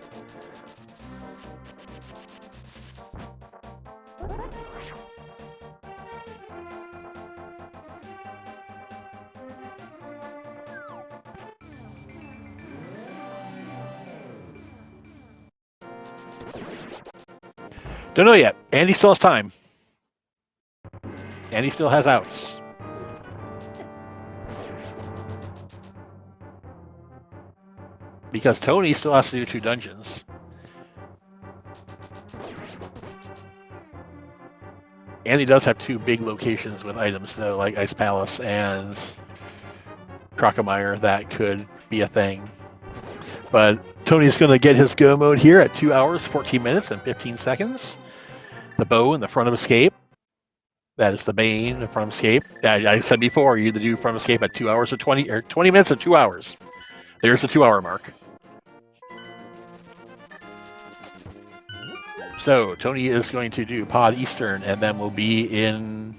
Speaker 1: Don't know yet. Andy still has time. Andy still has outs. Because Tony still has to do 2 dungeons. Andy does have 2 big locations with items, though, like Ice Palace and Crocomire, that could be a thing. But Tony's going to get his go mode here at 2 hours, 14 minutes, and 15 seconds. The bow in the front of escape. That is the bane in front of escape. I said before, you either do front of escape at 2 hours or 20 minutes or 2 hours. There's the 2 hour mark. So Tony is going to do Pod Eastern, and then we'll be in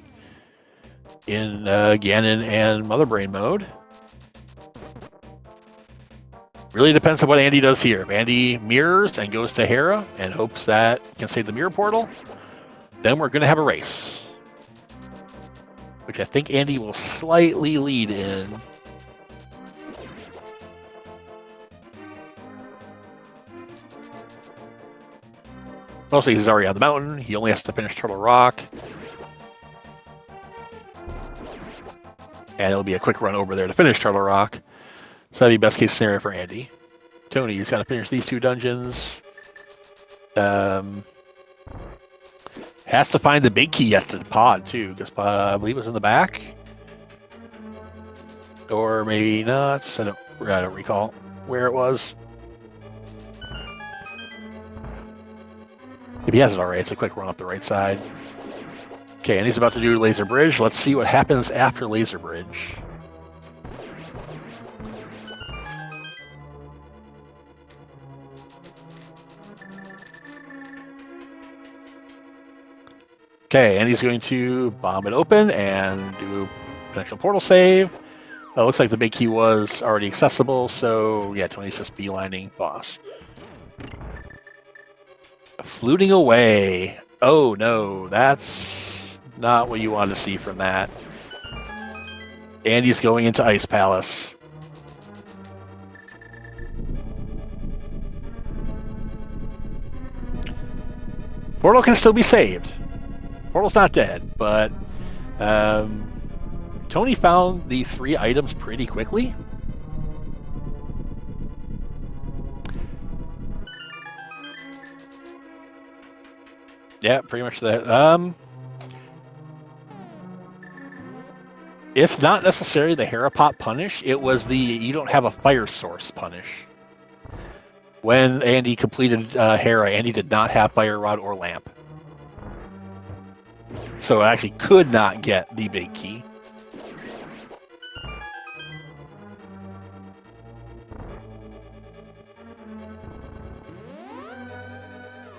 Speaker 1: Ganon and Mother Brain mode. Really depends on what Andy does here. If Andy mirrors and goes to Hera and hopes that he can save the mirror portal, then we're going to have a race, which I think Andy will slightly lead in. Mostly he's already on the mountain. He only has to finish Turtle Rock. And it'll be a quick run over there to finish Turtle Rock. So that'd be best case scenario for Andy. Tony's got to finish these 2 dungeons. Has to find the big key at the pod, too, because I believe it was in the back. Or maybe not. I don't recall where it was. If he has it already, it's a quick run up the right side. Okay, and he's about to do Laser Bridge. Let's see what happens after Laser Bridge. Okay, and he's going to bomb it open and do potential portal save. Looks like the big key was already accessible, so yeah, Tony's just beelining boss. Fluting away. Oh no, that's not what you want to see from that. Andy's going into Ice Palace. Portal can still be saved. Portal's not dead, but Tony found the 3 items pretty quickly. Yeah, pretty much that. It's not necessarily the Harapot punish. It was the you don't have a fire source punish. When Andy completed Hera, Andy did not have fire rod or lamp. So I actually could not get the big key.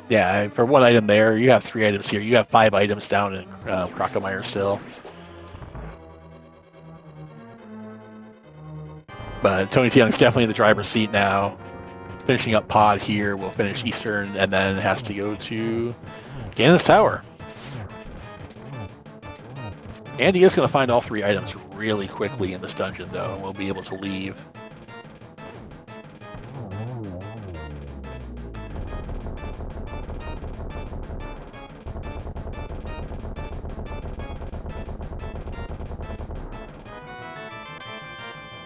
Speaker 1: Yeah, for 1 item there, you have 3 items here. You have 5 items down in Crocomire still. But tonytyoung's definitely in the driver's seat now. Finishing up pod here, we'll finish Eastern, and then has to go to Ganon's Tower. Andy is going to find all 3 items really quickly in this dungeon, though, and we'll be able to leave.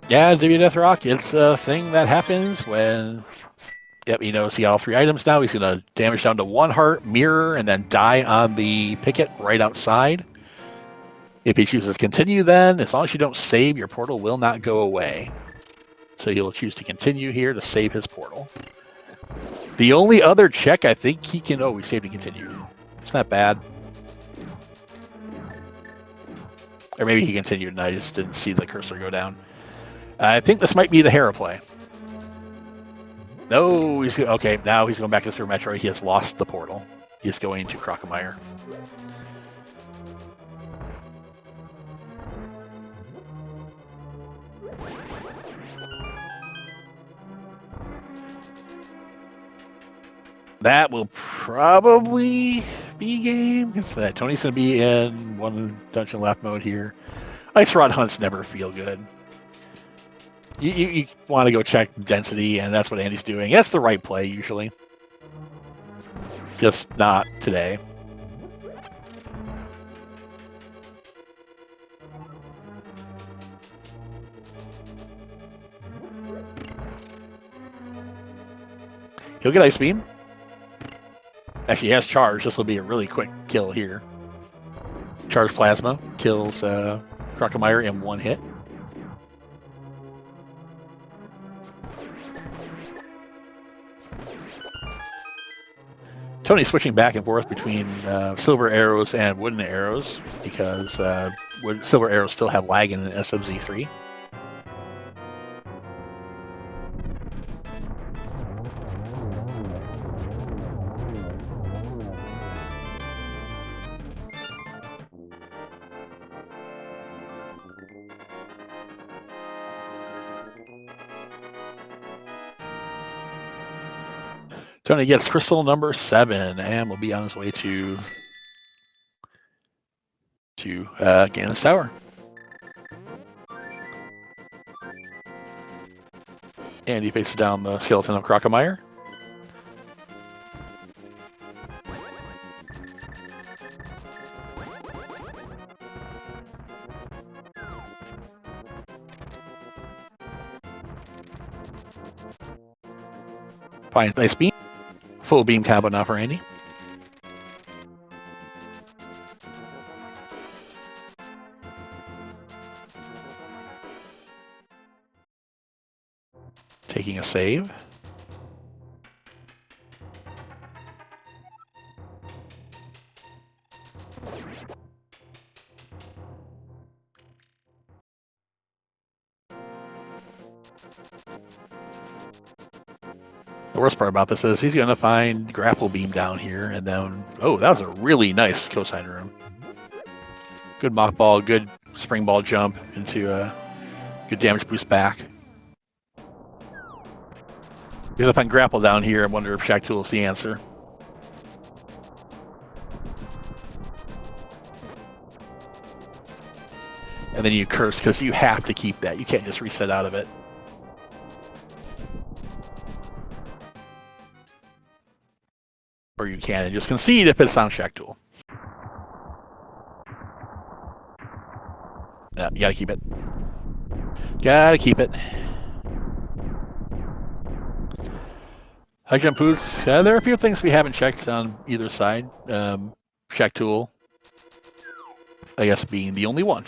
Speaker 1: Yeah, W Death Rock, it's a thing that happens when... Yep, he knows he got all 3 items now. He's going to damage down to 1 heart, mirror, and then die on the picket right outside. If he chooses to continue, then, as long as you don't save, your portal will not go away. So he'll choose to continue here to save his portal. The only other check I think he can... Oh, we saved and continued. It's not bad. Or maybe he continued and I just didn't see the cursor go down. I think this might be the Hera play. No, he's okay. Now he's going back to Super Metroid. He has lost the portal. He's going to Crocomire. That will probably be game. Tony's going to be in 1 dungeon left mode here. Ice Rod hunts never feel good. You want to go check density, and that's what Andy's doing. That's the right play, usually. Just not today. He'll get Ice Beam. Actually, he has Charge. This will be a really quick kill here. Charge Plasma kills Crocomire in 1 hit. Tony's switching back and forth between silver arrows and wooden arrows because silver arrows still have lag in SMZ3. Tony gets crystal number 7 and will be on his way to Ganon's Tower. And he faces down the skeleton of Crocomire. Fine, nice beam. Full beam combo now for Andy. Taking a save. The worst part about this is he's going to find grapple beam down here, and then, oh, that was a really nice cosine room. Good mock ball, good spring ball jump into a good damage boost back. He's going to find grapple down here. I wonder if Shack Tool is the answer. And then you curse because you have to keep that. You can't just reset out of it. Or you can and just concede if it's on Shack Tool. Yeah, you gotta keep it. Gotta keep it. High jump boots. There are a few things we haven't checked on either side. Shack Tool, I guess, being the only one.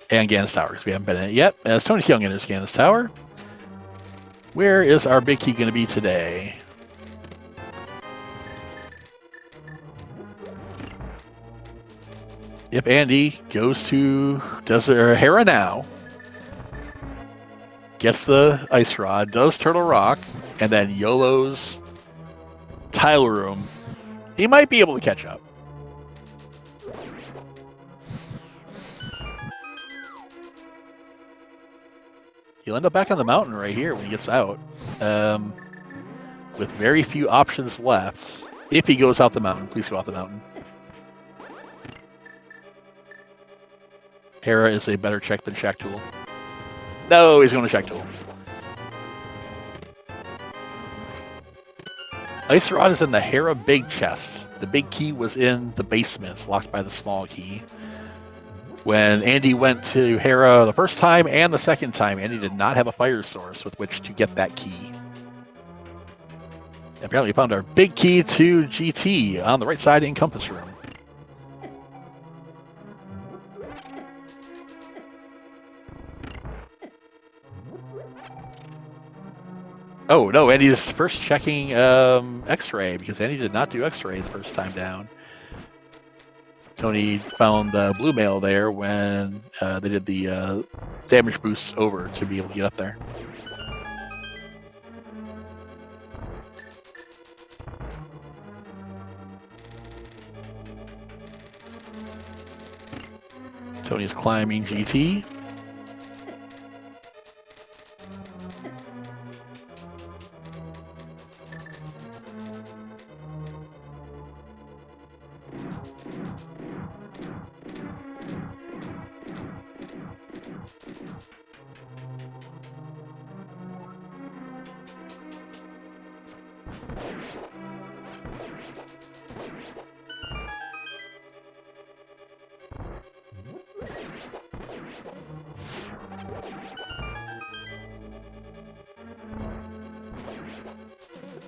Speaker 1: And Gan's Tower, because we haven't been in it yet. As tonytyoung enters Gan's Tower, where is our big key going to be today? If Andy goes to Hera now, gets the Ice Rod, does Turtle Rock, and then YOLO's Tile Room, he might be able to catch up. He'll end up back on the mountain right here when he gets out, with very few options left. If he goes out the mountain, please go out the mountain. Hera is a better check than Shack Tool. No, he's going to Shack Tool. Ice Rod is in the Hera big chest. The big key was in the basement, locked by the small key. When Andy went to Hera the first time and the second time, Andy did not have a fire source with which to get that key. Apparently, we found our big key to GT on the right side in Compass Room. Oh, no, Andy's first checking X-ray, because Andy did not do X-ray the first time down. Tony found the blue mail there when they did the damage boost over to be able to get up there. Tony's climbing GT.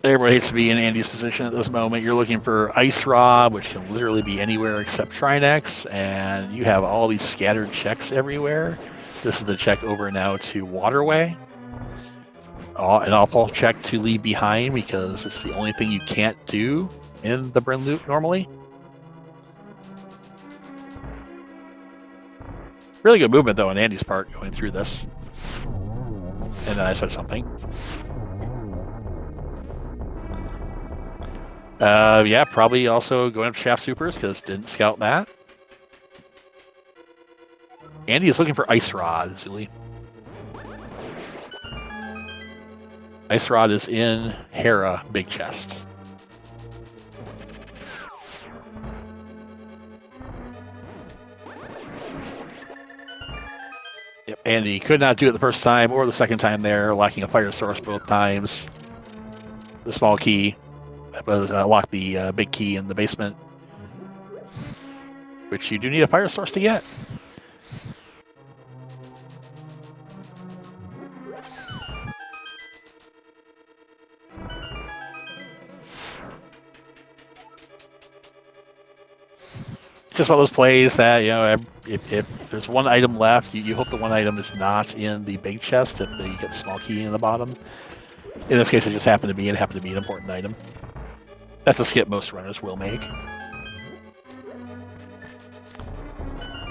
Speaker 1: Everyone hates to be in Andy's position at this moment. You're looking for Ice Rod, which can literally be anywhere except Trinex, and you have all these scattered checks everywhere. This is the check over now to Waterway. An awful check to leave behind because it's the only thing you can't do in the Bryn Loop normally. Really good movement, though, on Andy's part going through this. And then I said something. Yeah, probably also going up Shaft Supers because didn't scout that. Andy is looking for Ice Rod, Zuli. Ice Rod is in Hera big chest. Yep, Andy could not do it the first time or the second time there, lacking a fire source both times. The small key locked the big key in the basement, which you do need a fire source to get. just one of those plays that, you know, if there's one item left, you hope the one item is not in the big chest if you get the small key in the bottom. In this case, it just happened to be, an important item. That's a skip most runners will make.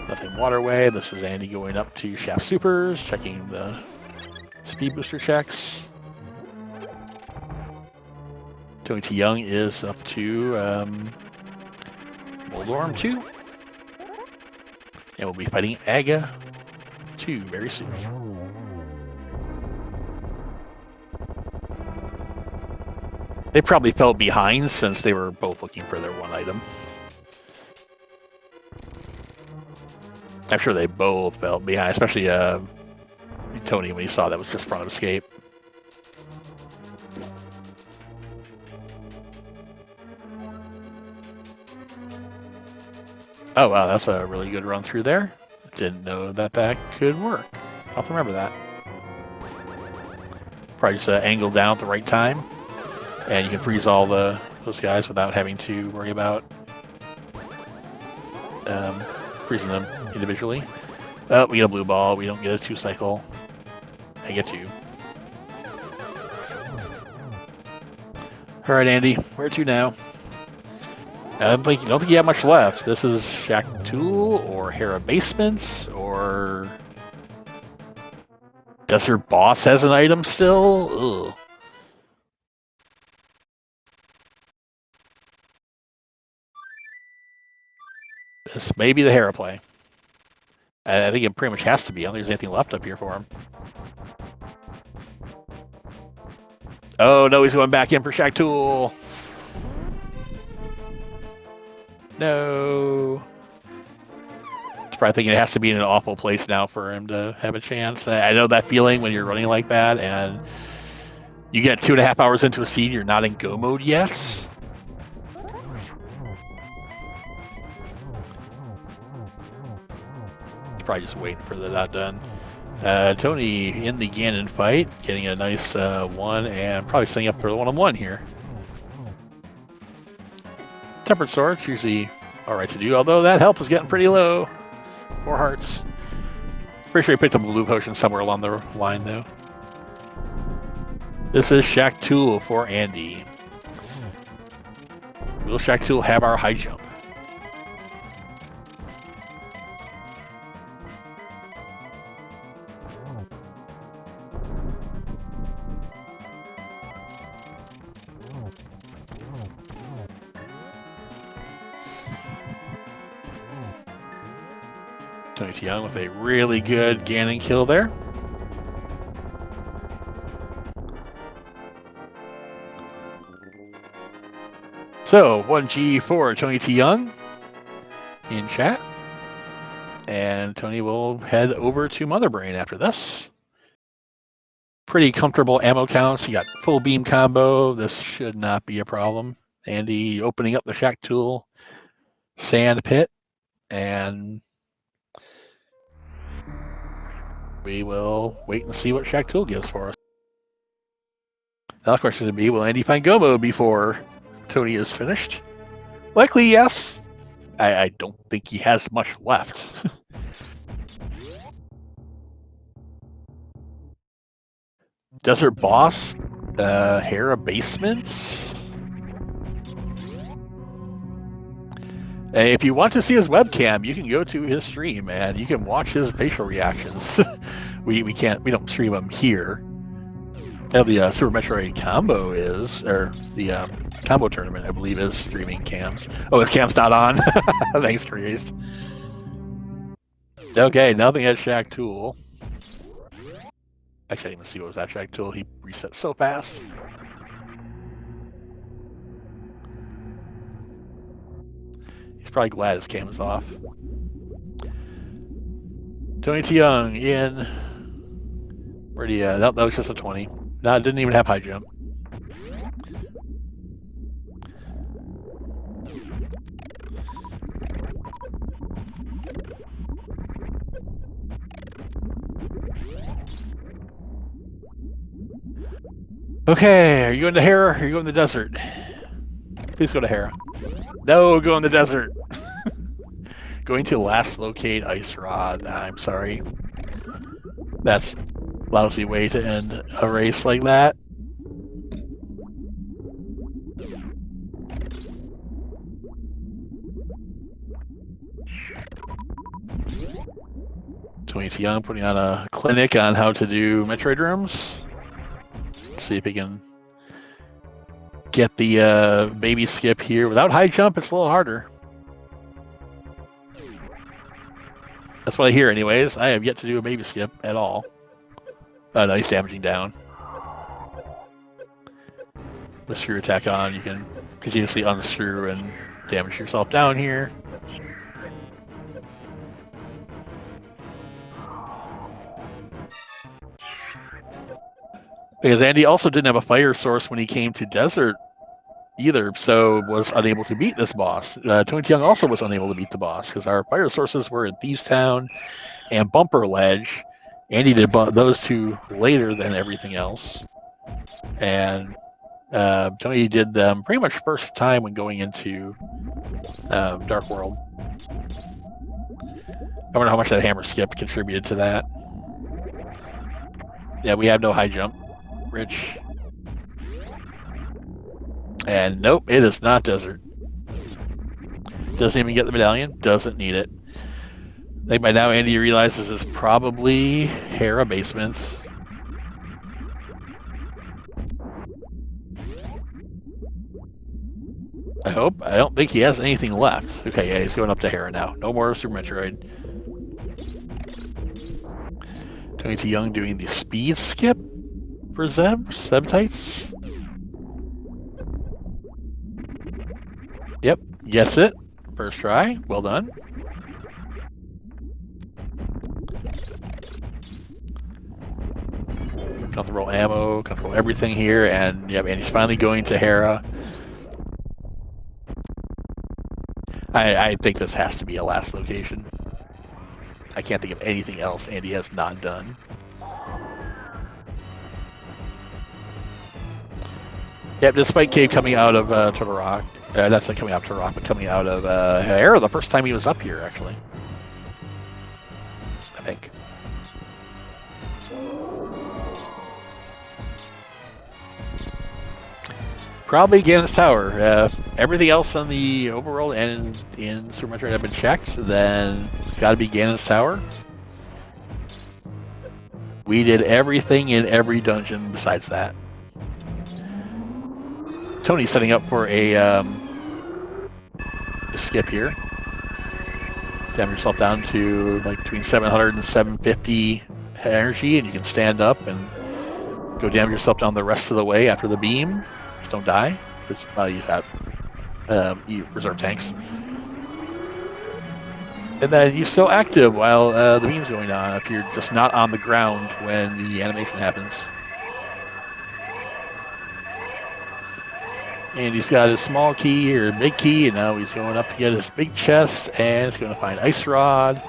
Speaker 1: Nothing waterway. This is Andy going up to Shaft Supers, checking the speed booster checks. tonytyoung is up to Moldorm 2. And we'll be fighting Aga 2 very soon. They probably felt behind since they were both looking for their one item. I'm sure they both felt behind, especially Tony when he saw that was just front of escape. Oh wow, that's a really good run through there. Didn't know that that could work. I'll have to remember that. Probably just angle down at the right time, and you can freeze all those guys without having to worry about freezing them individually. Oh, we get a blue ball. We don't get a 2-cycle. I get 2. All right, Andy, where to now? I don't think you have much left. This is Shack Tool or Hera Basements or Desert Boss has an item still. Ugh. This may be the Hera play. I think it pretty much has to be. I don't think there's anything left up here for him. Oh no, he's going back in for Shack Tool. No. He's probably thinking it has to be in an awful place now for him to have a chance. I know that feeling when you're running like that and you get 2.5 hours into a seed, you're not in go mode yet. Probably just waiting for that done. Tony in the Ganon fight, getting a nice 1 and probably setting up for the 1-on-1 here. Tempered Sword's usually alright to do, although that health is getting pretty low. 4 hearts. Pretty sure he picked up a blue potion somewhere along the line though. This is Shack Tool for Andy. Will Shack Tool have our high jump? tonytyoung with a really good Ganon kill there. So 1G for tonytyoung in chat. And Tony will head over to Mother Brain after this. Pretty comfortable ammo counts. You got full beam combo. This should not be a problem. Andy opening up the Shack Tool sand pit, and we will wait and see what Shack Tool gives for us. Now the question would be, will Andy find go mode before Tony is finished? Likely yes. I don't think he has much left. Desert Boss, Hera Basements. If you want to see his webcam, you can go to his stream and you can watch his facial reactions. we don't stream them here. Now the Super Metroid combo is, or the combo tournament, I believe, is streaming cams. Oh, his cam's not on. Thanks, Creased. Okay, nothing at Shack Tool. Actually, I didn't even see what was at Shack Tool. He reset so fast. He's probably glad his cam is off. tonytyoung in Maridia. That was just a 20. No, it didn't even have high jump. Okay, are you going to Hera or are you going to the desert? Please go to Hera. No, go in the desert. Going to last locate Ice Rod. I'm sorry. That's a lousy way to end a race like that. tonytyoung putting on a clinic on how to do Metroid rooms. Let's see if he can get the baby skip here. Without high jump, it's a little harder. That's what I hear anyways. I have yet to do a baby skip at all. Nice damaging down. With screw attack on, you can continuously unscrew and damage yourself down here. Because Andy also didn't have a fire source when he came to Desert either, so was unable to beat this boss. tonytyoung also was unable to beat the boss because our fire sources were in Thieves Town and Bumper Ledge. Andy did those two later than everything else. And Tony did them pretty much first time when going into Dark World. I wonder how much that hammer skip contributed to that. Yeah, we have no high jump, Rich. And nope, it is not Desert. Doesn't even get the medallion, doesn't need it. I think by now Andy realizes it's probably Hera basements. I hope. I don't think he has anything left. Okay, yeah, he's going up to Hera now. No more Super Metroid. tonytyoung doing the speed skip for Zeb-Tights. Yep, gets it. First try. Well done. Comfortable ammo, comfortable everything here, and yep, Andy's finally going to Hera. I think this has to be a last location. I can't think of anything else Andy has not done. Yep, despite Cave coming out of Turtle Rock, that's not coming out of Turtle Rock, but coming out of Hera the first time he was up here, actually. I think. Probably Ganon's Tower. Everything else on the overworld and in Super Metroid have been checked, then it's got to be Ganon's Tower. We did everything in every dungeon besides that. Tony's setting up for a skip here. Damage yourself down to like between 700 and 750 energy, and you can stand up and go damage yourself down the rest of the way after the beam. Just don't die. Just use that. You reserve tanks. And then you're still active while the beam's going on if you're just not on the ground when the animation happens. And he's got his small key or big key, and now he's going up to get his big chest, and he's going to find Ice Rod.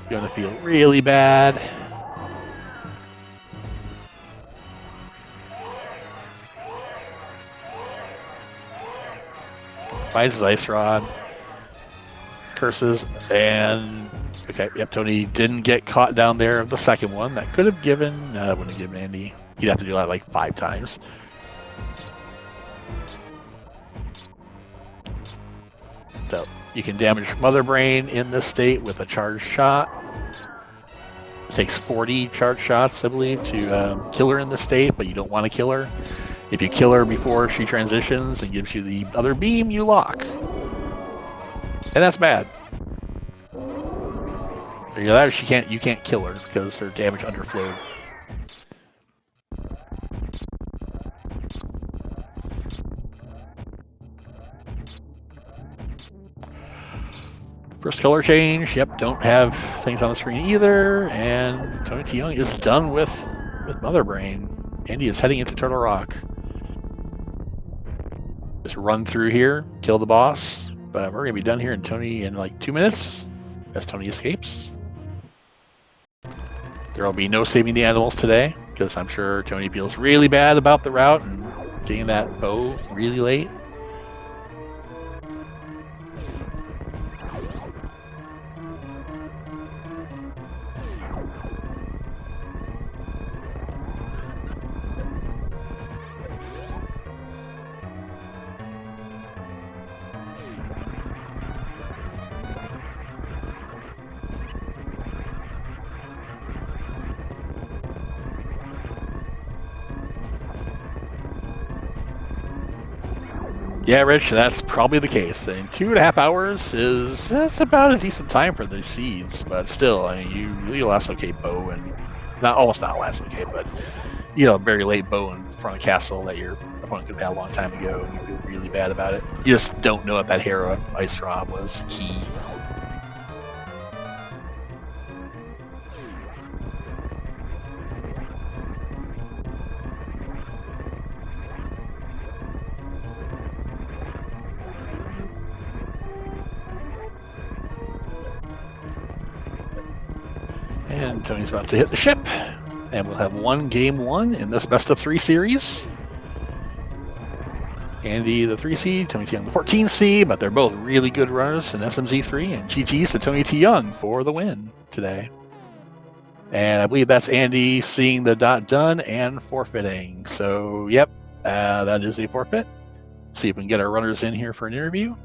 Speaker 1: Going to feel really bad. Finds his Ice Rod. Curses, and okay, yep, Tony didn't get caught down there the second one. That could have given, that wouldn't have given Andy. He'd have to do that like 5 times. So you can damage Mother Brain in this state with a charged shot. It takes 40 charged shots, I believe, to kill her in this state, but you don't want to kill her. If you kill her before she transitions and gives you the other beam, you lock. And that's bad. You can't kill her because her damage underflowed. First color change. Yep, don't have things on the screen either. And tonytyoung is done with Mother Brain. Andy is heading into Turtle Rock. Just run through here, kill the boss. But we're gonna be done here in like 2 minutes as Tony escapes. There will be no saving the animals today because I'm sure Tony feels really bad about the route and getting that bow really late. Yeah, Rich, that's probably the case. And 2.5 hours that's about a decent time for the seeds, but still, I mean, you last okay bow and almost not last okay, but very late bow in front of castle that your opponent could have had a long time ago, and you feel really bad about it. You just don't know if that Hera ice drop was key. And Tony's about to hit the ship, and we'll have one game one in this best of 3 series. Andy the 3 seed, tonytyoung the 14 seed, but they're both really good runners in SMZ3, and GG's to tonytyoung for the win today. And I believe that's Andy seeing the dot done and forfeiting. So, yep, that is a forfeit. See if we can get our runners in here for an interview.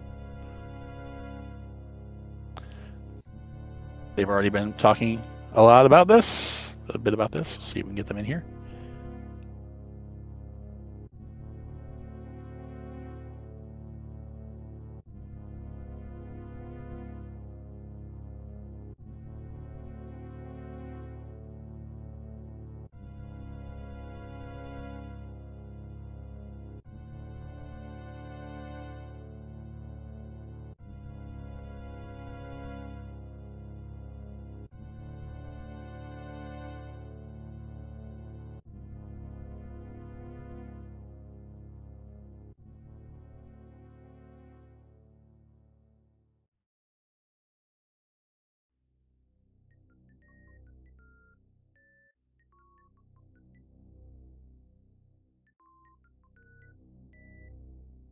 Speaker 1: They've already been talking a lot about this, a bit about this. See if we can get them in here.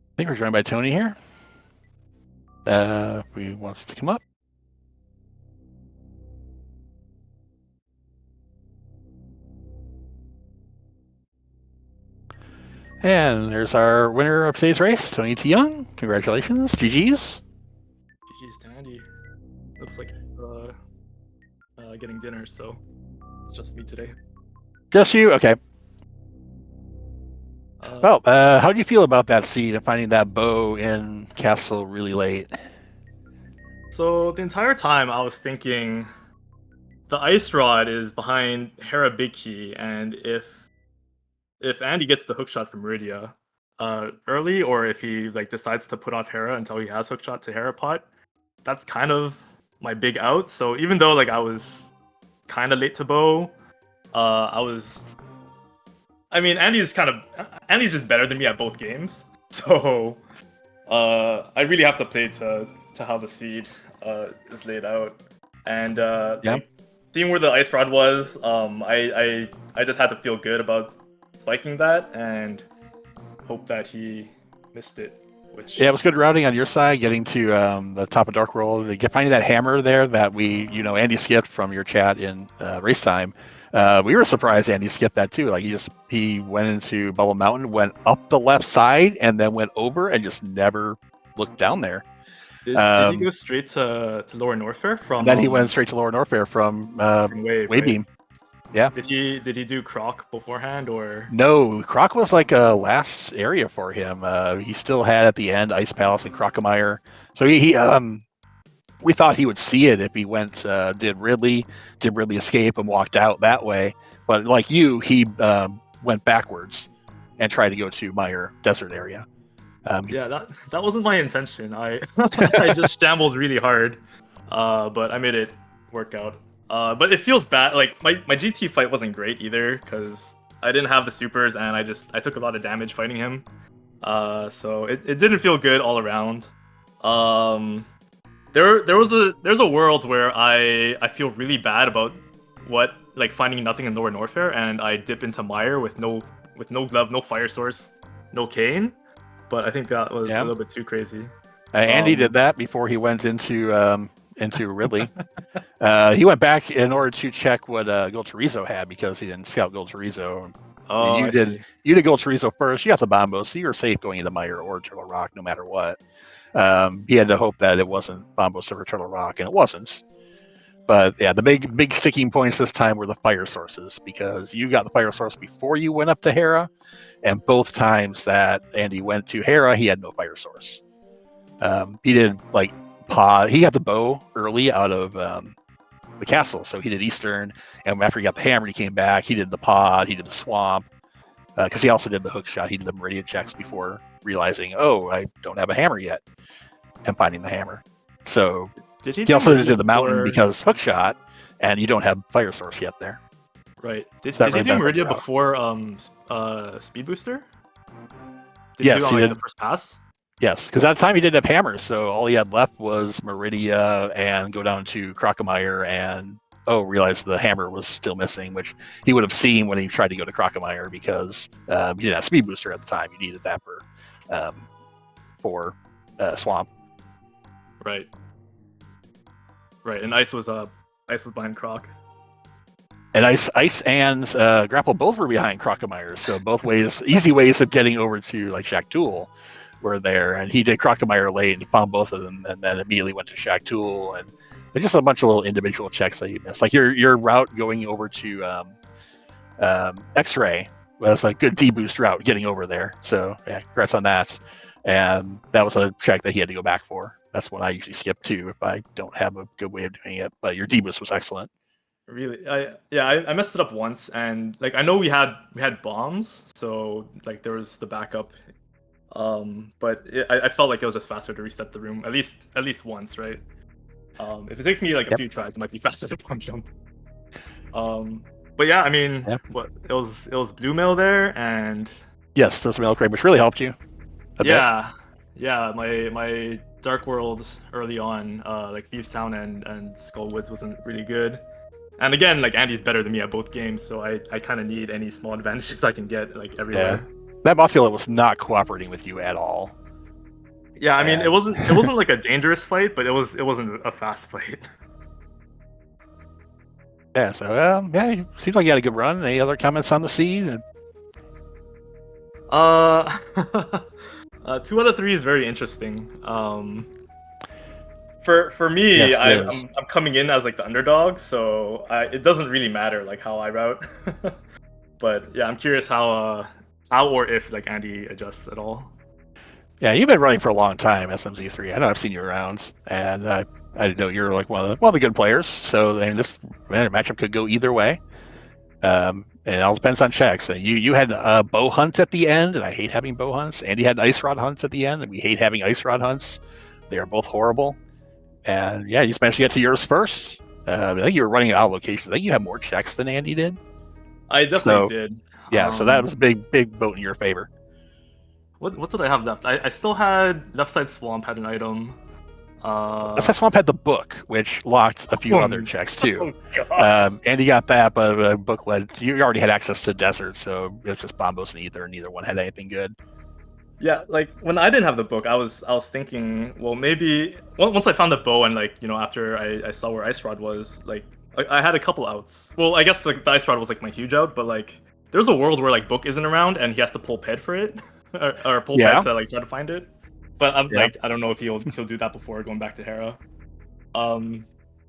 Speaker 1: I think we're joined by Tony here. If he wants to come up. And there's our winner of today's race, tonytyoung. Congratulations, GG's.
Speaker 3: GG's to Andy. Looks like he's getting dinner, so it's just me today.
Speaker 1: Just you? Okay. Well, how do you feel about that seed and finding that bow in castle really late?
Speaker 3: So the entire time I was thinking the ice rod is behind Hera Big Key, and if Andy gets the hookshot from Maridia early, or if he decides to put off Hera until he has hookshot to Hera pot, that's kind of my big out. So even though I was kind of late to bow, Andy's just better than me at both games. So I really have to play to how the seed is laid out. And seeing where the ice rod was, I just had to feel good about spiking that and hope that he missed it.
Speaker 1: Yeah, it was good routing on your side, getting to the top of Dark World, finding that hammer there that Andy skipped from your chat in race time. We were surprised Andy skipped that too. He went into Bubble Mountain, went up the left side, and then went over and just never looked down there.
Speaker 3: Did he go straight to Lower Norfair from?
Speaker 1: And then he went straight to Lower Norfair from Wavebeam. Right? Yeah.
Speaker 3: Did he do Croc beforehand or?
Speaker 1: No, Croc was like a last area for him. He still had at the end Ice Palace and Crocomire. So we thought he would see it if he went did Ridley escape and walked out that way. But like you, he went backwards and tried to go to Mire Desert area.
Speaker 3: Yeah, that wasn't my intention. I I just shambled really hard, but I made it work out. But it feels bad. Like my GT fight wasn't great either because I didn't have the supers and I took a lot of damage fighting him. So it didn't feel good all around. There's a world where I feel really bad about finding nothing in Lower Norfair and I dip into Mire with no glove, no fire source, no cane. But I think that was a little bit too crazy.
Speaker 1: Andy did that before he went into Ridley. He went back in order to check what Gold Chorizo had because he didn't scout Gold Chorizo.
Speaker 3: Oh,
Speaker 1: you did Gold Chorizo first. You got the Bombo, so you were safe going into Mire or Turtle Rock no matter what. He had to hope that it wasn't Bombo Silver Turtle Rock, and it wasn't. But yeah, the big sticking points this time were the fire sources, because you got the fire source before you went up to Hera, and both times that Andy went to Hera, he had no fire source. He did like pod. He got the bow early out of the castle, so he did Eastern, and after he got the hammer, he came back. He did the pod. He did the swamp, because he also did the hook shot. He did the Maridia checks before realizing, oh, I don't have a hammer yet, and finding the hammer. So
Speaker 3: Did he
Speaker 1: he
Speaker 3: do
Speaker 1: also
Speaker 3: Maridia
Speaker 1: did the mountain
Speaker 3: before-
Speaker 1: because hook shot, and you don't have fire source yet there.
Speaker 3: Right. Did
Speaker 1: that
Speaker 3: he
Speaker 1: really
Speaker 3: do
Speaker 1: benefits
Speaker 3: Maridia
Speaker 1: you out.
Speaker 3: before Speed Booster? Did
Speaker 1: Yes,
Speaker 3: he do it on
Speaker 1: he
Speaker 3: like,
Speaker 1: did.
Speaker 3: the first pass?
Speaker 1: Yes, because at the time he didn't have hammers, so all he had left was Maridia and go down to Crocomire and realize the hammer was still missing, which he would have seen when he tried to go to Crocomire, because you didn't have Speed Booster at the time. You needed that for Swamp.
Speaker 3: Right. Right, and Ice was behind Croc.
Speaker 1: And Ice and Grapple both were behind Crocomire, so both ways, easy ways of getting over to like Shaq were there. And he did Crocomire late, and he found both of them, and then immediately went to Shaq and just a bunch of little individual checks that he missed. Like your route going over to X-Ray was a good D-boost route getting over there. So yeah, congrats on that. And that was a check that he had to go back for. That's one I usually skip too if I don't have a good way of doing it. But your D-boost was excellent.
Speaker 3: Really, I messed it up once, and like I know we had bombs, so like there was the backup, but I felt like it was just faster to reset the room at least once, right? If it takes me like a few tries, it might be faster to bomb jump. But yeah, I mean, what it was blue mail there, and
Speaker 1: yes, those mail crate, which really helped you.
Speaker 3: Yeah, my Dark World early on, like Thieves Town and Skull Woods wasn't really good. And again, like Andy's better than me at both games, so I kind of need any small advantages I can get like everywhere.
Speaker 1: Yeah. That Mothula was not cooperating with you at all.
Speaker 3: Yeah, I mean it wasn't like a dangerous fight, but it wasn't a fast fight.
Speaker 1: Yeah, so yeah, you seems like you had a good run. Any other comments on the seed?
Speaker 3: 2 out of 3 is very interesting. For me,
Speaker 1: Yes,
Speaker 3: I'm coming in as like the underdog, so it doesn't really matter like how I route. But yeah, I'm curious how or if like Andy adjusts at all.
Speaker 1: Yeah, you've been running for a long time, SMZ3. I know I've seen you around, and I know you're like one of the good players. So this matchup could go either way, and it all depends on checks. You had a bow hunt at the end, and I hate having bow hunts. Andy had ice rod hunts at the end, and we hate having ice rod hunts. They are both horrible. And yeah, you just managed to get to yours first. I think you were running out of locations. I think you had more checks than Andy did.
Speaker 3: I definitely did.
Speaker 1: Yeah, so that was a big vote in your favor.
Speaker 3: What did I have left? I still had Left Side Swamp had an item.
Speaker 1: Left Side Swamp had the book, which locked a few other checks too.
Speaker 3: Oh, God.
Speaker 1: Andy got that, but book led. You already had access to Desert, so it was just Bombos and Ether, and neither one had anything good.
Speaker 3: Yeah, like when I didn't have the book, I was thinking, well, maybe once I found the bow and like after I saw where Ice Rod was, like I had a couple outs. Well, I guess like the Ice Rod was like my huge out, but like there's a world where like book isn't around and he has to pull ped for it, or pull ped to like try to find it. But I'm like I don't know if he'll do that before going back to Hera.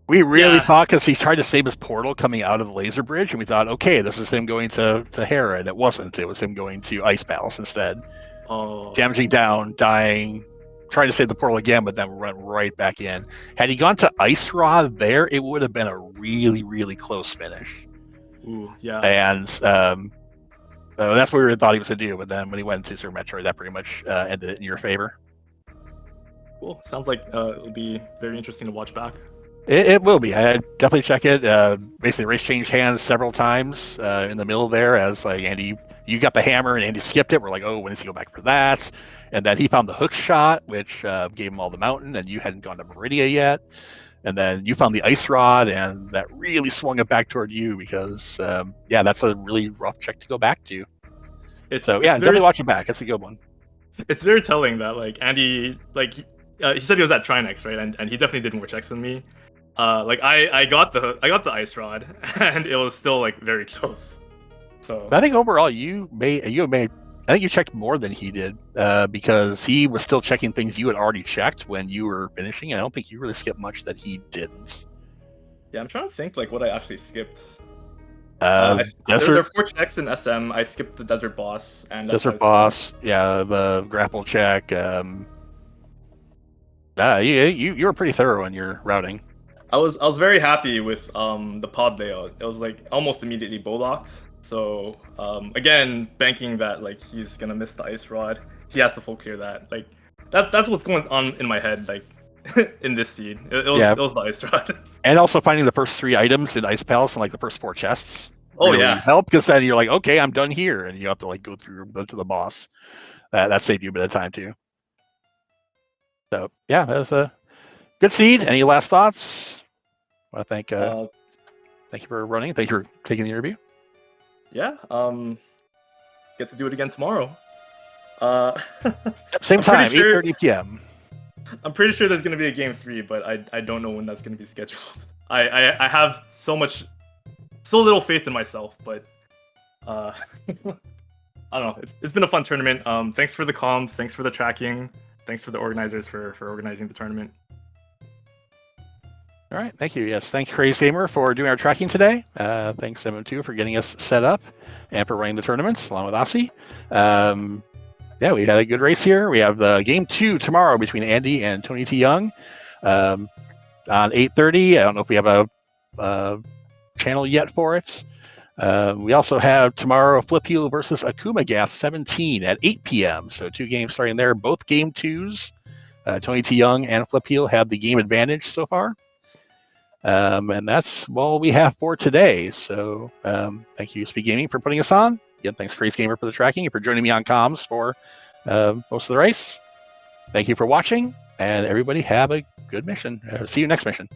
Speaker 1: We really thought, because he tried to save his portal coming out of the laser bridge, and we thought, okay, this is him going to Hera, and it wasn't. It was him going to Ice Palace instead.
Speaker 3: Oh.
Speaker 1: Damaging down, dying, trying to save the portal again, but then run right back in. Had he gone to Ice Rod there, it would have been a really, really close finish.
Speaker 3: Ooh, yeah.
Speaker 1: And that's what we thought he was going to do, but then when he went to Super Metroid, that pretty much ended it in your favor.
Speaker 3: Cool. Sounds like it'll be very interesting to watch back.
Speaker 1: It will be. I'd definitely check it. Basically, the race changed hands several times in the middle there, as like Andy, you got the hammer and Andy skipped it. We're like, oh, when does he go back for that? And then he found the hook shot, which gave him all the mountain, and you hadn't gone to Maridia yet. And then you found the ice rod, and that really swung it back toward you because, that's a really rough check to go back to. Definitely watch it back. It's a good one.
Speaker 3: It's very telling that like Andy, like he said he was at Trinex, right? And he definitely did more checks than me. Like I got the ice rod, and it was still like very close. So
Speaker 1: I think overall you made. I think you checked more than he did because he was still checking things you had already checked when you were finishing. And I don't think you really skipped much that he didn't.
Speaker 3: Yeah, I'm trying to think like what I actually skipped. There
Speaker 1: Desert
Speaker 3: are 4 checks in SM. I skipped the desert boss, and that's how
Speaker 1: Desert
Speaker 3: it's set.
Speaker 1: boss, yeah, the grapple check. You were pretty thorough in your routing.
Speaker 3: I was very happy with the pod layout. It was like almost immediately bow locked. So again, banking that like he's gonna miss the ice rod. He has to full clear that. Like that's what's going on in my head. Like in this seed,
Speaker 1: Yeah,
Speaker 3: it was the ice rod.
Speaker 1: and also finding the first 3 items in Ice Palace and like the first 4 chests
Speaker 3: Oh
Speaker 1: really
Speaker 3: yeah.
Speaker 1: helped, because then you're like, okay, I'm done here, and you have to like go through to the boss. That saved you a bit of time too. So yeah, that was a good seed. Any last thoughts? I thank you for running. Thank you for taking the interview.
Speaker 3: Yeah. Get to do it again tomorrow. Uh,
Speaker 1: Yep, same
Speaker 3: I'm pretty
Speaker 1: time,
Speaker 3: sure
Speaker 1: 8:30 p.m.
Speaker 3: I'm pretty sure there's gonna be a game 3, but I don't know when that's gonna be scheduled. I have so little faith in myself, but I don't know. It's been a fun tournament. Thanks for the comms, thanks for the tracking, thanks for the organizers for organizing the tournament.
Speaker 1: All right, thank you. Yes, thank you, Crazy Gamer, for doing our tracking today. Thanks, MM2, for getting us set up and for running the tournaments along with Aussie. Yeah, we had a good race here. We have the game 2 tomorrow between Andy and tonytyoung on 8:30. I don't know if we have a channel yet for it. We also have tomorrow Flip Heel versus Akuma Gath 17 at 8 p.m. So 2 games starting there, both game 2s. tonytyoung and Flip Heel have the game advantage so far. And that's all we have for today. So thank you, SpeedGaming, for putting us on. Again, thanks, Crazy Gamer, for the tracking and for joining me on comms for most of the race. Thank you for watching, and everybody have a good mission. See you next mission.